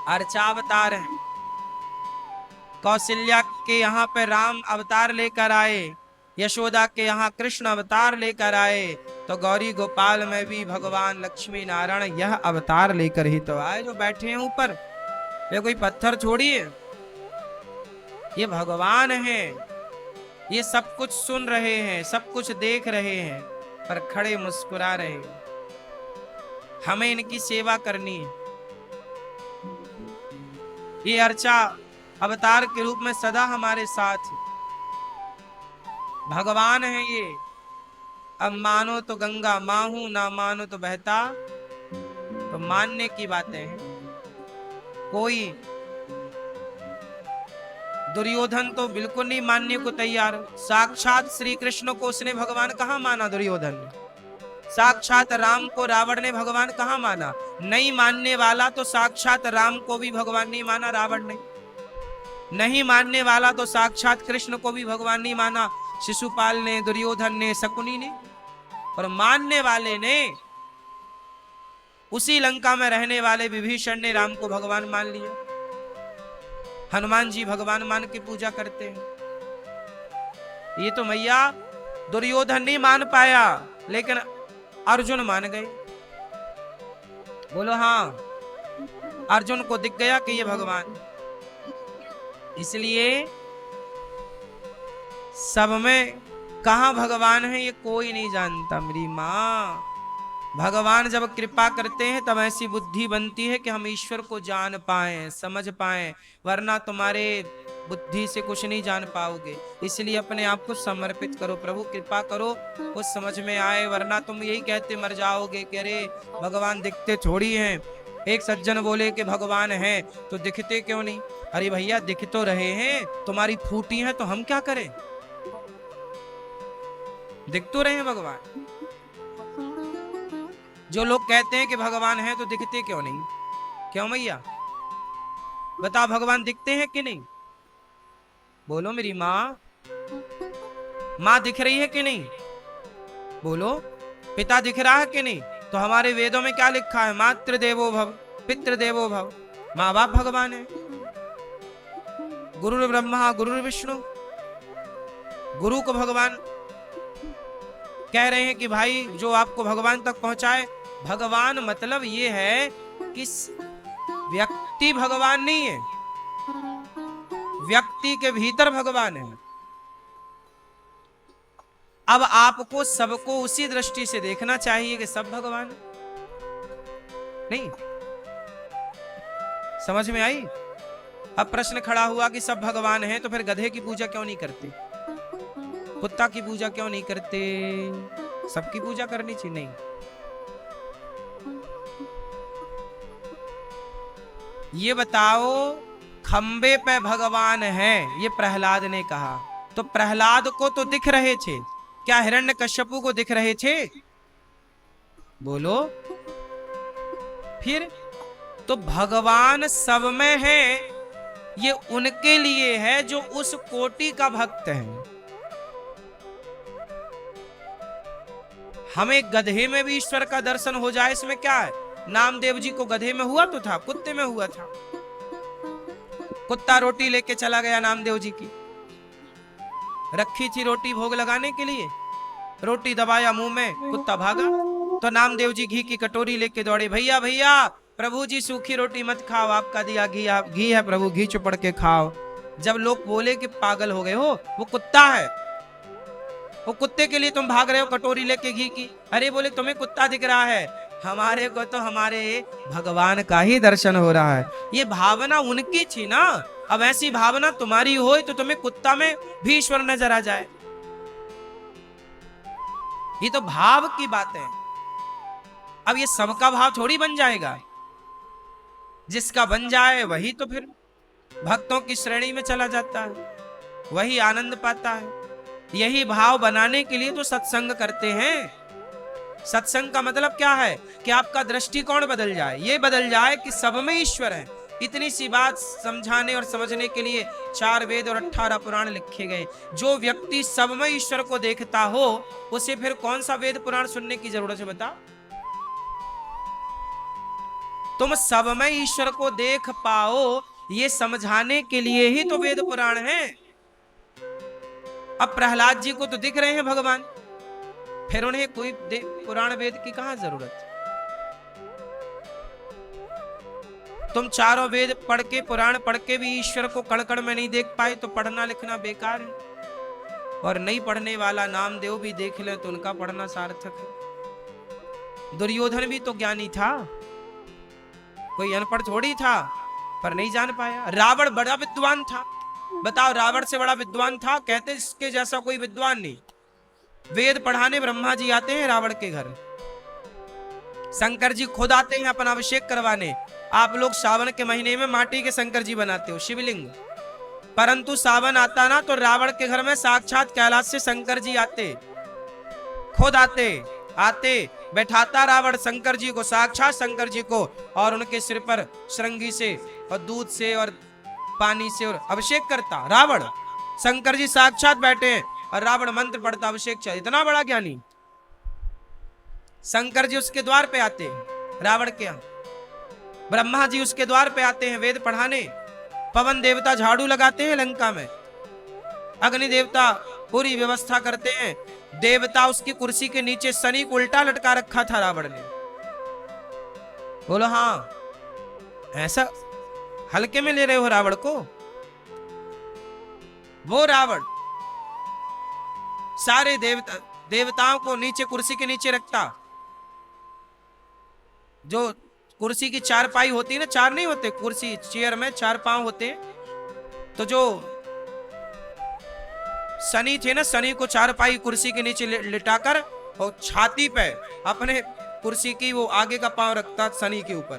अर्चावतार है। कौशल्या के यहाँ पे राम अवतार लेकर आए, यशोदा के यहाँ कृष्ण अवतार लेकर आए, तो गौरी गोपाल में भी भगवान लक्ष्मी नारायण यह अवतार लेकर ही तो आए जो बैठे हैं ऊपर। ये कोई पत्थर थोड़ी है, ये भगवान है। ये सब कुछ सुन रहे हैं, सब कुछ देख रहे हैं, पर खड़े मुस्कुरा रहे हैं। हमें इनकी सेवा करनी है। ये अर्चा अवतार के रूप में सदा हमारे साथ है। भगवान है ये। अब मानो तो गंगा माँ हूं, ना मानो तो बहता, तो मानने की बातें हैं। कोई दुर्योधन तो बिल्कुल नहीं मानने को तैयार। साक्षात श्री कृष्ण को उसने भगवान कहाँ माना? दुर्योधन ने। साक्षात राम को रावण ने भगवान कहाँ माना? नहीं मानने वाला तो साक्षात राम को भी भगवान नहीं माना रावण ने। नहीं मानने वाला तो साक्षात कृष्ण को भी भगवान नहीं माना शिशुपाल ने, दुर्योधन ने, शकुनी ने। और मानने वाले ने, उसी लंका में रहने वाले विभीषण ने राम को भगवान मान लिया। हनुमान जी भगवान मान के पूजा करते हैं। ये तो मैया दुर्योधन नहीं मान पाया, लेकिन अर्जुन मान गए। बोलो हाँ, अर्जुन को दिख गया कि ये भगवान। इसलिए सब में कहां भगवान है ये कोई नहीं जानता मेरी माँ। भगवान जब कृपा करते हैं तब ऐसी बुद्धि बनती है कि हम ईश्वर को जान पाएं, समझ पाएं, वरना तुम्हारे बुद्धि से कुछ नहीं जान पाओगे। इसलिए अपने आप को समर्पित करो, प्रभु कृपा करो कुछ समझ में आए, वरना तुम यही कहते मर जाओगे कि अरे भगवान दिखते थोड़ी हैं। एक सज्जन बोले कि भगवान है तो दिखते क्यों नहीं? अरे भैया दिख तो रहे हैं, तुम्हारी फूटी हैं तो हम क्या करें? दिख तो रहे हैं भगवान। जो लोग कहते हैं कि भगवान है तो दिखते क्यों नहीं? क्यों भैया बताओ, भगवान दिखते हैं कि नहीं? बोलो मेरी माँ। माँ दिख रही है कि नहीं? बोलो। पिता दिख रहा है कि नहीं? तो हमारे वेदों में क्या लिखा है? मातृ देवो भव, पितृ देवो भव। माँ बाप भगवान है। गुरु ब्रह्मा गुरु विष्णु। गुरु को भगवान कह रहे हैं कि भाई जो आपको भगवान तक पहुंचाए। भगवान मतलब ये है कि व्यक्ति भगवान नहीं है, व्यक्ति के भीतर भगवान है। अब आपको सबको उसी दृष्टि से देखना चाहिए कि सब भगवान है। नहीं समझ में आई? अब प्रश्न खड़ा हुआ कि सब भगवान हैं तो फिर गधे की पूजा क्यों नहीं करते? कुत्ता की पूजा क्यों नहीं करते? सबकी पूजा करनी चाहिए। नहीं, ये बताओ, खंबे पे भगवान है, ये प्रहलाद ने कहा, तो प्रहलाद को तो दिख रहे थे, क्या हिरण्यकश्यपु को दिख रहे थे? बोलो। फिर तो भगवान सब में है, ये उनके लिए है जो उस कोटि का भक्त है। हमें गधे में भी ईश्वर का दर्शन हो जाए, इसमें क्या है? नामदेव जी को गधे में हुआ तो था, कुत्ते में हुआ था। कुत्ता रोटी लेके चला गया नामदेव जी की, रखी थी रोटी भोग लगाने के लिए, रोटी दबाया मुंह में, कुत्ता भागा। तो नामदेव जी घी की कटोरी लेके दौड़े, भैया भैया प्रभु जी सूखी रोटी मत खाओ, आपका दिया घी, आप घी है प्रभु, घी चुपड़ के खाओ। जब लोग बोले कि पागल हो गए हो, वो कुत्ता है, वो कुत्ते के लिए तुम भाग रहे हो कटोरी लेके घी की। अरे बोले तुम्हें कुत्ता दिख रहा है, हमारे को तो हमारे भगवान का ही दर्शन हो रहा है। ये भावना उनकी थी ना, अब ऐसी भावना तुम्हारी हो तो तुम्हें कुत्ता में भी ईश्वर नजर आ जाए। ये तो भाव की बात है। अब ये सबका भाव थोड़ी बन जाएगा, जिसका बन जाए वही तो फिर भक्तों की श्रेणी में चला जाता है, वही आनंद पाता है। यही भाव बनाने के लिए तो सत्संग करते हैं। सत्संग का मतलब क्या है? कि आपका दृष्टिकोण बदल जाए, ये बदल जाए कि सब में ईश्वर है। इतनी सी बात समझाने और समझने के लिए 4 वेद और 18 पुराण लिखे गए। जो व्यक्ति सब में ईश्वर को देखता हो, उसे फिर कौन सा वेद पुराण सुनने की जरूरत है? बता। तुम सब में ईश्वर को देख पाओ, ये समझाने के लिए ही तो वेद पुराण है। अब प्रहलाद जी को तो दिख रहे हैं भगवान, फिर उन्हें कोई पुराण वेद की कहां जरूरत? तुम चारों वेद पढ़ के, पुराण पढ़ के भी ईश्वर को कण-कण में नहीं देख पाए तो पढ़ना लिखना बेकार है। और नहीं पढ़ने वाला नामदेव भी देख ले तो उनका पढ़ना सार्थक है। दुर्योधन भी तो ज्ञानी था, कोई अनपढ़ थोड़ी था, पर नहीं जान पाया। रावण बड़ा विद्वान था, बताओ, रावण से बड़ा विद्वान था? कहते इसके जैसा कोई विद्वान नहीं। वेद पढ़ाने ब्रह्मा जी आते हैं रावण के घर, शंकर जी खुद आते हैं अपना अभिषेक करवाने। आप लोग सावन के महीने में माटी के शंकर जी बनाते हो, शिवलिंग, परंतु सावन आता ना तो रावण के घर में साक्षात कैलाश से शंकर जी आते, खुद आते बैठाता रावण शंकर जी को, साक्षात शंकर जी को, और उनके सिर पर श्रृंगी से और दूध से और पानी से और अभिषेक करता रावण। शंकर जी साक्षात बैठे हैं और रावण मंत्र पढ़ता, अभिषेक चल। इतना बड़ा ज्ञानी। शंकर जी उसके द्वार पे आते हैं रावण के यहाँ, ब्रह्मा जी उसके द्वार पे आते हैं वेद पढ़ाने, पवन देवता झाड़ू लगाते हैं लंका में, अग्नि देवता पूरी व्यवस्था करते हैं, देवता उसकी कुर्सी के नीचे शनि को उल्टा लटका रखा था रावण ने। बोलो हाँ, ऐसा हल्के में ले रहे हो रावण को? वो रावण सारे देवताओं को नीचे कुर्सी के नीचे रखता। जो कुर्सी की 4 पाई होती है ना, 4 नहीं होते कुर्सी, चेयर में 4 पांव होते, तो जो शनि थे ना, शनि को 4 पाई कुर्सी के नीचे लिटाकर और छाती पे अपने कुर्सी की वो आगे का पांव रखता शनि के ऊपर।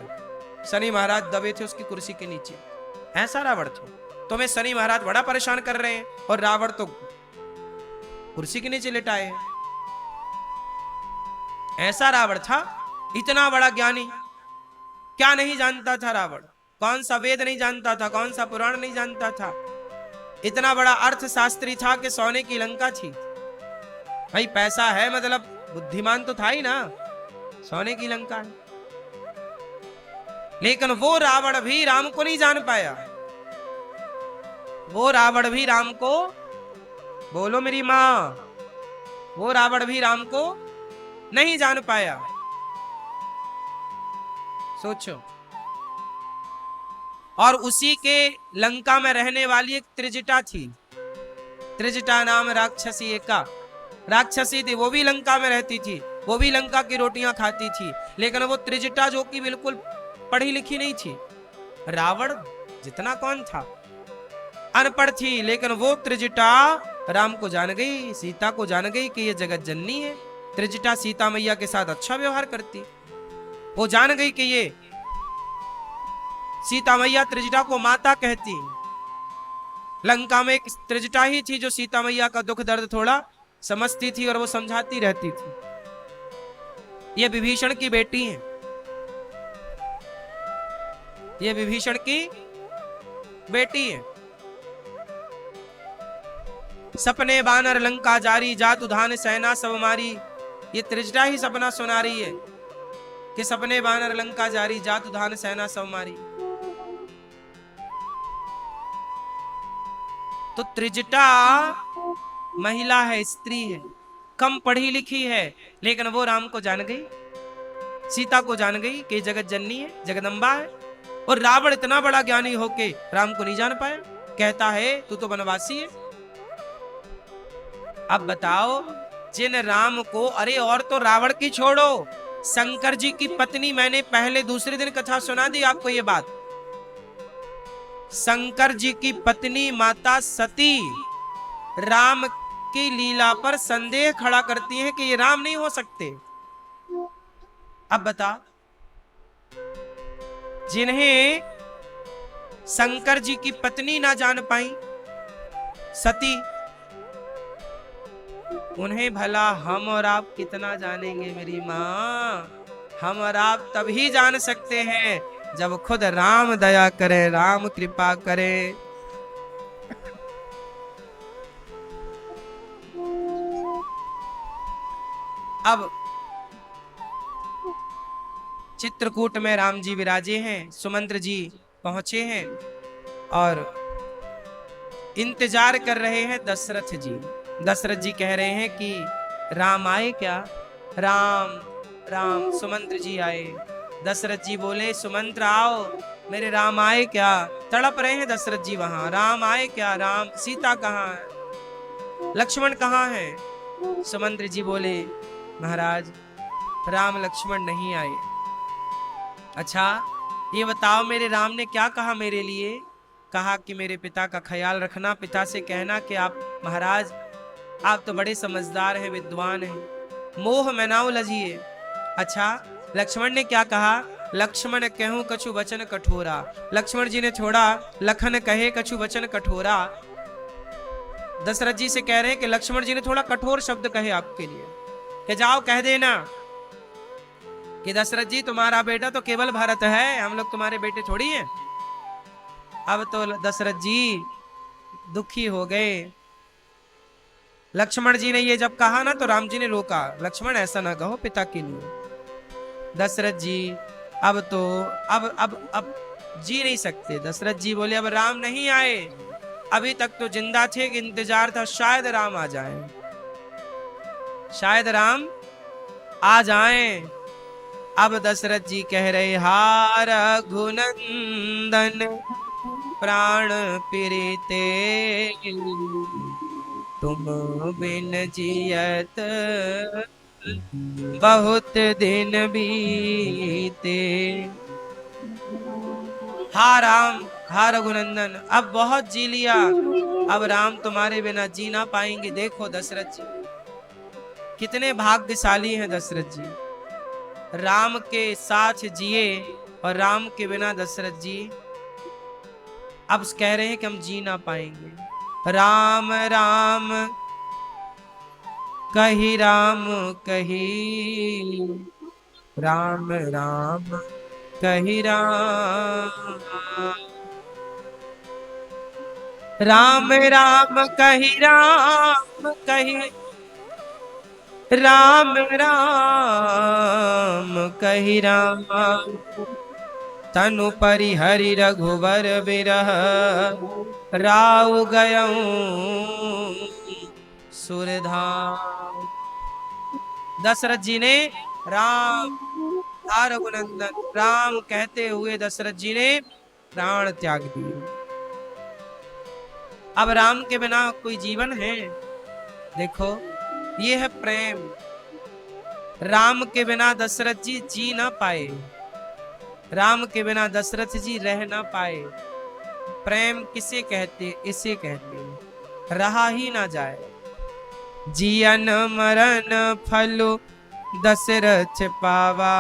शनि महाराज दबे थे उसकी कुर्सी के नीचे। ऐसा रावण था। तुम्हें शनि महाराज बड़ा परेशान कर रहे हैं और रावण तो कुर्सी के नीचे लिटाए हैं। ऐसा रावण था, इतना बड़ा ज्ञानी। क्या नहीं जानता था रावण? कौन सा वेद नहीं जानता था, कौन सा पुराण नहीं जानता था? इतना बड़ा अर्थशास्त्री था कि सोने की लंका थी। भाई पैसा है मतलब बुद्धिमान तो था ही ना, सोने की लंका है। लेकिन वो रावण भी राम को नहीं जान पाया। वो रावण भी राम को, बोलो मेरी मां, वो रावण भी राम को नहीं जान पाया। सोचो। और उसी के लंका में रहने वाली एक त्रिजटा थी, त्रिजटा नाम राक्षसी एका राक्षसी थी, वो भी लंका में रहती थी, वो भी लंका की रोटियां खाती थी। लेकिन वो त्रिजटा जो कि बिल्कुल पढ़ी लिखी नहीं थी। रावण जितना कौन था, अनपढ़ थी, लेकिन वो त्रिजटा राम को जान गई, सीता को जान गई कि ये जगत जननी है। त्रिजटा सीता मैया के साथ अच्छा व्यवहार करती। वो जान गई कि ये सीता मैया त्रिजटा को माता कहती। लंका में एक त्रिजटा ही थी जो सीता मैया का दुख दर्द थोड़ा समझती थी और वो समझाती रहती थी। ये विभीषण की बेटी है, ये विभीषण की बेटी है। सपने बानर लंका जारी, जात उधान सेना सब मारी। ये त्रिजटा ही सपना सुना रही है कि सपने बानर लंका जारी, जात उधान सेना सब मारी। तो त्रिजटा महिला है, स्त्री है, कम पढ़ी लिखी है, लेकिन वो राम को जान गई, सीता को जान गई कि जगत जननी है, जगदम्बा है। और रावण इतना बड़ा ज्ञानी होके राम को नहीं जान पाया, कहता है तू तो वनवासी है। अब बताओ, जिन राम को, अरे और तो रावण की छोड़ो, शंकर जी की पत्नी, मैंने पहले दूसरे दिन कथा सुना दी आपको ये बात। शंकर जी की पत्नी माता सती राम की लीला पर संदेह खड़ा करती हैं कि ये राम नहीं हो सकते। अब बता, जिन्हें शंकर जी की पत्नी ना जान पाई सती, उन्हें भला हम और आप कितना जानेंगे मेरी मां। हम और आप तभी जान सकते हैं जब खुद राम दया करे, राम कृपा करे। अब चित्रकूट में राम जी विराजे हैं, सुमंत्र जी पहुंचे हैं और इंतजार कर रहे हैं दशरथ जी। दशरथ जी कह रहे हैं कि राम आए क्या? राम राम सुमंत्र जी आए। दशरथ जी बोले सुमंत्र आओ, मेरे राम आए क्या? तड़प रहे हैं दशरथ जी वहां, राम आए क्या? राम, सीता कहाँ है? लक्ष्मण कहाँ है? सुमंत्र जी बोले महाराज राम लक्ष्मण नहीं आए। अच्छा ये बताओ मेरे राम ने क्या कहा मेरे लिए? कहा कि मेरे पिता का ख्याल रखना, पिता से कहना कि आप महाराज आप तो बड़े समझदार हैं, विद्वान हैं, मोह में ना उलझिए। अच्छा लक्ष्मण ने क्या कहा? लक्ष्मण कहूं कछु वचन कठोरा। लक्ष्मण जी ने छोड़ा, लखन कहे कछु वचन कठोरा। दशरथ जी से कह रहे हैं कि लक्ष्मण जी ने थोड़ा कठोर शब्द कहे आपके लिए, कि जाओ कह देना कि दशरथ जी तुम्हारा बेटा तो केवल भरत है, हम लोग तुम्हारे बेटे थोड़ी हैं। अब तो दशरथ जी दुखी हो गए। लक्ष्मण जी ने ये जब कहा ना तो राम जी ने रोका, लक्ष्मण ऐसा ना कहो पिता के लिए। दशरथ जी अब तो अब जी नहीं सकते। दशरथ जी बोले अब राम नहीं आए, अभी तक तो जिंदा थे कि इंतजार था शायद राम आ जाएं, शायद राम आ जाएं। अब दशरथ जी कह रहे हा रघुनंदन प्राण प्रीते, तुम बिन जियत बहुत दिन बीते। हा राम, हा रघुनंदन, अब बहुत जी लिया, अब राम तुम्हारे बिना जी ना पाएंगे। देखो दशरथ जी कितने भाग्यशाली हैं। दशरथ जी राम के साथ जिए और राम के बिना दशरथ जी अब कह रहे हैं कि हम जी ना पाएंगे। राम राम कही राम कही, राम राम कही राम, राम राम कही राम कही, राम राम कही राम। तनु परिहरि रघुवर बिरह, राव गयऊं सुरधाम। दशरथ जी ने राम हा रघुनंदन राम कहते हुए दशरथ जी ने प्राण त्याग दिए। अब राम के बिना कोई जीवन है? देखो ये है प्रेम। राम के बिना दशरथ जी जी ना पाए, राम के बिना दशरथ जी रह ना पाए। प्रेम किसे कहते? इसे कहते हैं। रहा ही ना जाए। जियन मरण फल दशरथ पावा,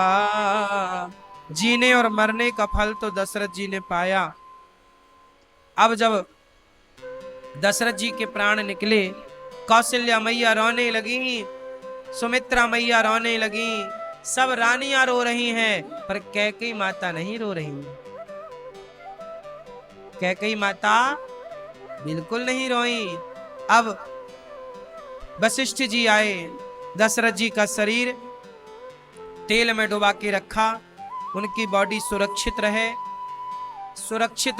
जीने और मरने का फल तो दशरथ जी ने पाया। अब जब दशरथ जी के प्राण निकले, कौशल्या मैया रोने लगी, सुमित्रा मैया रोने लगी, सब रानियां रो रही हैं, पर कैकेयी माता नहीं रो रही। कैकेयी माता बिल्कुल नहीं रोई। अब वशिष्ठ जी आए, दशरथ जी का शरीर तेल में डुबा के रखा, उनकी बॉडी सुरक्षित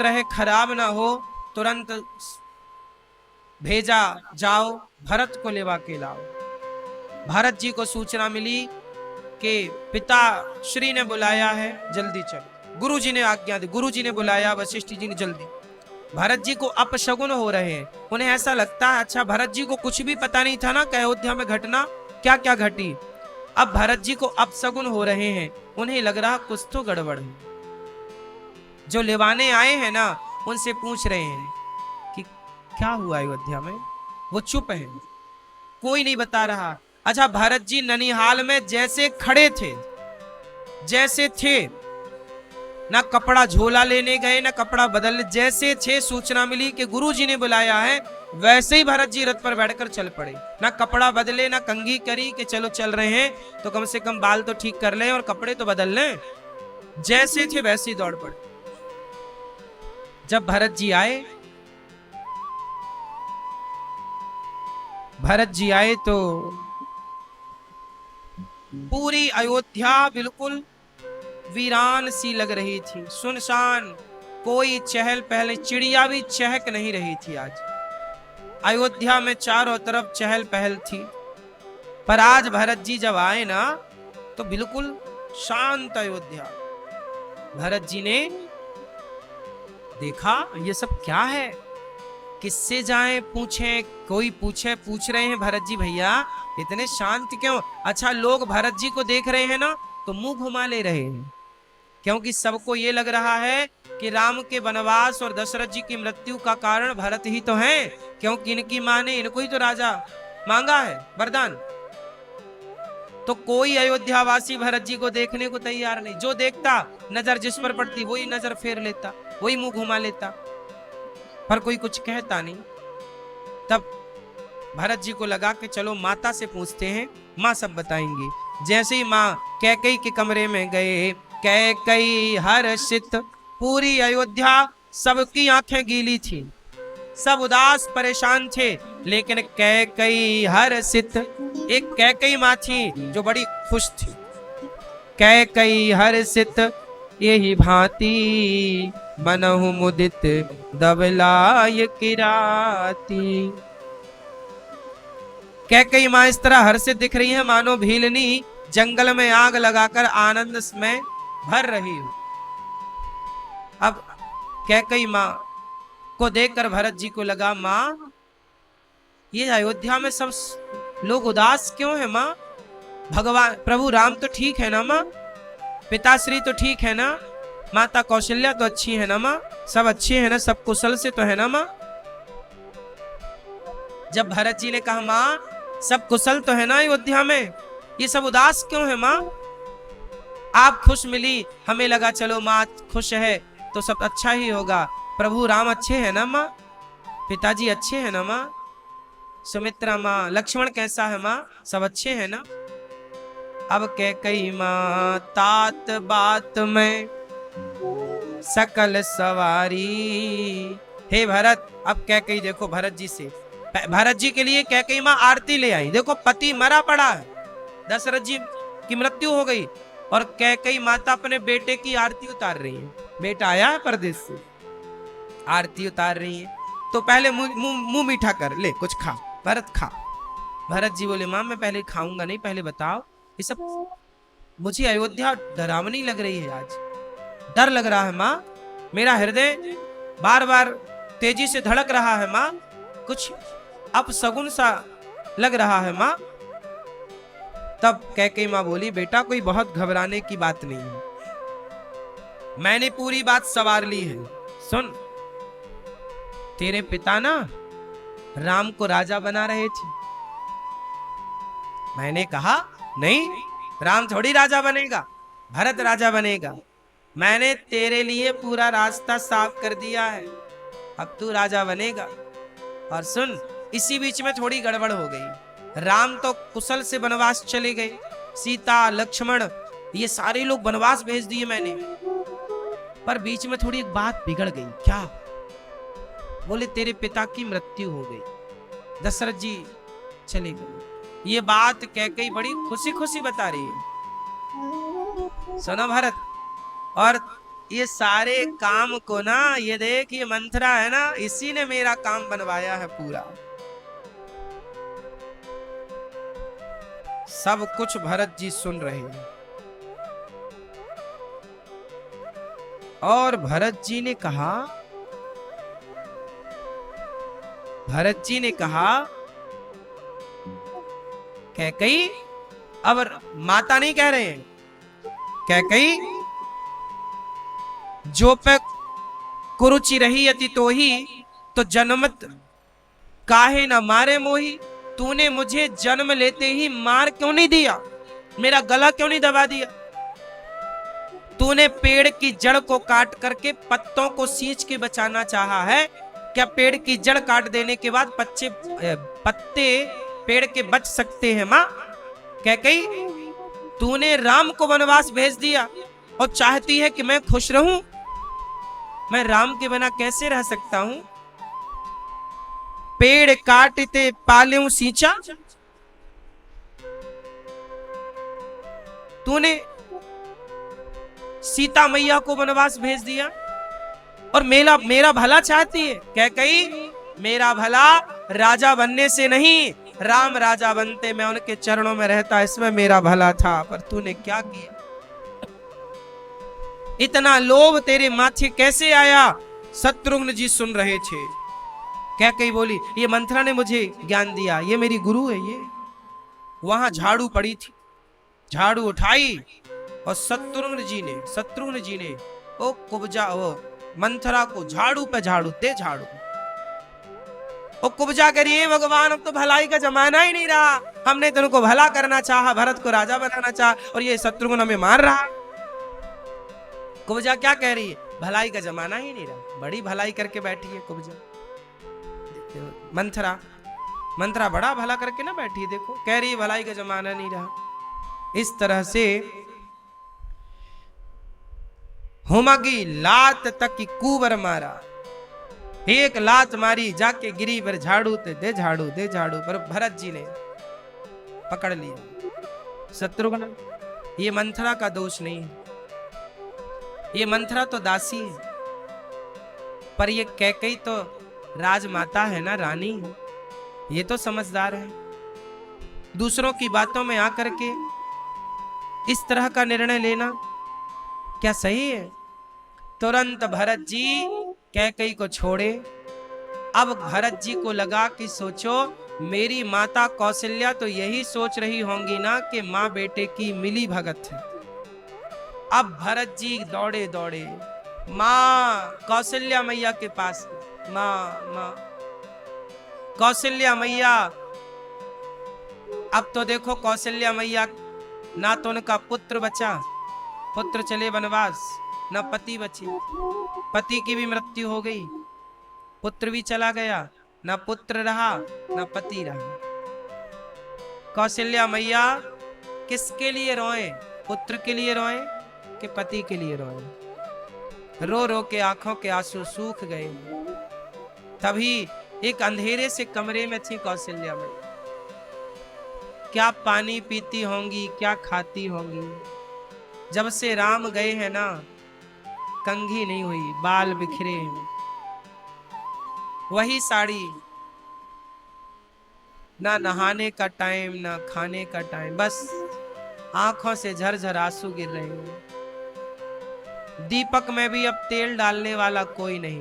रहे, खराब ना हो, तुरंत भेजा, जाओ भरत को लेवा के लाओ। भरत जी को सूचना मिली कि पिता श्री ने बुलाया है, जल्दी चलो। गुरु जी ने आज्ञा दी, गुरु जी ने बुलाया वशिष्ठ जी ने, जल्दी। भरत जी को अपशगुन हो रहे हैं, उन्हें ऐसा लगता है अच्छा भरत जी को कुछ भी पता नहीं था ना कि अयोध्या में घटना क्या क्या घटी। अब भरत जी को अपशगुन हो रहे हैं, उन्हें लग रहा कुछ तो गड़बड़ है। जो लेवाने आए हैं ना, उनसे पूछ रहे हैं कि क्या हुआ अयोध्या में। वो चुप हैं, कोई नहीं बता रहा। अच्छा, भरत जी ननिहाल में जैसे खड़े थे, जैसे थे, ना कपड़ा झोला लेने गए ना कपड़ा बदल, जैसे थे, सूचना मिली कि गुरु जी ने बुलाया है, वैसे ही भरत जी रथ पर बैठकर चल पड़े। ना कपड़ा बदले ना कंघी करी कि चलो चल रहे हैं तो कम से कम बाल तो ठीक कर लें और कपड़े तो बदल लें, जैसे थे वैसे ही दौड़ पड़े। जब भरत जी आए तो पूरी अयोध्या बिल्कुल वीरान सी लग रही थी, सुनसान, कोई चहल पहल, चिड़िया भी चहक नहीं रही थी। आज अयोध्या में चारों तरफ चहल पहल थी, पर आज भरत जी जब आए ना तो बिल्कुल शांत अयोध्या। भरत जी ने देखा ये सब क्या है, किससे जाएं पूछें, कोई पूछ रहे हैं भरत जी भैया इतने शांत क्यों। अच्छा, लोग भरत जी को देख रहे हैं ना तो मुंह घुमा ले रहे हैं, क्योंकि सबको ये लग रहा है कि राम के वनवास और दशरथ जी की मृत्यु का कारण भरत ही तो हैं, क्योंकि इनकी मां ने इनको ही तो राजा मांगा है, वरदान। तो कोई अयोध्यावासी भरत जी को देखने को तैयार नहीं। जो देखता, नजर जिस पर पड़ती वही नजर फेर लेता, वही मुंह घुमा लेता, पर कोई कुछ कहता नहीं। तब भरत जी को लगा कि चलो माता से पूछते हैं, माँ सब बताएंगी। जैसे ही माँ कैकेयी के कमरे में गए, कैकेयी हर्षित, पूरी अयोध्या सबकी आंखें गीली थी, सब उदास परेशान थे, लेकिन कैकेयी हर्षित, एक कैकेयी माँ थी जो बड़ी खुश थी। कैकेयी हर्षित यही भांति मनहु मुदित दबलाय किराती। कैकेयी माँ इस तरह हर्षित दिख रही है मानो भीलनी जंगल में आग लगाकर आनंद में भर रही हो। अब कैकेयी माँ को देखकर भरत जी को लगा, माँ ये अयोध्या में सब लोग उदास क्यों है माँ? भगवान प्रभु राम तो ठीक है ना माँ? पिताश्री तो ठीक है ना? माता कौशल्या तो अच्छी है ना माँ? सब अच्छे है ना? सब कुशल से तो है ना माँ? जब भरत जी ने कहा माँ सब कुशल तो है ना अयोध्या में, ये सब उदास क्यों है माँ? आप खुश मिली, हमें लगा चलो माँ खुश है तो सब अच्छा ही होगा। प्रभु राम अच्छे है ना माँ? पिताजी अच्छे है ना माँ? सुमित्रा माँ, लक्ष्मण कैसा है माँ? सब अच्छे है ना? अब कैकेयी माँ तात बात में सकल सवारी। हे भरत, अब कैकेयी देखो भरत जी से, भरत जी के लिए कैकेयी माँ आरती ले आई। देखो पति मरा पड़ा है, दशरथ जी की मृत्यु हो गई और कैकेयी माता अपने बेटे की आरती उतार रही है। बेटा आया है परदेश से, आरती उतार रही है। तो पहले मुंह मीठा कर ले, कुछ खा भरत, खा। भरत जी बोले माँ मैं पहले खाऊंगा नहीं, पहले बताओ ये सब, मुझे अयोध्या डरावनी लग रही है, आज डर लग रहा है माँ, मेरा हृदय बार बार तेजी से धड़क रहा है माँ, कुछ अपशगुन सा लग रहा है माँ। तब कैकेयी माँ बोली बेटा कोई बहुत घबराने की बात नहीं है, मैंने पूरी बात सवार ली है। सुन, तेरे पिता ना राम को राजा बना रहे थे। मैंने कहा नहीं, राम थोड़ी राजा बनेगा, भरत राजा बनेगा। मैंने तेरे लिए पूरा रास्ता साफ कर दिया है, अब तू राजा बनेगा। और सुन, इसी बीच में थोड़ी गड़बड़ हो गई। राम तो कुशल से वनवास चले गए, सीता लक्ष्मण ये सारे लोग वनवास भेज दिए मैंने, पर बीच में थोड़ी एक बात बिगड़ गई। क्या? बोले तेरे पिता की मृत्यु हो गई, दशरथ जी चले गए। ये बात कैकेयी बड़ी खुशी खुशी बता रही है। सुनो भरत, और ये सारे काम को ना, ये देख ये मंथरा है ना, इसी ने मेरा काम बनवाया है पूरा। सब कुछ भरत जी सुन रहे हैं। और भरत जी ने कहा, कैकेयी, अब माता नहीं कह रहे हैं, कैकेयी जो पे कुरुचि रही अति तो ही, तो जन्मत काहे न मारे मोही। तूने मुझे जन्म लेते ही मार क्यों नहीं दिया, मेरा गला क्यों नहीं दबा दिया? तूने पेड़ की जड़ को काट करके पत्तों को सींच के बचाना चाहा है क्या? पेड़ की जड़ काट देने के बाद पत्ते पेड़ के बच सकते हैं मां? कैकेयी, तूने राम को वनवास भेज दिया और चाहती है कि मैं खुश रहूं। मैं राम के बिना कैसे रह सकता हूं? पेड़ काटते पालेऊ सींचा, तूने सीता मैया को वनवास भेज दिया और मेरा भला चाहती है। कैकेयी, मेरा भला राजा बनने से नहीं, राम राजा बनते मैं उनके चरणों में रहता, इसमें मेरा भला था। पर तूने क्या किया? इतना लोभ तेरे माथे कैसे आया? शत्रुघ्न जी सुन रहे थे। कैकेयी बोली, ये मंथरा ने मुझे ज्ञान दिया, ये मेरी गुरु है। ये वहां झाड़ू पड़ी थी, झाड़ू उठाई और शत्रुघ्न जी ने ओ कुब्जा, ओ मंथरा को झाड़ू पे झाड़ू दे, झाड़ू ओ कुब्जा करिए। भगवान, अब तो भलाई का जमाना ही नहीं रहा, हमने तो उनको भला करना चाहा, भरत को राजा बनाना चाहा, और ये शत्रुघ्न हमें मार रहा। कुब्जा क्या कह रही है? भलाई का जमाना ही नहीं रहा। बड़ी भलाई करके बैठी है कुब्जा। मंथरा बड़ा भला करके ना बैठी है, देखो कह रही है भलाई का जमाना नहीं रहा। इस तरह से हुमगी लात तक की कुबर मारा, एक लात मारी जाके गिरी पर झाड़ू दे झाड़ू दे झाड़ू, पर भरत जी ने पकड़ लिया। शत्रुघ्न, ये मंथरा का दोष नहीं है, ये मंथरा तो दासी है, पर ये कैकेयी तो राजमाता है ना, रानी, ये तो समझदार है। दूसरों की बातों में आकर के इस तरह का निर्णय लेना क्या सही है? तुरंत भरत जी कैकेयी को छोड़े। अब भरत जी को लगा कि सोचो, मेरी माता कौशल्या तो यही सोच रही होंगी ना कि माँ बेटे की मिली भगत है। अब भरत जी दौड़े दौड़े माँ कौशल्या मैया के पास। माँ कौशल्या मैया, अब तो देखो कौशल्या मैया, ना तो उनका पुत्र बचा, पुत्र चले वनवास, ना पति बचे, पति की भी मृत्यु हो गई, पुत्र भी चला गया, ना पुत्र रहा ना पति रहा। कौशल्या मैया किसके लिए रोए? पुत्र के लिए रोए कि पति के लिए रोए? रो रो के आंखों के आंसू सूख गए। तभी एक अंधेरे से कमरे में थी कौशल्या मैया। क्या पानी पीती होंगी, क्या खाती होंगी। जब से राम गए हैं ना, कंघी नहीं हुई, बाल बिखरे हैं, वही साड़ी, ना नहाने का टाइम ना खाने का टाइम, बस आंखों से झरझर आंसू गिर रहे हैं। दीपक में भी अब तेल डालने वाला कोई नहीं,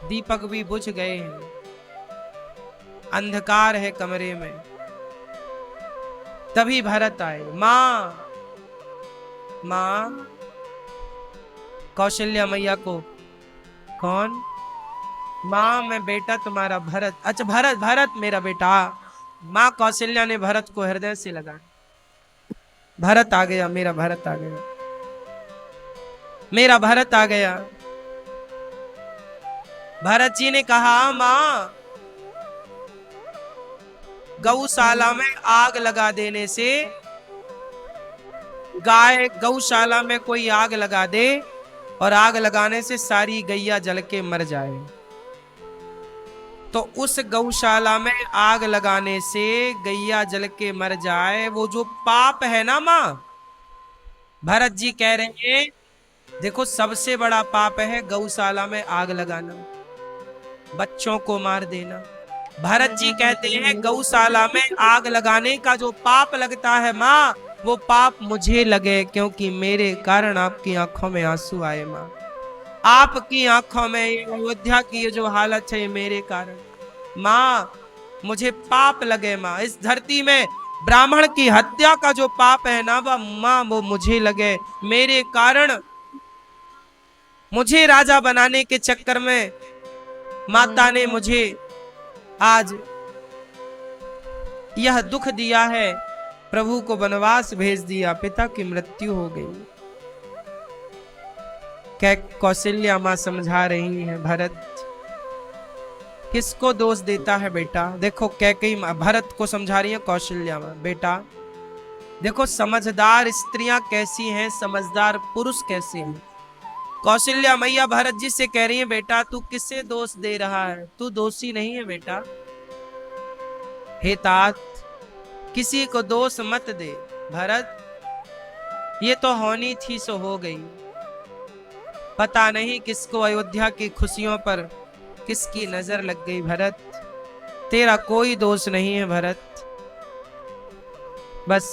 दीपक भी बुझ गए हैं, अंधकार है कमरे में। तभी भरत आए। माँ कौशल्या मैया को, कौन? माँ मैं बेटा तुम्हारा भरत। अच्छा भरत, भरत मेरा बेटा। माँ कौशल्या ने भरत को हृदय से लगा। भरत आ गया, मेरा भरत आ गया, मेरा भरत आ गया। भरत जी ने कहा माँ, गौशाला में आग लगा देने से, गाय गौशाला में कोई आग लगा दे और आग लगाने से सारी गैया जल के मर जाए, तो उस गौशाला में आग लगाने से गैया जल के मर जाए, वो जो पाप है ना माँ। भरत जी कह रहे हैं देखो सबसे बड़ा पाप है गौशाला में आग लगाना, बच्चों को मार देना। भरत जी कहते हैं गौशाला में आग लगाने का जो पाप लगता है माँ, वो पाप मुझे लगे, क्योंकि मेरे कारण आपकी आंखों में आंसू आए माँ। आपकी आंखों में अयोध्या की ये जो हालत है ये मेरे कारण माँ, मुझे पाप लगे माँ। इस धरती में ब्राह्मण की हत्या का जो पाप है ना माँ, वो मुझे लगे, मेरे कारण मुझे राजा बनाने के चक्कर में माता ने मुझे आज यह दुख दिया है, प्रभु को वनवास भेज दिया, पिता की मृत्यु हो गई। कौशल्या मां समझा रही है भरत किसको दोष देता है बेटा। देखो कैकेयी भरत को समझा रही है कौशल्या मां, बेटा देखो समझदार स्त्रियां कैसी हैं, समझदार पुरुष कैसे हैं। कौशल्या मैया भरत जी से कह रही है बेटा तू किससे दोष दे रहा है, तू दोषी नहीं है बेटा। हे तात किसी को दोष मत दे भरत, ये तो होनी थी सो हो गई, पता नहीं किसको अयोध्या की खुशियों पर किसकी नजर लग गई। भरत तेरा कोई दोष नहीं है भरत, बस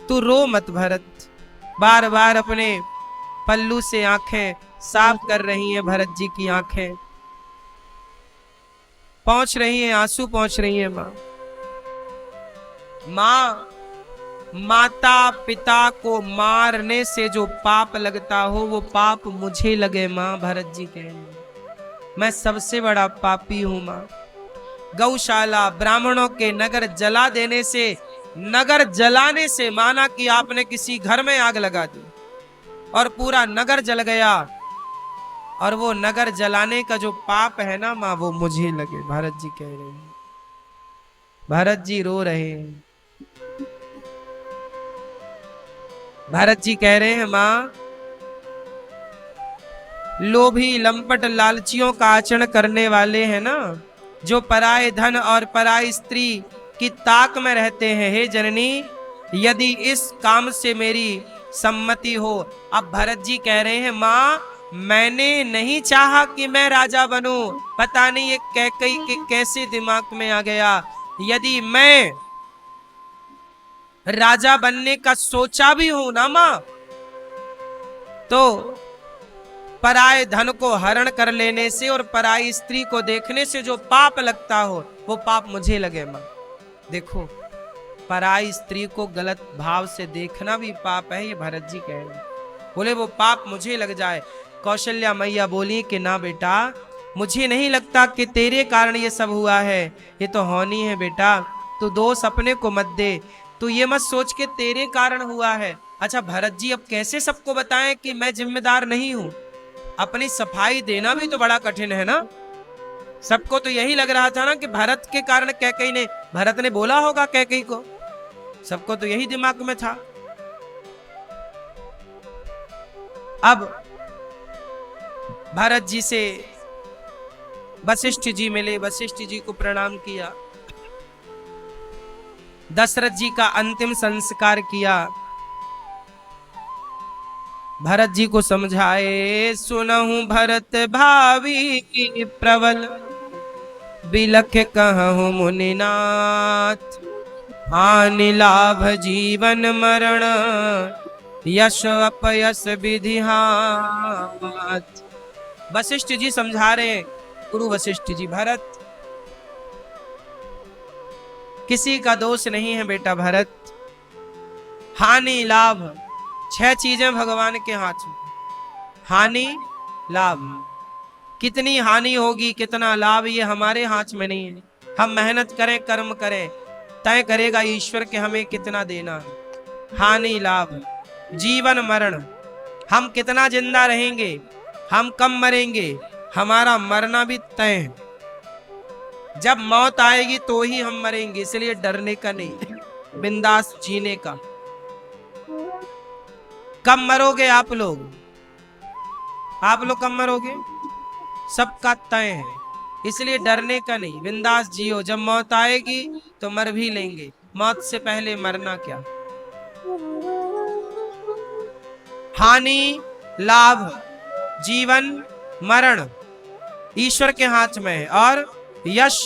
तू रो मत भरत। बार बार अपने पल्लू से आंखें साफ कर रही हैं भरत जी की आंखें, पहुंच रही हैं, आंसू पहुंच रही हैं मां। मां माता पिता को मारने से जो पाप लगता हो वो पाप मुझे लगे मां। भरत जी कह रहे हैं मैं सबसे बड़ा पापी हूं मां। गौशाला ब्राह्मणों के नगर जला देने से, नगर जलाने से माना कि आपने किसी घर में आग लगा दी और पूरा नगर जल गया, और वो नगर जलाने का जो पाप है ना मां वो मुझे लगे। भरत जी कह रहे हैं, भरत जी रो रहे हैं। भरत जी कह रहे हैं मां लोभी लंपट लालचियों का आचरण करने वाले हैं ना, जो पराये धन और पराई स्त्री की ताक में रहते हैं, हे जननी यदि इस काम से मेरी सम्मति हो। अब भरत जी कह रहे हैं मां मैंने नहीं चाहा कि मैं राजा बनूं, पता नहीं ये कैकेयी के कैसे दिमाग में आ गया। यदि मैं राजा बनने का सोचा भी हूं ना मां, तो पराये धन को हरण कर लेने से और पराई स्त्री को देखने से जो पाप लगता हो वो पाप मुझे लगे मां। देखो पराई स्त्री को गलत भाव से देखना भी पाप है, ये भरत जी कह रहे हैं। बोले वो पाप मुझे लग जाए। कौशल्या मैया बोली कि ना बेटा मुझे नहीं लगता कि तेरे कारण ये सब हुआ है, ये तो होनी है बेटा, तू दोष अपने को मत दे, तू ये मत सोच के तेरे कारण हुआ है। अच्छा भरत जी अब कैसे सबको बताएं कि मैं जिम्मेदार नहीं हूं, अपनी सफाई देना भी तो बड़ा कठिन है ना। सबको तो यही लग रहा था ना कि भरत के कारण कैकेयी ने, भरत ने बोला होगा कैकेयी को, सबको तो यही दिमाग में था। अब भरत जी से वशिष्ठ जी मिले, वशिष्ठ जी को प्रणाम किया, दशरथ जी का अंतिम संस्कार किया, भरत जी को समझाए सुनहु भरत भावी प्रबल, बिलख कहूं मुनिनाथ, हानि लाभ जीवन मरण, यश अपयश विधि हाथ। वशिष्ठ जी समझा रहे, गुरु वशिष्ठ जी भरत किसी का दोष नहीं है बेटा भरत, हानि लाभ 6 चीजें भगवान के हाथ में, हानि लाभ कितनी हानि होगी कितना लाभ ये हमारे हाथ में नहीं है। हम मेहनत करें कर्म करें, तय करेगा ईश्वर के हमें कितना देना है। हानि लाभ जीवन मरण, हम कितना जिंदा रहेंगे, हम कब मरेंगे, हमारा मरना भी तय है। जब मौत आएगी तो ही हम मरेंगे, इसलिए डरने का नहीं, बिंदास जीने का। कब मरोगे आप लोग कब मरोगे, सबका तय है, इसलिए डरने का नहीं, बिंदास जियो। जब मौत आएगी तो मर भी लेंगे, मौत से पहले मरना क्या। हानि लाभ जीवन मरण ईश्वर के हाथ में है। और यश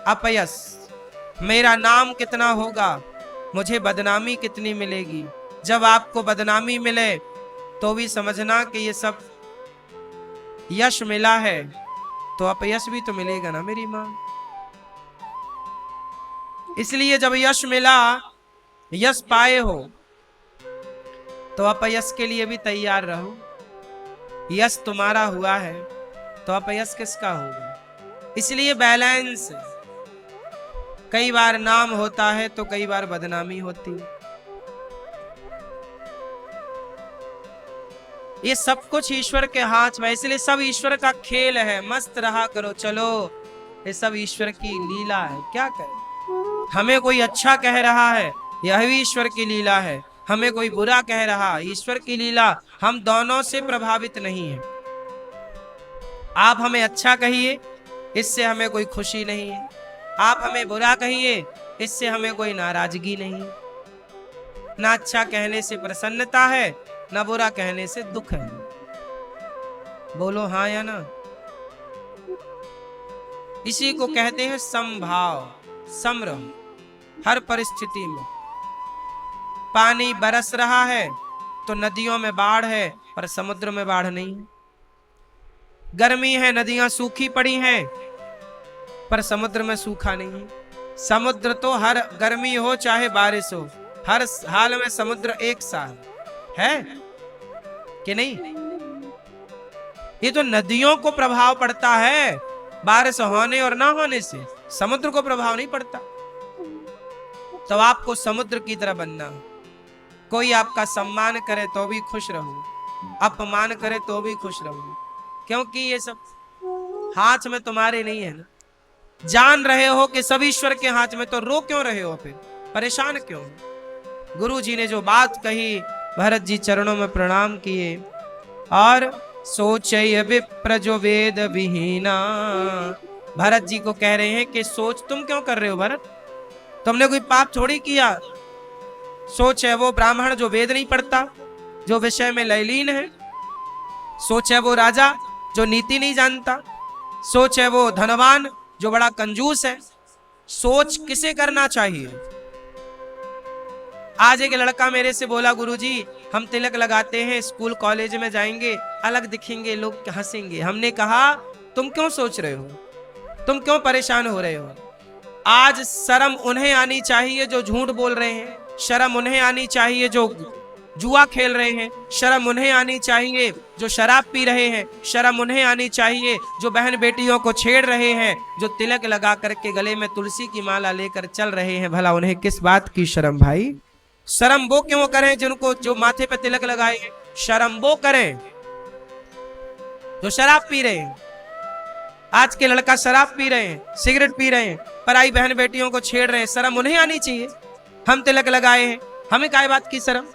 अपयश, मेरा नाम कितना होगा, मुझे बदनामी कितनी मिलेगी। जब आपको बदनामी मिले तो भी समझना कि ये सब यश मिला है, तो अपयश भी तो मिलेगा ना मेरी मां। इसलिए जब यश मिला, यश पाए हो, तो अपयश के लिए भी तैयार रहो। यश तुम्हारा हुआ है तो अपयश किसका होगा। इसलिए बैलेंस, कई बार नाम होता है तो कई बार बदनामी होती है। ये सब कुछ ईश्वर के हाथ में, इसलिए सब ईश्वर का खेल है। मस्त रहा करो, चलो ये सब ईश्वर की लीला है। क्या करें, हमें कोई अच्छा कह रहा है, यह भी ईश्वर की लीला है। हमें कोई बुरा कह रहा, ईश्वर की लीला। हम दोनों से प्रभावित नहीं है। आप हमें अच्छा कहिए, इससे हमें कोई खुशी नहीं है। आप हमें बुरा कहिए, इससे हमें कोई नाराजगी नहीं है। ना अच्छा कहने से प्रसन्नता है, ना बुरा कहने से दुख है। बोलो हाँ या ना। इसी को कहते हैं समभाव, सम रहो हर परिस्थिति में। पानी बरस रहा है तो नदियों में बाढ़ है, पर समुद्र में बाढ़ नहीं है। गर्मी है, नदियां सूखी पड़ी हैं, पर समुद्र में सूखा नहीं है। समुद्र तो हर गर्मी हो चाहे बारिश हो, हर हाल में समुद्र एक सा है कि नहीं। ये तो नदियों को प्रभाव पड़ता है, बारिश होने और ना होने से समुद्र को प्रभाव नहीं पड़ता। तो आपको समुद्र की तरह बनना। कोई आपका सम्मान करे तो भी खुश रहो, अपमान करे तो भी खुश रहो, क्योंकि ये सब हाथ में तुम्हारे नहीं है ना। जान रहे हो कि सब ईश्वर के हाथ में, तो रो क्यों रहे हो, फिर परेशान क्यों। गुरु जी ने जो बात कही, भरत जी चरणों में प्रणाम किए और सोचय विप्र जो वेद विहीना। भरत जी को कह रहे हैं कि सोच तुम क्यों कर रहे हो भरत, तुमने कोई पाप थोड़ी किया। सोच है वो ब्राह्मण जो वेद नहीं पढ़ता, जो विषय में लयलीन है। सोच है वो राजा जो नीति नहीं जानता। सोच है वो धनवान जो बड़ा कंजूस है। सोच किसे करना चाहिए। आज एक लड़का मेरे से बोला, गुरुजी हम तिलक लगाते हैं, स्कूल कॉलेज में जाएंगे अलग दिखेंगे, लोग हंसेंगे। हमने कहा तुम क्यों सोच रहे हो, तुम क्यों परेशान हो रहे हो। आज शर्म उन्हें आनी चाहिए जो झूठ बोल रहे हैं, शर्म उन्हें आनी चाहिए जो जुआ खेल रहे हैं, शर्म उन्हें आनी चाहिए जो शराब पी रहे हैं, शर्म उन्हें आनी चाहिए जो बहन बेटियों को छेड़ रहे हैं, जो तिलक लगा करके गले में तुलसी की माला लेकर चल रहे हैं। भला उन्हें किस बात की शर्म भाई। शर्म वो क्यों करें जिनको, जो माथे पे तिलक लगाए हैं। शर्म वो करें जो शराब पी रहे हैं। आज के लड़का शराब पी रहे हैं, सिगरेट पी रहे हैं, पराई बहन बेटियों को छेड़ रहे हैं, शर्म उन्हें आनी चाहिए। हम तिलक लगाए हैं, हमें काय बात की शर्म।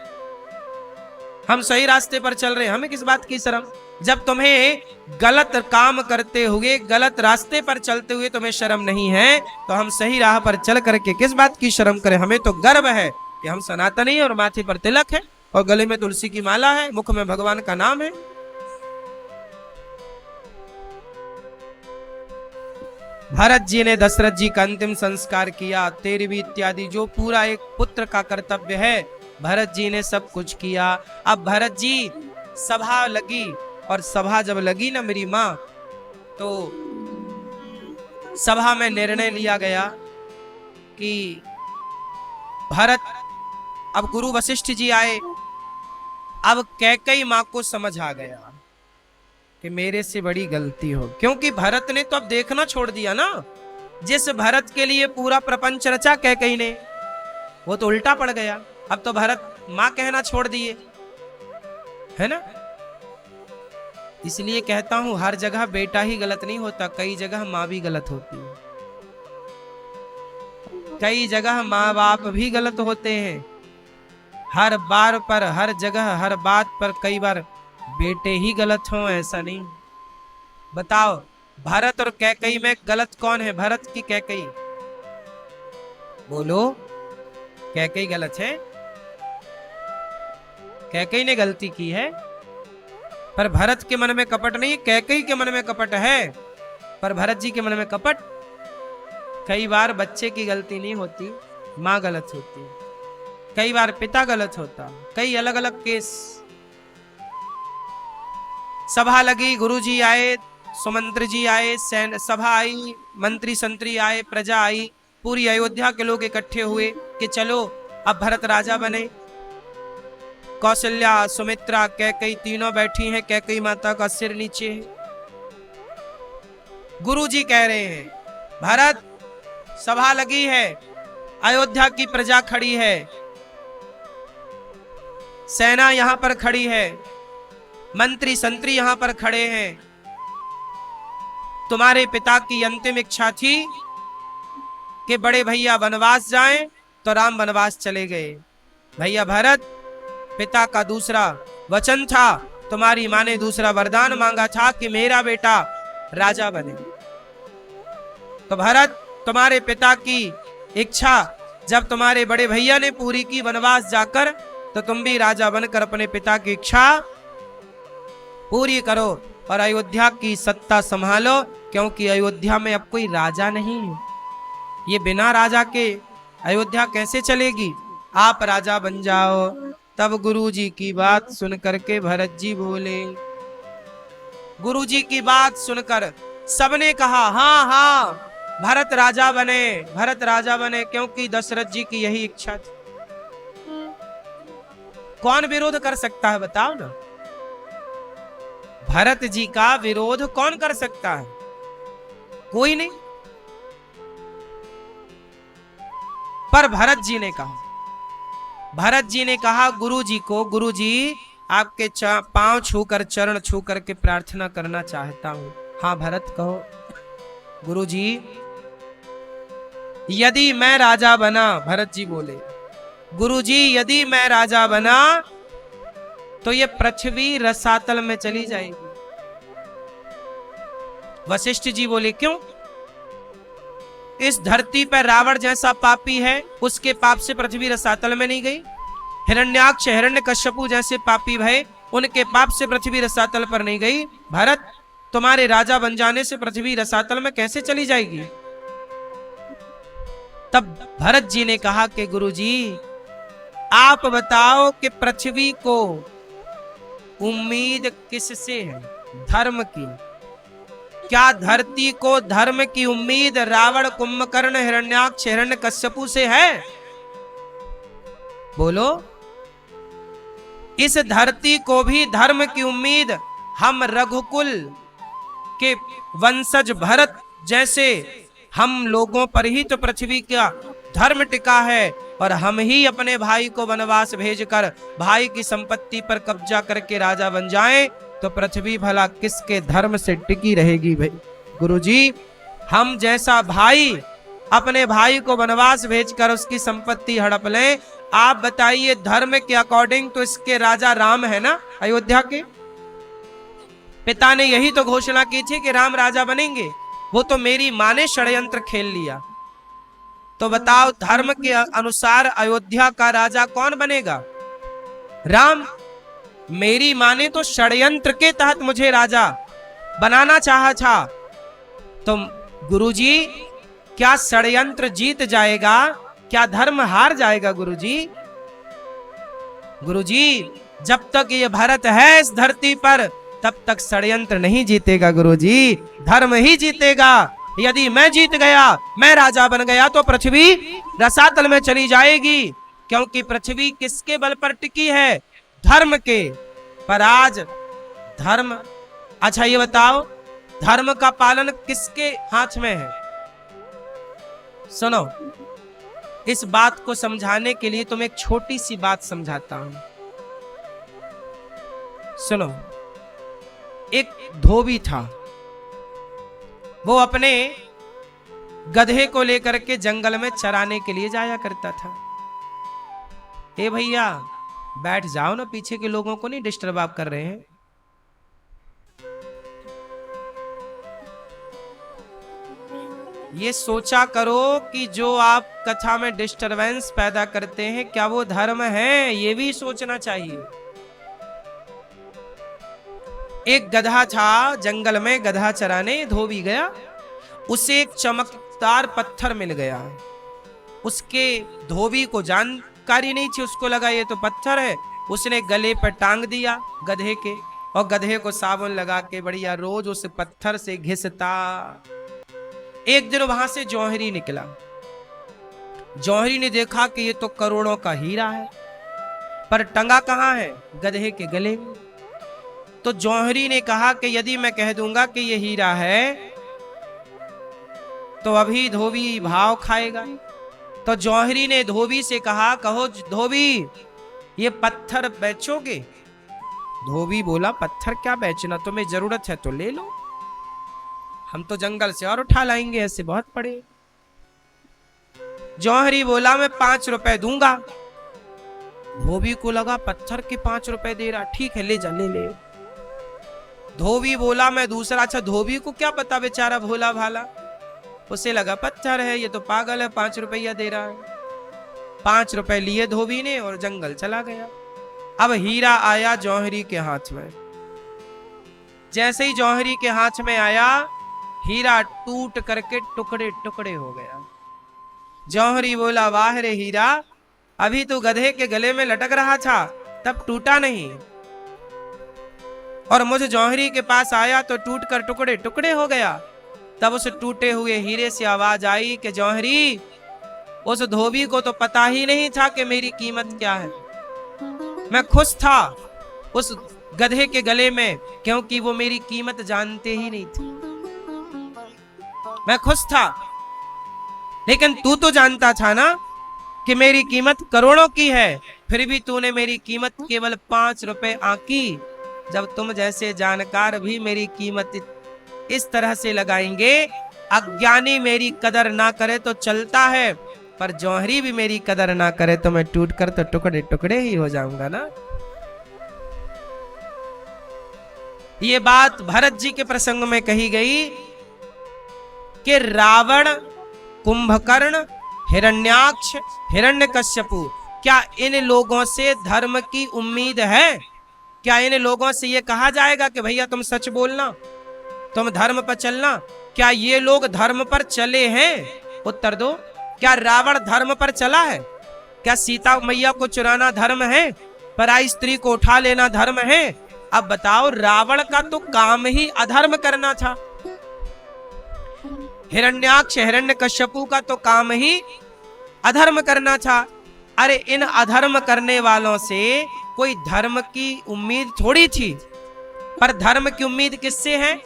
हम सही रास्ते पर चल रहे हैं, हमें किस बात की शर्म। जब तुम्हें गलत काम करते हुए, गलत रास्ते पर चलते हुए तुम्हें शर्म नहीं है, तो हम सही राह पर चल करके किस बात की शर्म करें। हमें तो गर्व है कि हम सनातनी है और माथे पर तिलक है और गले में तुलसी की माला है, मुख में भगवान का नाम है। भरत जी ने दशरथ जी का अंतिम संस्कार किया, तेरवी इत्यादि जो पूरा एक पुत्र का कर्तव्य है, भरत जी ने सब कुछ किया। अब भरत जी सभा लगी, और सभा जब लगी ना मेरी माँ, तो सभा में निर्णय लिया गया कि भरत, अब गुरु वशिष्ठ जी आए। अब कैकेयी माँ को समझ आ गया कि मेरे से बड़ी गलती हो, क्योंकि भरत ने तो अब देखना छोड़ दिया ना। जिस भरत के लिए पूरा प्रपंच रचा कैकेयी ने, वो तो उल्टा पड़ गया। अब तो भरत मां कहना छोड़ दिए, है ना। इसलिए कहता हूं हर जगह बेटा ही गलत नहीं होता, कई जगह मां भी गलत होती है, कई जगह माँ बाप भी गलत होते हैं। हर बार पर, हर जगह, हर बात पर कई बार बेटे ही गलत हों ऐसा नहीं। बताओ भरत और कैकेयी में गलत कौन है, भरत की कैकेयी? बोलो, कैकेयी गलत है? कैकेयी ने गलती की है, पर भरत के मन में कपट नहीं, कैकेयी के मन में कपट है, पर भरत जी के मन में कपट। कई बार बच्चे की गलती नहीं होती, मां गलत होती, कई बार पिता गलत होता, कई अलग अलग केस। सभा लगी, गुरुजी आए, सुमंत्र जी आए, सभा आई, मंत्री संतरी आए, प्रजा आई, पूरी अयोध्या के लोग इकट्ठे हुए कि चलो अब भरत राजा बने। कौशल्या, सुमित्रा, कैकेयी तीनों बैठी हैं, कैकेयी माता का सिर नीचे है। गुरुजी कह रहे हैं भरत, सभा लगी है, अयोध्या की प्रजा खड़ी है, सेना यहां पर खड़ी है, मंत्री संतरी यहां पर खड़े हैं। तुम्हारे पिता की अंतिम इच्छा थी कि बड़े भैया वनवास जाएं, तो राम वनवास चले गए। भैया भरत, पिता का दूसरा वचन था, तुम्हारी मां ने दूसरा वरदान मांगा था कि मेरा बेटा राजा बने। तो भरत, तुम्हारे पिता की इच्छा जब तुम्हारे बड़े भैया ने पूरी की वनवास जाकर, तो तुम भी राजा बनकर अपने पिता की इच्छा पूरी करो और अयोध्या की सत्ता संभालो, क्योंकि अयोध्या में अब कोई राजा नहीं है। ये बिना राजा के अयोध्या कैसे चलेगी? आप राजा बन जाओ। तब गुरुजी की बात सुन करके भरत जी बोले, गुरुजी की बात सुनकर सबने कहा हाँ हाँ भरत राजा बने, भरत राजा बने, क्योंकि दशरथ जी की यही इच्छा थी। कौन विरोध कर सकता है बताओ ना? भरत जी का विरोध कौन कर सकता है? कोई नहीं। पर भरत जी ने कहा, भरत जी ने कहा गुरु जी को, गुरु जी आपके पांव छूकर, चरण छू करके प्रार्थना करना चाहता हूं। हाँ भरत कहो। गुरु जी यदि मैं राजा बना, भरत जी बोले, गुरु जी यदि मैं राजा बना तो ये पृथ्वी रसातल में चली जाएगी। वशिष्ठ जी बोले क्यों? इस धरती पर रावण जैसा पापी है, उसके पाप से पृथ्वी रसातल में नहीं गई। हिरण्याक्ष, हिरण्यकश्यपु जैसे पापी भय, उनके पाप से पृथ्वी रसातल पर नहीं गई। भरत, तुम्हारे राजा बन जाने से पृथ्वी रसातल में कैसे चली जाएगी? तब भरत जी ने कहा कि गुरुजी आप बताओ कि पृथ्वी को उम्मीद किससे है? धर्म की। क्या धरती को धर्म की उम्मीद रावण, कुंभकर्ण, हिरण्याक्ष, हिरण्यकश्यपु से है? बोलो। इस धरती को भी धर्म की उम्मीद हम रघुकुल के वंशज भरत जैसे हम लोगों पर ही तो पृथ्वी का धर्म टिका है, और हम ही अपने भाई को वनवास भेजकर भाई की संपत्ति पर कब्जा करके राजा बन जाएं, तो पृथ्वी भला किसके धर्म से टिकी रहेगी? भाई गुरुजी, हम जैसा भाई अपने भाई को वनवास भेजकर उसकी संपत्ति हड़प लें, आप बताइए धर्म के अकॉर्डिंग तो इसके राजा राम है ना अयोध्या के। पिता ने यही तो घोषणा की थी कि राम राजा बनेंगे, वो तो मेरी मां ने षड्यंत्र खेल लिया। तो बताओ धर्म के अनुसार अयोध्या का राजा कौन बनेगा? राम। मेरी मां ने तो षड्यंत्र के तहत मुझे राजा बनाना चाहा था। तो गुरुजी क्या षड्यंत्र जीत जाएगा? क्या धर्म हार जाएगा? गुरुजी, गुरुजी जब तक ये भरत है इस धरती पर तब तक षड्यंत्र नहीं जीतेगा गुरुजी, धर्म ही जीतेगा। यदि मैं जीत गया, मैं राजा बन गया, तो पृथ्वी रसातल में चली जाएगी, क्योंकि पृथ्वी किसके बल पर टिकी है? धर्म के। पर आज धर्म अच्छा ये बताओ, धर्म का पालन किसके हाथ में है? सुनो, इस बात को समझाने के लिए तुम्हें एक छोटी सी बात समझाता हूं। सुनो, एक धोबी था, वो अपने गधे को लेकर के जंगल में चराने के लिए जाया करता था। ए भैया बैठ जाओ ना, पीछे के लोगों को नहीं डिस्टर्ब आप कर रहे हैं। ये सोचा करो कि जो आप कथा में डिस्टरबेंस पैदा करते हैं क्या वो धर्म है, ये भी सोचना चाहिए। एक गधा था, जंगल में गधा चराने धोबी गया, उसे एक चमकदार पत्थर मिल गया। उसके धोबी को जानकारी नहीं थी, उसको लगा ये तो पत्थर है। उसने गले पर टांग दिया गधे के, और गधे को साबुन लगा के बढ़िया रोज उस पत्थर से घिसता। एक दिन वहां से जौहरी निकला। जौहरी ने देखा कि ये तो करोड़ों का हीरा है, पर टंगा कहां है? गधे के गले में। तो जौहरी ने कहा कि यदि मैं कह दूंगा कि ये हीरा है तो अभी धोबी भाव खाएगा। तो जौहरी ने धोबी से कहा, कहो धोबी ये पत्थर बेचोगे? धोबी बोला, पत्थर क्या बेचना, तुम्हें जरूरत है तो ले लो, हम तो जंगल से और उठा लाएंगे, ऐसे बहुत पड़े। जौहरी बोला, मैं 5 रुपए दूंगा। धोबी को लगा पत्थर के 5 रुपए दे रहा, ठीक है ले जा, ले ले। धोबी बोला मैं दूसरा। अच्छा, धोबी को क्या पता, बेचारा भोला भाला, उसे लगा पत्थर है, ये तो पागल है, 5 रुपया दे रहा है। 5 रुपए लिए धोबी ने और जंगल चला गया। अब हीरा आया जौहरी के हाथ में। जैसे ही जौहरी के हाथ में आया, हीरा टूट करके टुकड़े टुकड़े हो गया। जौहरी बोला, वाह रे हीरा, अभी तो गधे के गले में लटक रहा था तब टूटा नहीं, और मुझे जौहरी के पास आया तो टूट कर टुकड़े टुकड़े हो गया। तब उस टूटे हुए हीरे से आवाज आई कि जौहरी, उस धोबी को तो पता ही नहीं था कि मेरी कीमत क्या है। मैं खुश था उस गधे के गले में, क्योंकि वो मेरी कीमत जानते ही नहीं थे। मैं खुश था, लेकिन तू तो जानता था ना कि मेरी कीमत करोड़ों की है, फिर भी तूने मेरी कीमत केवल 5 रुपए आंकी। जब तुम जैसे जानकार भी मेरी कीमत इस तरह से लगाएंगे, अज्ञानी मेरी कदर ना करे तो चलता है, पर जौहरी भी मेरी कदर ना करे तो मैं टूट कर तो टुकड़े टुकड़े ही हो जाऊंगा ना। ये बात भरत जी के प्रसंग में कही गई कि रावण, कुंभकर्ण, हिरण्याक्ष, हिरण्यकश्यपु, क्या इन लोगों से धर्म की उम्मीद है? क्या इन लोगों से ये कहा जाएगा कि भैया तुम सच बोलना, तुम धर्म पर चलना? क्या ये लोग धर्म पर चले हैं? उत्तर दो। क्या रावण धर्म पर चला है? क्या सीता मैया को चुराना धर्म है? पराई स्त्री को उठा लेना धर्म है? अब बताओ, रावण का तो काम ही अधर्म करना था। हिरण्याक्ष, हिरण्यकश्यपु का तो काम ही अधर्म करना था। अरे इन अधर्म करने वालों से कोई धर्म की उम्मीद थोड़ी थी, पर धर्म की उम्मीद किससे है?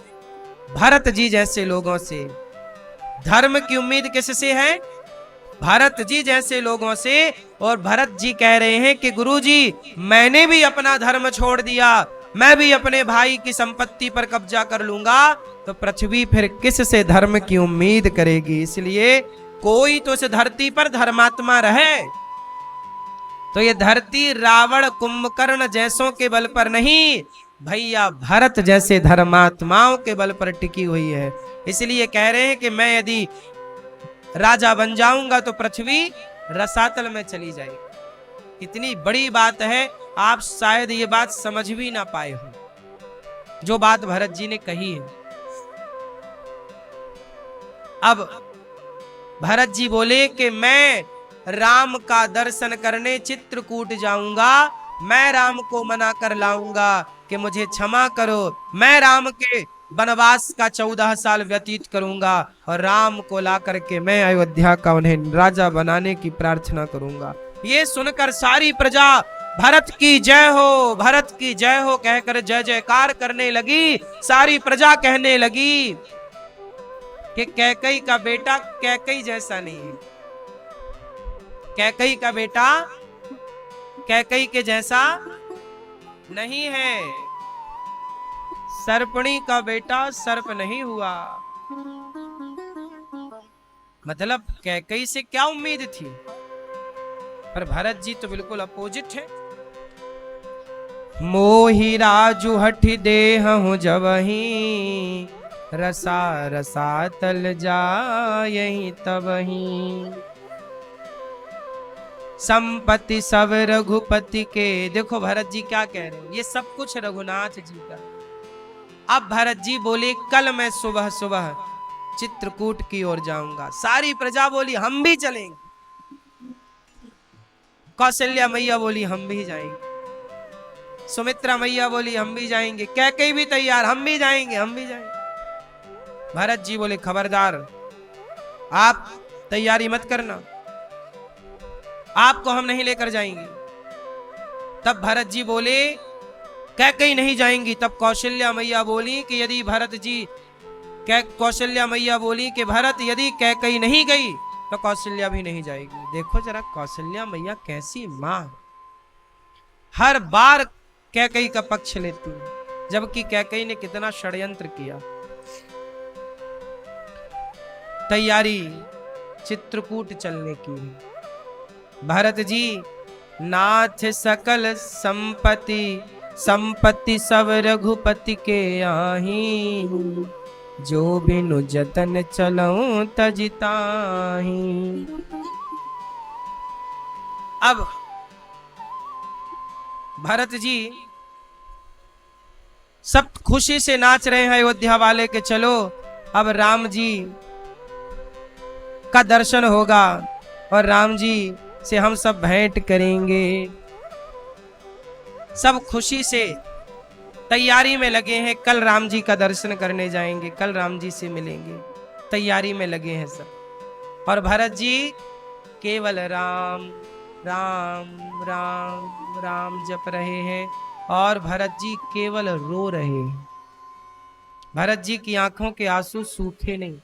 भरत जी जैसे लोगों से। धर्म की उम्मीद किससे है? भरत जी जैसे लोगों से। और भरत जी कह रहे हैं कि गुरुजी, मैंने भी अपना धर्म छोड़ दिया, मैं भी अपने भाई की संपत्ति पर कब्जा कर लूंगा, तो पृथ्वी फिर किस से धर्म की उम्मीद करेगी? इसलिए कोई तो इस धरती पर धर्मात्मा रहे। तो ये धरती रावण, कुंभकर्ण जैसों के बल पर नहीं, भैया भरत जैसे धर्मात्माओं के बल पर टिकी हुई है। इसलिए कह रहे हैं कि मैं यदि राजा बन जाऊंगा तो पृथ्वी रसातल में चली जाएगी। इतनी बड़ी बात है, आप शायद ये बात समझ भी ना पाए हो, जो बात भरत जी ने कही है। अब भरत जी बोले कि मैं राम का दर्शन करने चित्रकूट जाऊंगा, मैं राम को मना कर लाऊंगा कि मुझे क्षमा करो, मैं राम के वनवास का 14 साल व्यतीत करूंगा और राम को ला करके मैं अयोध्या का उन्हें राजा बनाने की प्रार्थना करूंगा। ये सुनकर सारी प्रजा भरत की जय हो, भरत की जय हो कहकर जय जयकार करने लगी। सारी प्रजा कहने लगी कि कैकई का बेटा कैकई जैसा नहीं है, कैकई का बेटा कैकई के जैसा नहीं है, सर्पणी का बेटा सर्प नहीं हुआ। मतलब कैकई से क्या उम्मीद थी, पर भरत जी तो बिल्कुल अपोजिट है। मोहि राजू हठ देहु जबहि, रसा रसा तल जायहि तबहि। संपत्ति सब रघुपति के। देखो भरत जी क्या कह रहे हैं, ये सब कुछ रघुनाथ जी का। अब भरत जी बोले कल मैं सुबह सुबह चित्रकूट की ओर जाऊंगा। सारी प्रजा बोली हम भी चलेंगे। कौशल्या मैया बोली हम भी जाएंगे। सुमित्रा मैया बोली हम भी जाएंगे। कैकेयी भी तैयार, हम भी जाएंगे, हम भी जाएंगे। भरत जी बोले खबरदार, आप तैयारी मत करना, आपको हम नहीं लेकर जाएंगे। तब भरत जी बोले कैकेयी नहीं जाएंगी। तब कौशल्या मैया बोली कि यदि भरत जी, कौशल्या मैया बोली कि भरत यदि कैकेयी नहीं गई तो कौशल्या भी नहीं जाएगी। देखो जरा कौशल्या मैया कैसी मां, हर बार कैकेयी का पक्ष लेती है, जबकि कैकेयी ने कितना षड्यंत्र किया। तैयारी चित्रकूट चलने की। भरत जी नाथ सकल संपत्ति, संपत्ति सब रघुपति के आही, जो बिनु जतन चलऊं तजिताही। अब भरत जी सब खुशी से नाच रहे हैं अयोध्या वाले के चलो अब राम जी का दर्शन होगा और राम जी से हम सब भेंट करेंगे। सब खुशी से तैयारी में लगे हैं, कल राम जी का दर्शन करने जाएंगे, कल राम जी से मिलेंगे, तैयारी में लगे हैं सब। और भरत जी केवल राम राम राम राम जप रहे हैं और भरत जी केवल रो रहे हैं। भरत जी की आंखों के आंसू सूखे नहीं।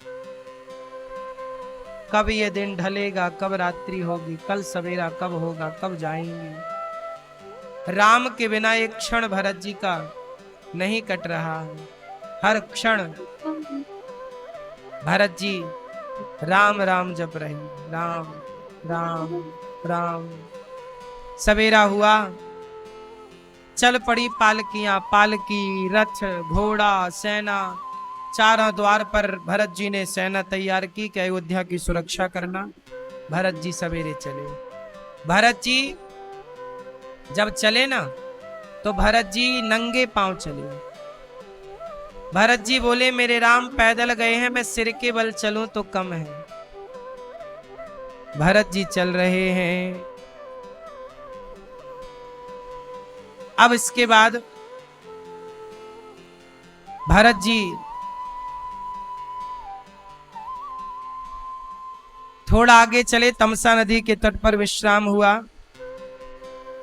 कब ये दिन ढलेगा, कब रात्रि होगी, कल सवेरा कब होगा, कब जाएंगे। राम के बिना एक क्षण भरत जी का नहीं कट रहा है। हर क्षण भरत जी राम राम जप रहे, राम राम राम। सवेरा हुआ, चल पड़ी पालकियां, पालकी, रथ, घोड़ा, सेना। चारों द्वार पर भरत जी ने सेना तैयार की कि अयोध्या की सुरक्षा करना। भरत जी सवेरे चले। भरत जी जब चले ना तो भरत जी नंगे पांव चले। भरत जी बोले मेरे राम पैदल गए हैं, मैं सिर के बल चलूं तो कम है। भरत जी चल रहे हैं। अब इसके बाद भरत जी थोड़ा आगे चले, तमसा नदी के तट पर विश्राम हुआ।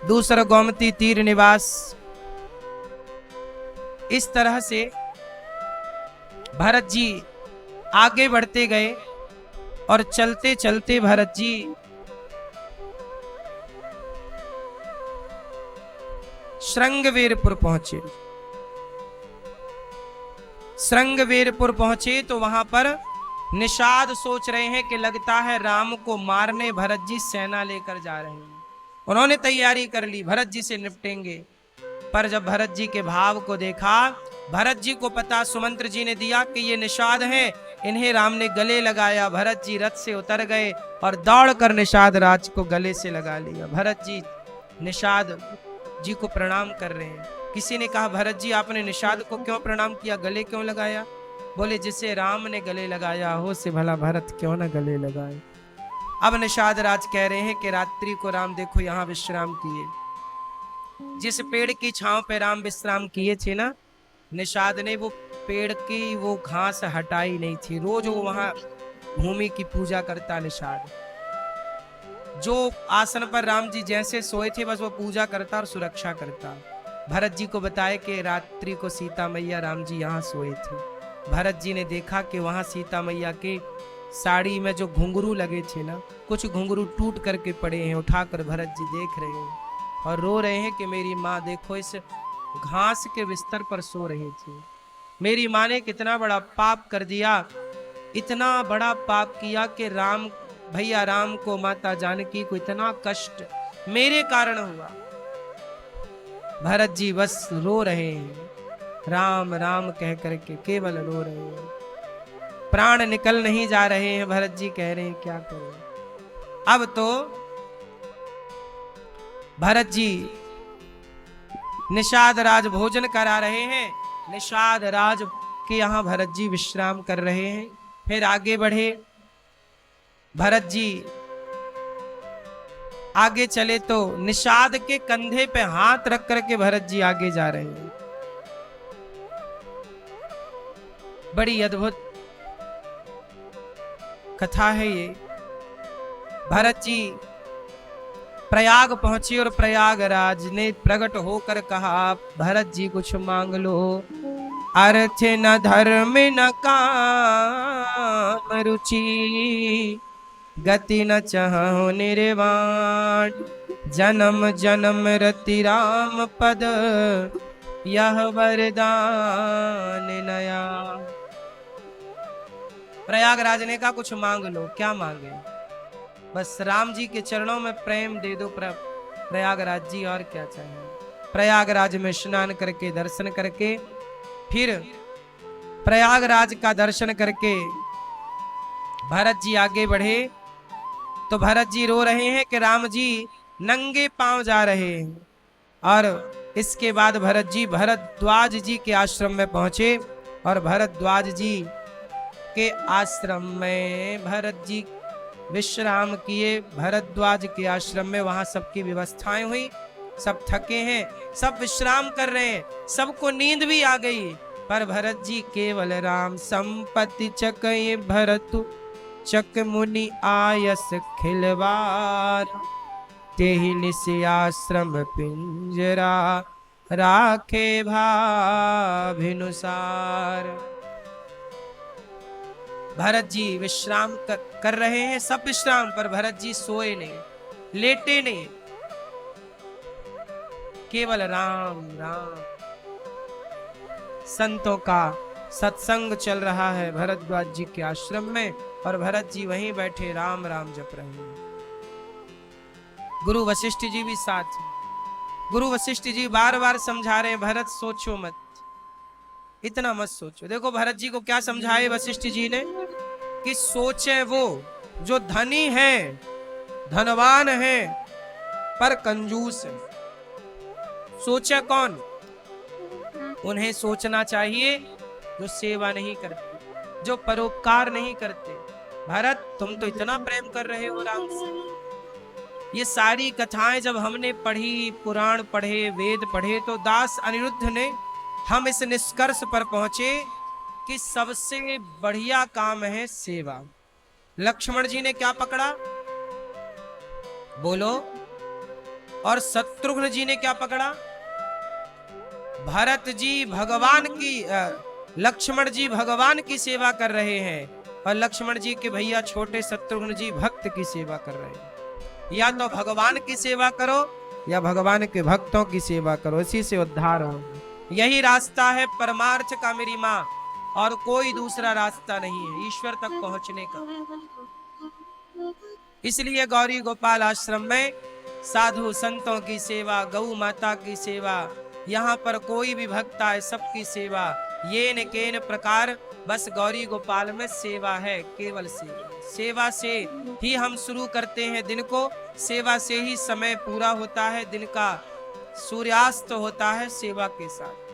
दूसरा गोमती तीर निवास। इस तरह से भरत जी आगे बढ़ते गए और चलते चलते भरत जी श्रृंगवेरपुर पहुंचे। श्रृंगवेरपुर पहुंचे तो वहां पर निषाद सोच रहे हैं कि लगता है राम को मारने भरत जी सेना लेकर जा रहे हैं। उन्होंने तैयारी कर ली, भरत जी से निपटेंगे। पर जब भरत जी के भाव को देखा, भरत जी को पता, सुमंत्र जी ने दिया कि ये निषाद हैं, इन्हें राम ने गले लगाया। भरत जी रथ से उतर गए और दौड़कर निषाद राज को गले से लगा लिया। भरत जी निषाद जी को प्रणाम कर रहे हैं। किसी ने कहा भरत जी आपने निषाद को क्यों प्रणाम किया, गले क्यों लगाया? बोले जिसे राम ने गले लगाया हो से भला भरत क्यों ना गले लगाए। अब निषाद राज कह रहे हैं कि रात्रि को राम देखो यहाँ विश्राम किए। जिस पेड़ की छांव पे राम विश्राम किए थे ना, निषाद ने वो पेड़ की वो घास हटाई नहीं थी। रोज वो वहां भूमि की पूजा करता निषाद। जो आसन पर राम जी जैसे सोए थे बस वो पूजा करता और सुरक्षा करता। भरत जी को बताए कि रात्रि को सीता मैया राम जी यहाँ सोए थे। भरत जी ने देखा कि वहां सीता मैया के साड़ी में जो घुंघरू लगे थे ना, कुछ घुंघरू टूट करके पड़े हैं। उठाकर भरत जी देख रहे हैं और रो रहे हैं कि मेरी माँ देखो इस घास के बिस्तर पर सो रही थी। मेरी माँ ने कितना बड़ा पाप कर दिया, इतना बड़ा पाप किया कि राम भैया राम को, माता जानकी को इतना कष्ट मेरे कारण हुआ। भरत जी बस रो रहे हैं, राम राम कह करके केवल रो रहे हैं, प्राण निकल नहीं जा रहे हैं। भरत जी कह रहे हैं क्या करें। अब तो भरत जी निषाद राज भोजन करा रहे हैं। निषाद राज के यहाँ भरत जी विश्राम कर रहे हैं। फिर आगे बढ़े भरत जी, आगे चले तो निषाद के कंधे पे हाथ रख करके भरत जी आगे जा रहे हैं। बड़ी अद्भुत कथा है ये। भरत जी प्रयाग पहुंचे और प्रयागराज ने प्रकट होकर कहा, भरत जी कुछ मांग लो, अर्थ न धर्म न काम रुचि, गति न चाहो निर्वाण, जन्म जन्म रति राम पद, यह वरदान नया। प्रयागराज ने कहा कुछ मांग लो। क्या मांगे? बस राम जी के चरणों में प्रेम दे दो प्रयागराज जी, और क्या चाहिए। प्रयागराज में स्नान करके दर्शन करके फिर प्रयागराज का दर्शन करके भरत जी आगे बढ़े तो भरत जी रो रहे हैं कि राम जी नंगे पांव जा रहे हैं। और इसके बाद भरत जी भरद्वाज जी के आश्रम में पहुंचे और भरद्वाज जी के आश्रम में भरत जी विश्राम किए। भरद्वाज के आश्रम में वहां सबकी व्यवस्थाएं हुई, सब थके हैं, सब विश्राम कर रहे हैं, सबको नींद भी आ गई। पर भरत जी केवल राम संपत्ति चकय भरतु, चक मुनि आयस खिलवार, तेहि निसि आश्रम पिंजरा, राखे भाभिनुसार। भरत जी विश्राम कर रहे हैं, सब विश्राम, पर भरत जी सोए नहीं, लेटे नहीं, केवल राम राम। संतों का सत्संग चल रहा है भरद्वाज जी के आश्रम में और भरत जी वहीं बैठे राम राम जप रहे हैं। गुरु वशिष्ठ जी भी साथ हैं। गुरु वशिष्ठ जी बार बार समझा रहे हैं, भरत सोचो मत, इतना मत सोचो। देखो भरत जी को क्या समझाए वशिष्ठ जी ने कि सोचे वो जो धनी है, धनवान है, पर कंजूस है। सोचे कौन? उन्हें सोचना चाहिए जो सेवा नहीं करते, जो परोपकार नहीं करते। भरत तुम तो इतना प्रेम कर रहे हो राम से। ये सारी कथाएं जब हमने पढ़ी, पुराण पढ़े, वेद पढ़े, तो दास अनिरुद्ध ने हम इस निष्कर्ष पर पहुंचे कि सबसे बढ़िया काम है सेवा। लक्ष्मण जी ने क्या पकड़ा? बोलो। और शत्रुघ्न जी ने क्या पकड़ा? भरत जी भगवान की, लक्ष्मण जी भगवान की सेवा कर रहे हैं और लक्ष्मण जी के भैया छोटे शत्रुघ्न जी भक्त की सेवा कर रहे हैं। या तो भगवान की सेवा करो या भगवान के भक्तों की सेवा करो, इसी से उद्धार हो। यही रास्ता है परमार्थ का मेरी माँ, और कोई दूसरा रास्ता नहीं है ईश्वर तक पहुंचने का। इसलिए गौरी गोपाल आश्रम में साधु संतों की सेवा, गौ माता की सेवा, यहाँ पर कोई भी भक्त आए सबकी सेवा, ये न केन प्रकार बस गौरी गोपाल में सेवा है, केवल सेवा। सेवा से ही हम शुरू करते हैं दिन को, सेवा से ही समय पूरा होता है, दिन का सूर्यास्त होता है सेवा के साथ।